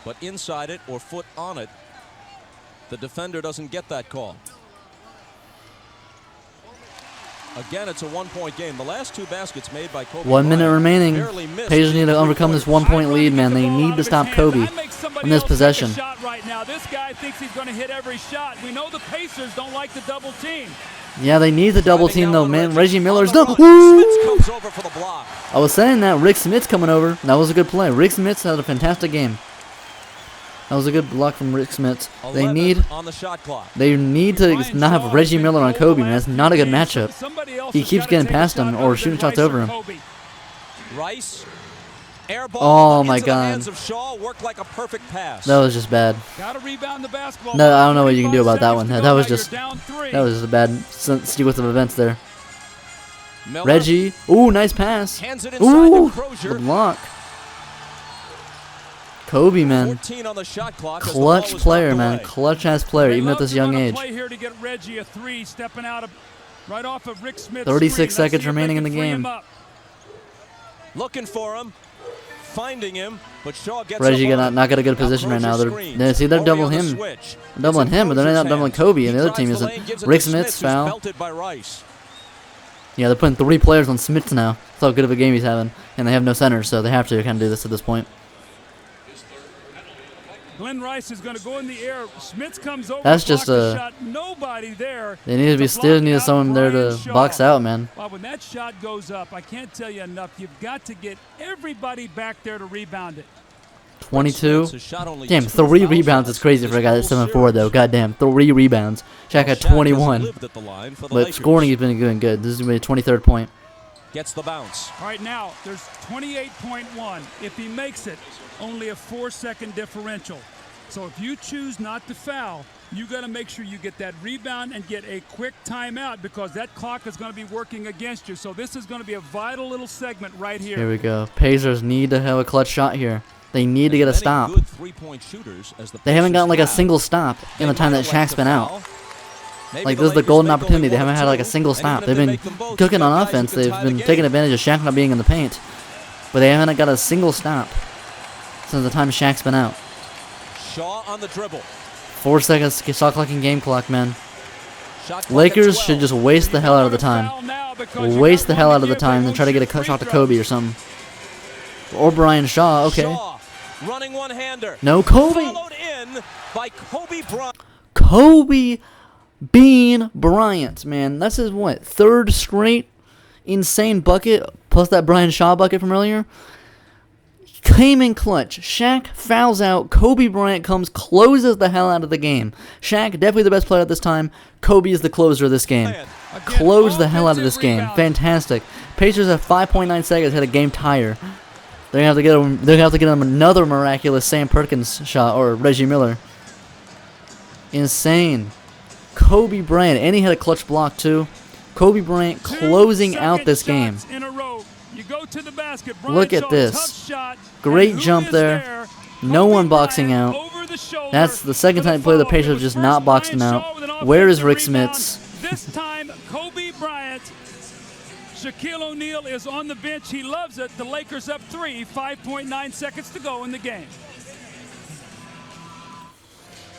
Speaker 3: But inside it or foot on it, the defender doesn't get that call. Again, it's a 1-point game. The last 2 baskets made by Kobe
Speaker 1: 1 minute
Speaker 3: Bryant
Speaker 1: remaining.
Speaker 3: barely missed
Speaker 1: Pacers need to
Speaker 3: the
Speaker 1: overcome this
Speaker 3: three-point
Speaker 1: 1-point lead, man. They need to stop Kobe in this possession.
Speaker 4: Shot right now. This guy thinks he's going to hit every shot. We know the Pacers don't like the double team.
Speaker 1: Yeah, they need the double team though, man. Reggie Miller's no.
Speaker 3: Smith
Speaker 1: Woo!
Speaker 3: comes over for the block.
Speaker 1: I was saying that Rick Smith's coming over. That was a good play. Rick Smith's had a fantastic game. That was a good block from Rick Smith. They
Speaker 3: 11
Speaker 1: need
Speaker 3: on the shot clock.
Speaker 1: to not have Reggie Miller on Kobe, man. That's not a good matchup. He keeps getting past him or shooting shots over him.
Speaker 3: Rice, air ball
Speaker 1: Oh, my
Speaker 3: into the
Speaker 1: God.
Speaker 3: hands of Shaw, worked like a perfect pass.
Speaker 1: That was just bad.
Speaker 4: Got to rebound the basketball.
Speaker 1: No, I don't know what you can do about that one.
Speaker 4: 35
Speaker 1: That was
Speaker 4: seconds
Speaker 1: just
Speaker 4: to go. Now you're down 3.
Speaker 1: that was just a bad sequence of events there.
Speaker 3: Miller
Speaker 1: Reggie. Ooh, nice pass.
Speaker 3: hands it inside
Speaker 1: Ooh,
Speaker 3: to Crozier.
Speaker 1: the block. Kobe, man.
Speaker 3: 14 on the shot clock as the
Speaker 1: Clutch
Speaker 3: ball was
Speaker 1: player,
Speaker 3: knocked
Speaker 1: man.
Speaker 3: away.
Speaker 1: Clutch ass player,
Speaker 4: They
Speaker 1: even at
Speaker 4: love
Speaker 1: this
Speaker 4: to
Speaker 1: young
Speaker 4: run a
Speaker 1: age.
Speaker 4: play here to get Reggie a 3, stepping out of right off of Rick Smith's
Speaker 1: 36
Speaker 4: screen. Let's
Speaker 1: seconds
Speaker 4: see if they
Speaker 1: remaining in
Speaker 4: can
Speaker 1: the
Speaker 4: free him
Speaker 1: game.
Speaker 4: up.
Speaker 3: Looking for him, finding him, but Shaw gets
Speaker 1: Reggie
Speaker 3: up on
Speaker 1: not got a good
Speaker 3: Now
Speaker 1: position right now.
Speaker 3: Crozier
Speaker 1: They're
Speaker 3: screens.
Speaker 1: see they're
Speaker 3: Murray
Speaker 1: doubling
Speaker 3: on the
Speaker 1: him,
Speaker 3: switch.
Speaker 1: doubling
Speaker 3: It's in
Speaker 1: him, but they're not
Speaker 3: Crozier's
Speaker 1: doubling
Speaker 3: hands.
Speaker 1: Kobe,
Speaker 3: He
Speaker 1: and the other
Speaker 3: drives
Speaker 1: team
Speaker 3: the
Speaker 1: isn't.
Speaker 3: lane, gives it
Speaker 1: Rick
Speaker 3: to
Speaker 1: Smith's
Speaker 3: who's
Speaker 1: foul.
Speaker 3: belted by Rice.
Speaker 1: Yeah, they're putting 3 players on Smith now. That's how good of a game he's having, and they have no centers, so they have to kind of do this at this point.
Speaker 4: Glenn Rice is going to go in the air. Smith comes over.
Speaker 1: That's
Speaker 4: blocks
Speaker 1: just
Speaker 4: the
Speaker 1: a-
Speaker 4: shot. Nobody there.
Speaker 1: They need to be still need someone there to box out, man.
Speaker 4: Well, when that shot goes up, I can't tell you enough. You've got to get everybody back there to rebound it.
Speaker 1: 22.
Speaker 3: Smith's shot only
Speaker 1: Damn,
Speaker 3: 2
Speaker 1: 3
Speaker 3: foul
Speaker 1: rebounds
Speaker 3: shots
Speaker 1: is crazy
Speaker 3: this
Speaker 1: for a guy that's
Speaker 3: whole
Speaker 1: 7'4", though.
Speaker 3: series.
Speaker 1: Goddamn, 3 rebounds. Shaq had
Speaker 3: Shaq has
Speaker 1: 21,
Speaker 3: lived at the line for the
Speaker 1: but
Speaker 3: Lakers.
Speaker 1: scoring has been doing good. This is going to be a 23rd point.
Speaker 3: Gets the bounce.
Speaker 4: All right, now there's 28.1. If he makes it, only a 4-second differential. So if you choose not to foul, you got to make sure you get that rebound and get a quick timeout because that clock is going to be working against you. So this is going to be a vital little segment right here.
Speaker 1: Here we go. Pacers need to have a clutch shot here. They need to get a
Speaker 3: Many
Speaker 1: stop.
Speaker 3: good three-point shooters as the
Speaker 1: They haven't
Speaker 3: Pacers
Speaker 1: gotten like a
Speaker 3: have.
Speaker 1: single stop in the
Speaker 3: They
Speaker 1: time
Speaker 3: might
Speaker 1: that
Speaker 3: elect
Speaker 1: Shaq's
Speaker 3: to
Speaker 1: been out.
Speaker 3: foul. Maybe
Speaker 1: Like,
Speaker 3: the
Speaker 1: this is the
Speaker 3: Lakers
Speaker 1: golden
Speaker 3: make
Speaker 1: opportunity. They
Speaker 3: only
Speaker 1: haven't
Speaker 3: one
Speaker 1: had
Speaker 3: or
Speaker 1: like a
Speaker 3: two,
Speaker 1: single
Speaker 3: and
Speaker 1: stop.
Speaker 3: even
Speaker 1: They've
Speaker 3: if they
Speaker 1: been
Speaker 3: make them both,
Speaker 1: cooking
Speaker 3: you got
Speaker 1: on
Speaker 3: guys who
Speaker 1: offense.
Speaker 3: can
Speaker 1: They've
Speaker 3: tie the
Speaker 1: been
Speaker 3: game.
Speaker 1: taking advantage of Shaq not being in the paint. But they haven't got a single stop since the time Shaq's been out.
Speaker 3: Shaw on the dribble.
Speaker 1: 4 seconds shot clock and game clock, man.
Speaker 3: Shot clock at
Speaker 1: Lakers
Speaker 3: 12.
Speaker 1: should just waste the hell out of the time. Waste the hell out of the time and try to get a shot to Kobe or something. Or Brian Shaw, okay.
Speaker 3: Shaw running one-hander.
Speaker 1: No, Kobe.
Speaker 3: Followed in by Kobe Bryant.
Speaker 1: Kobe Bean Bryant, man. That's his, what, 3rd straight insane bucket, plus that Brian Shaw bucket from earlier. Came in clutch. Shaq fouls out. Kobe Bryant comes, closes the hell out of the game. Shaq, definitely the best player at this time. Kobe is the closer of this game. Close the hell out of this game. Fantastic. Pacers have 5.9 seconds, had a game tire. They're gonna have to get him another miraculous Sam Perkins shot or Reggie Miller. Insane. Kobe Bryant, and he had a clutch block too. Kobe Bryant closing out this game.
Speaker 4: In a row. You go to the basket.
Speaker 1: Look at
Speaker 4: Shaw,
Speaker 1: this.
Speaker 4: tough shot.
Speaker 1: Great
Speaker 4: And who
Speaker 1: jump
Speaker 4: is
Speaker 1: there. No
Speaker 4: Kobe
Speaker 1: one boxing
Speaker 4: Bryant
Speaker 1: out.
Speaker 4: over the shoulder
Speaker 1: That's the second
Speaker 4: for
Speaker 1: time play the
Speaker 4: follow.
Speaker 1: Pacers
Speaker 4: It was
Speaker 1: just
Speaker 4: first
Speaker 1: not boxing
Speaker 4: Brian
Speaker 1: out.
Speaker 4: Shaw with an
Speaker 1: Where is
Speaker 4: offensive
Speaker 1: Rick
Speaker 4: rebound.
Speaker 1: Smits?
Speaker 4: This time, Kobe Bryant. Shaquille O'Neal is on the bench. He loves it. The Lakers up 3. 5.9 seconds to go in the game.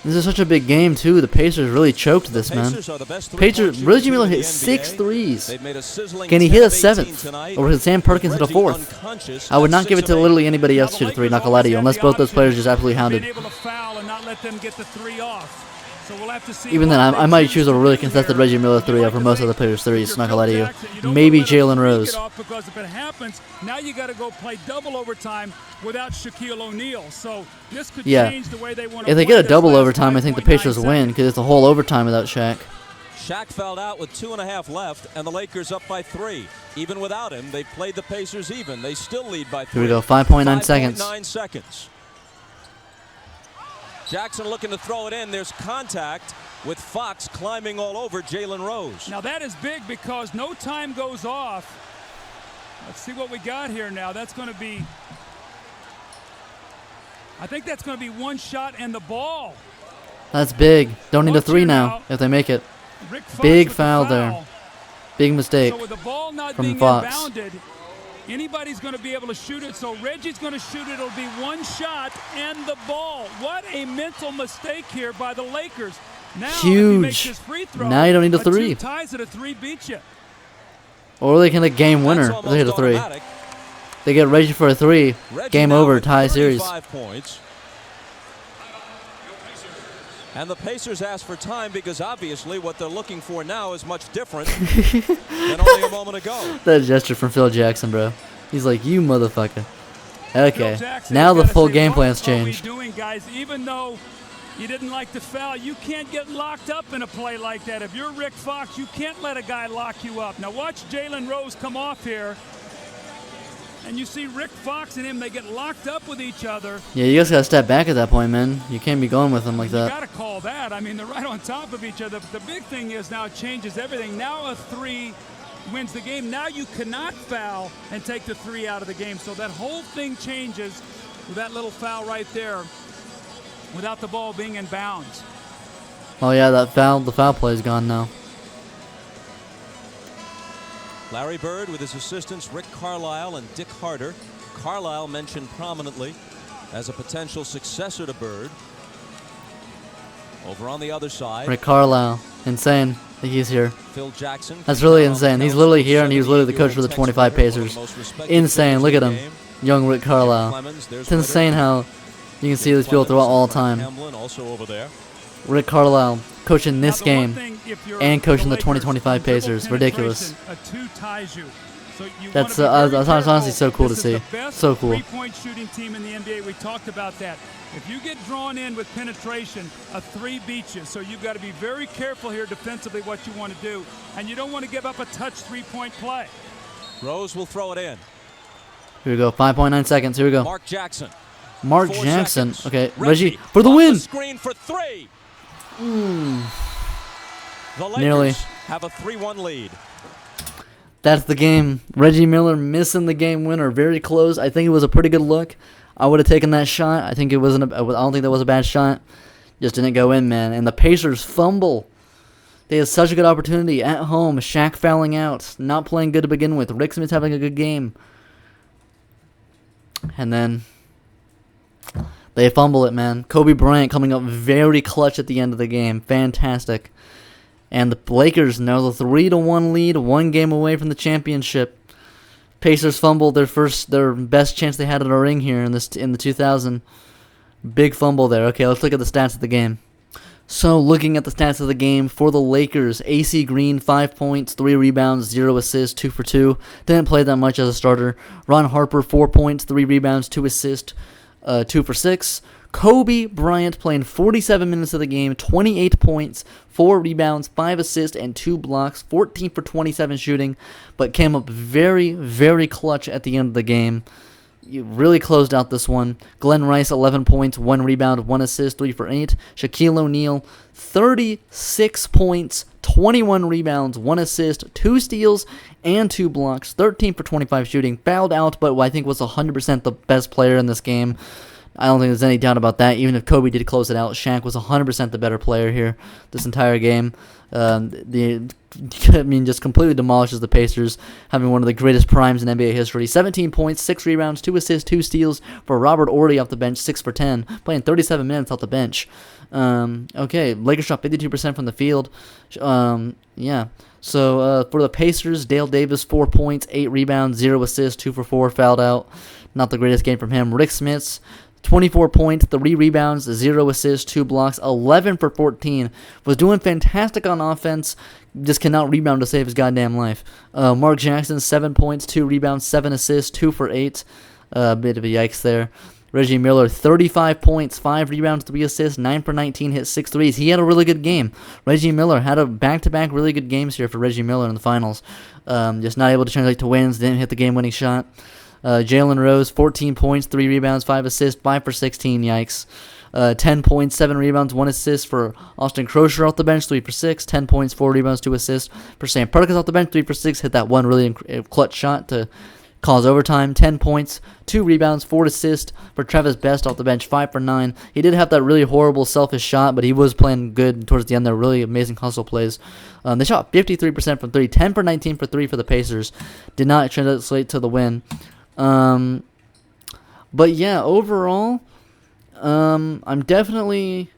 Speaker 1: This is such a big game too. The Pacers really choked this, man.
Speaker 3: Pacers are the best
Speaker 1: Pacers,
Speaker 3: three-point
Speaker 1: Reggie
Speaker 3: shooting
Speaker 1: Miller
Speaker 3: team in
Speaker 1: hit
Speaker 3: the
Speaker 1: 6
Speaker 3: NBA.
Speaker 1: threes.
Speaker 3: They've made a sizzling
Speaker 1: Can he
Speaker 3: 10
Speaker 1: hit a
Speaker 3: of 18
Speaker 1: 7th?
Speaker 3: tonight.
Speaker 1: Or did Sam Perkins hit a
Speaker 3: Reggie
Speaker 1: 4th?
Speaker 3: unconscious
Speaker 1: I would
Speaker 3: at
Speaker 1: not
Speaker 3: 6
Speaker 1: give it to
Speaker 3: of 8.
Speaker 1: literally anybody
Speaker 4: Now,
Speaker 1: else
Speaker 4: the
Speaker 1: to shoot a 3,
Speaker 4: Lakers
Speaker 1: not gonna lie to you,
Speaker 4: always
Speaker 1: unless
Speaker 4: have the
Speaker 1: both those players
Speaker 4: option
Speaker 1: just absolutely
Speaker 4: of
Speaker 1: hounded.
Speaker 4: being able to foul and not let them get the 3 off. So we'll have to see
Speaker 1: Even then,
Speaker 4: what
Speaker 1: I
Speaker 4: they
Speaker 1: might choose a
Speaker 4: to
Speaker 1: really
Speaker 4: do
Speaker 1: contested
Speaker 4: here.
Speaker 1: Reggie Miller 3
Speaker 4: You
Speaker 1: over
Speaker 4: like
Speaker 1: most
Speaker 4: to
Speaker 1: of the
Speaker 4: think
Speaker 1: Pacers 3s,
Speaker 4: you're
Speaker 1: not gonna
Speaker 4: Phil
Speaker 1: lie to you.
Speaker 4: Jackson. You don't
Speaker 1: Maybe
Speaker 4: wanna let
Speaker 1: Jalen
Speaker 4: them
Speaker 1: Rose.
Speaker 4: get off because if it happens, now you got to go play double overtime without Shaquille O'Neal. So this could
Speaker 1: Yeah.
Speaker 4: change the way they want to
Speaker 1: If they
Speaker 4: play
Speaker 1: get a
Speaker 4: this
Speaker 1: double
Speaker 4: last
Speaker 1: overtime, I think the
Speaker 4: 5.9
Speaker 1: Pacers win
Speaker 4: seconds.
Speaker 1: because it's a whole overtime without Shaq.
Speaker 3: Shaq fouled out with 2.5 left, and the Lakers up by 3. Even without him, they played the Pacers even. They still lead by 3.
Speaker 1: Here we go, 5.9 seconds.
Speaker 3: 5.9 seconds. Jackson looking to throw it in. There's contact with Fox climbing all over Jalen Rose.
Speaker 4: Now that is big because no time goes off. Let's see what we got here now. That's going to be, I think that's going to be one shot and the ball.
Speaker 1: That's big. Don't need a
Speaker 4: Watch
Speaker 1: 3
Speaker 4: here
Speaker 1: now
Speaker 4: now.
Speaker 1: if they make it.
Speaker 4: Rick Fox
Speaker 1: Big
Speaker 4: with the
Speaker 1: foul there. Big mistake.
Speaker 4: So with the ball not
Speaker 1: from
Speaker 4: being
Speaker 1: Fox.
Speaker 4: inbounded, anybody's going to be able to shoot it. So Reggie's going to shoot it. It'll be one shot and the ball. What a mental mistake here by the Lakers. Now, if he makes
Speaker 1: Huge.
Speaker 4: his free throw,
Speaker 1: Now you don't need a
Speaker 4: 2
Speaker 1: 3.
Speaker 4: ties at a 3 beats you.
Speaker 1: Or they can hit a game winner
Speaker 3: That's
Speaker 1: if they hit a
Speaker 3: almost
Speaker 1: 3.
Speaker 3: automatic.
Speaker 1: They get Reggie for a 3.
Speaker 3: Reggie
Speaker 1: Game
Speaker 3: now
Speaker 1: over,
Speaker 3: with
Speaker 1: tie series.
Speaker 3: 35 points. And the Pacers ask for time because obviously what they're looking for now is much different than only a moment ago.
Speaker 1: That gesture from Phil Jackson, bro. He's like, you motherfucker. Okay,
Speaker 4: Phil Jackson
Speaker 1: now
Speaker 4: has
Speaker 1: the
Speaker 4: gotta
Speaker 1: full
Speaker 4: say,
Speaker 1: game
Speaker 4: what
Speaker 1: plan's
Speaker 4: are we
Speaker 1: changed.
Speaker 4: doing, guys? Even though you didn't like the foul, you can't get locked up in a play like that. If you're Rick Fox, you can't let a guy lock you up. Now watch Jalen Rose come off here. And you see Rick Fox and him, they get locked up with each other.
Speaker 1: Yeah, you guys gotta step back at that point, man. You can't be going with them like
Speaker 4: You
Speaker 1: that.
Speaker 4: got to call that. I mean, they're right on top of each other. But the big thing is now it changes everything. Now a 3 wins the game. Now you cannot foul and take the 3 out of the game. So that whole thing changes with that little foul right there without the ball being in bounds.
Speaker 1: Oh yeah, the foul play is gone now.
Speaker 3: Larry Bird with his assistants Rick Carlisle and Dick Harder. Carlisle mentioned prominently as a potential successor to Bird. Over on the other side,
Speaker 1: Rick Carlisle, insane that he's here.
Speaker 3: Phil Jackson.
Speaker 1: That's really insane. He's literally here, and he was literally the coach for the 25 Pacers. Insane. Look at him, young Rick Carlisle. It's insane how you can see this people throughout all time.
Speaker 3: Also over there.
Speaker 1: Rick Carlisle coaching this game and coaching the 2025 Pacers. Ridiculous. That's honestly so cool to see. So cool.
Speaker 4: Three-point shooting team in the NBA. We talked about that. If you get drawn in with penetration, a 3 beats you. So you've got to be very careful here defensively what you want to do, and you don't want to give up a touch 3-point play.
Speaker 3: Rose will throw it in.
Speaker 1: Here we go. 5.9 seconds. Here we go.
Speaker 3: Mark Jackson.
Speaker 1: Mark
Speaker 3: 4
Speaker 1: Jackson.
Speaker 3: seconds.
Speaker 1: Okay, Reggie for the win.
Speaker 3: Screen for 3. The Lakers
Speaker 1: Nearly.
Speaker 3: have a 3-1 lead.
Speaker 1: That's the game. Reggie Miller missing the game winner. Very close. I think it was a pretty good look. I would have taken that shot. I think it wasn't. I don't think that was a bad shot. Just didn't go in, man. And the Pacers fumble. They had such a good opportunity at home. Shaq fouling out, not playing good to begin with. Rick Smith having a good game, and then they fumble it, man. Kobe Bryant coming up very clutch at the end of the game. Fantastic. And the Lakers now the 3-1 lead, 1 game away from the championship. Pacers fumbled their best chance they had at a ring here in the 2000. Big fumble there. Okay, let's look at the stats of the game. So, looking at the stats of the game for the Lakers, AC Green 5 points, 3 rebounds, 0 assists, 2 for 2. Didn't play that much as a starter. Ron Harper 4 points, 3 rebounds, 2 assists, 2 for 6. Kobe Bryant playing 47 minutes of the game, 28 points, 4 rebounds, 5 assists, and 2 blocks, 14 for 27 shooting, but came up very, very clutch at the end of the game. You really closed out this one. Glenn Rice, 11 points, 1 rebound, 1 assist, 3 for 8. Shaquille O'Neal, 36 points, 21 rebounds, 1 assist, 2 steals, and 2 blocks, 13 for 25 shooting. Fouled out, but I think was 100% the best player in this game. I don't think there's any doubt about that. Even if Kobe did close it out, Shaq was 100% the better player here this entire game. Just completely demolishes the Pacers, having one of the greatest primes in NBA history. 17 points, 6 rebounds, 2 assists, 2 steals for Robert Ory off the bench, 6 for 10, playing 37 minutes off the bench. Okay, Lakers shot 52% from the field. Yeah. So for the Pacers, Dale Davis, 4 points, 8 rebounds, 0 assists, 2 for 4, fouled out. Not the greatest game from him. Rick Smits, 24 points, 3 rebounds, 0 assists, 2 blocks, 11 for 14. Was doing fantastic on offense, just cannot rebound to save his goddamn life. Mark Jackson, 7 points, 2 rebounds, 7 assists, 2 for 8. Bit of a yikes there. Reggie Miller, 35 points, 5 rebounds, 3 assists, 9 for 19, hit 6 threes. He had a really good game. Reggie Miller had a back-to-back really good games here for Reggie Miller in the finals. Just not able to translate to wins, didn't hit the game-winning shot. Jalen Rose, 14 points, 3 rebounds, 5 assists, 5 for 16, yikes. 10 points, 7 rebounds, 1 assist for Austin Crosher off the bench, 3 for 6. 10 points, 4 rebounds, 2 assists for Sam Perkins off the bench, 3 for 6. Hit that one really clutch shot to cause overtime. 10 points, 2 rebounds, 4 assists for Travis Best off the bench, 5 for 9. He did have that really horrible selfish shot, but he was playing good towards the end there. Really amazing hustle plays. They shot 53% from 3, 10 for 19 for 3 for the Pacers. Did not translate to the win. But yeah, overall, I'm definitely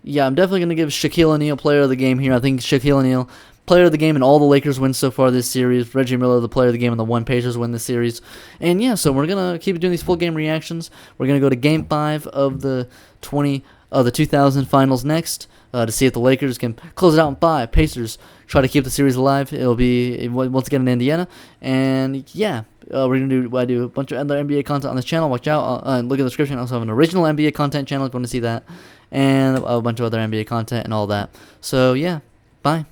Speaker 1: gonna give Shaquille O'Neal player of the game here. I think Shaquille O'Neal player of the game in all the Lakers wins so far this series. Reggie Miller the player of the game in the 1 Pacers win this series. And yeah, so we're gonna keep doing these full game reactions. We're gonna go to Game 5 of the 2000 finals next. To see if the Lakers can close it out in 5. Pacers try to keep the series alive. It'll be once again in Indiana. And yeah, we're going to do a bunch of other NBA content on this channel. Watch out. Look at the description. I also have an original NBA content channel if you want to see that. And a bunch of other NBA content and all that. So yeah, bye.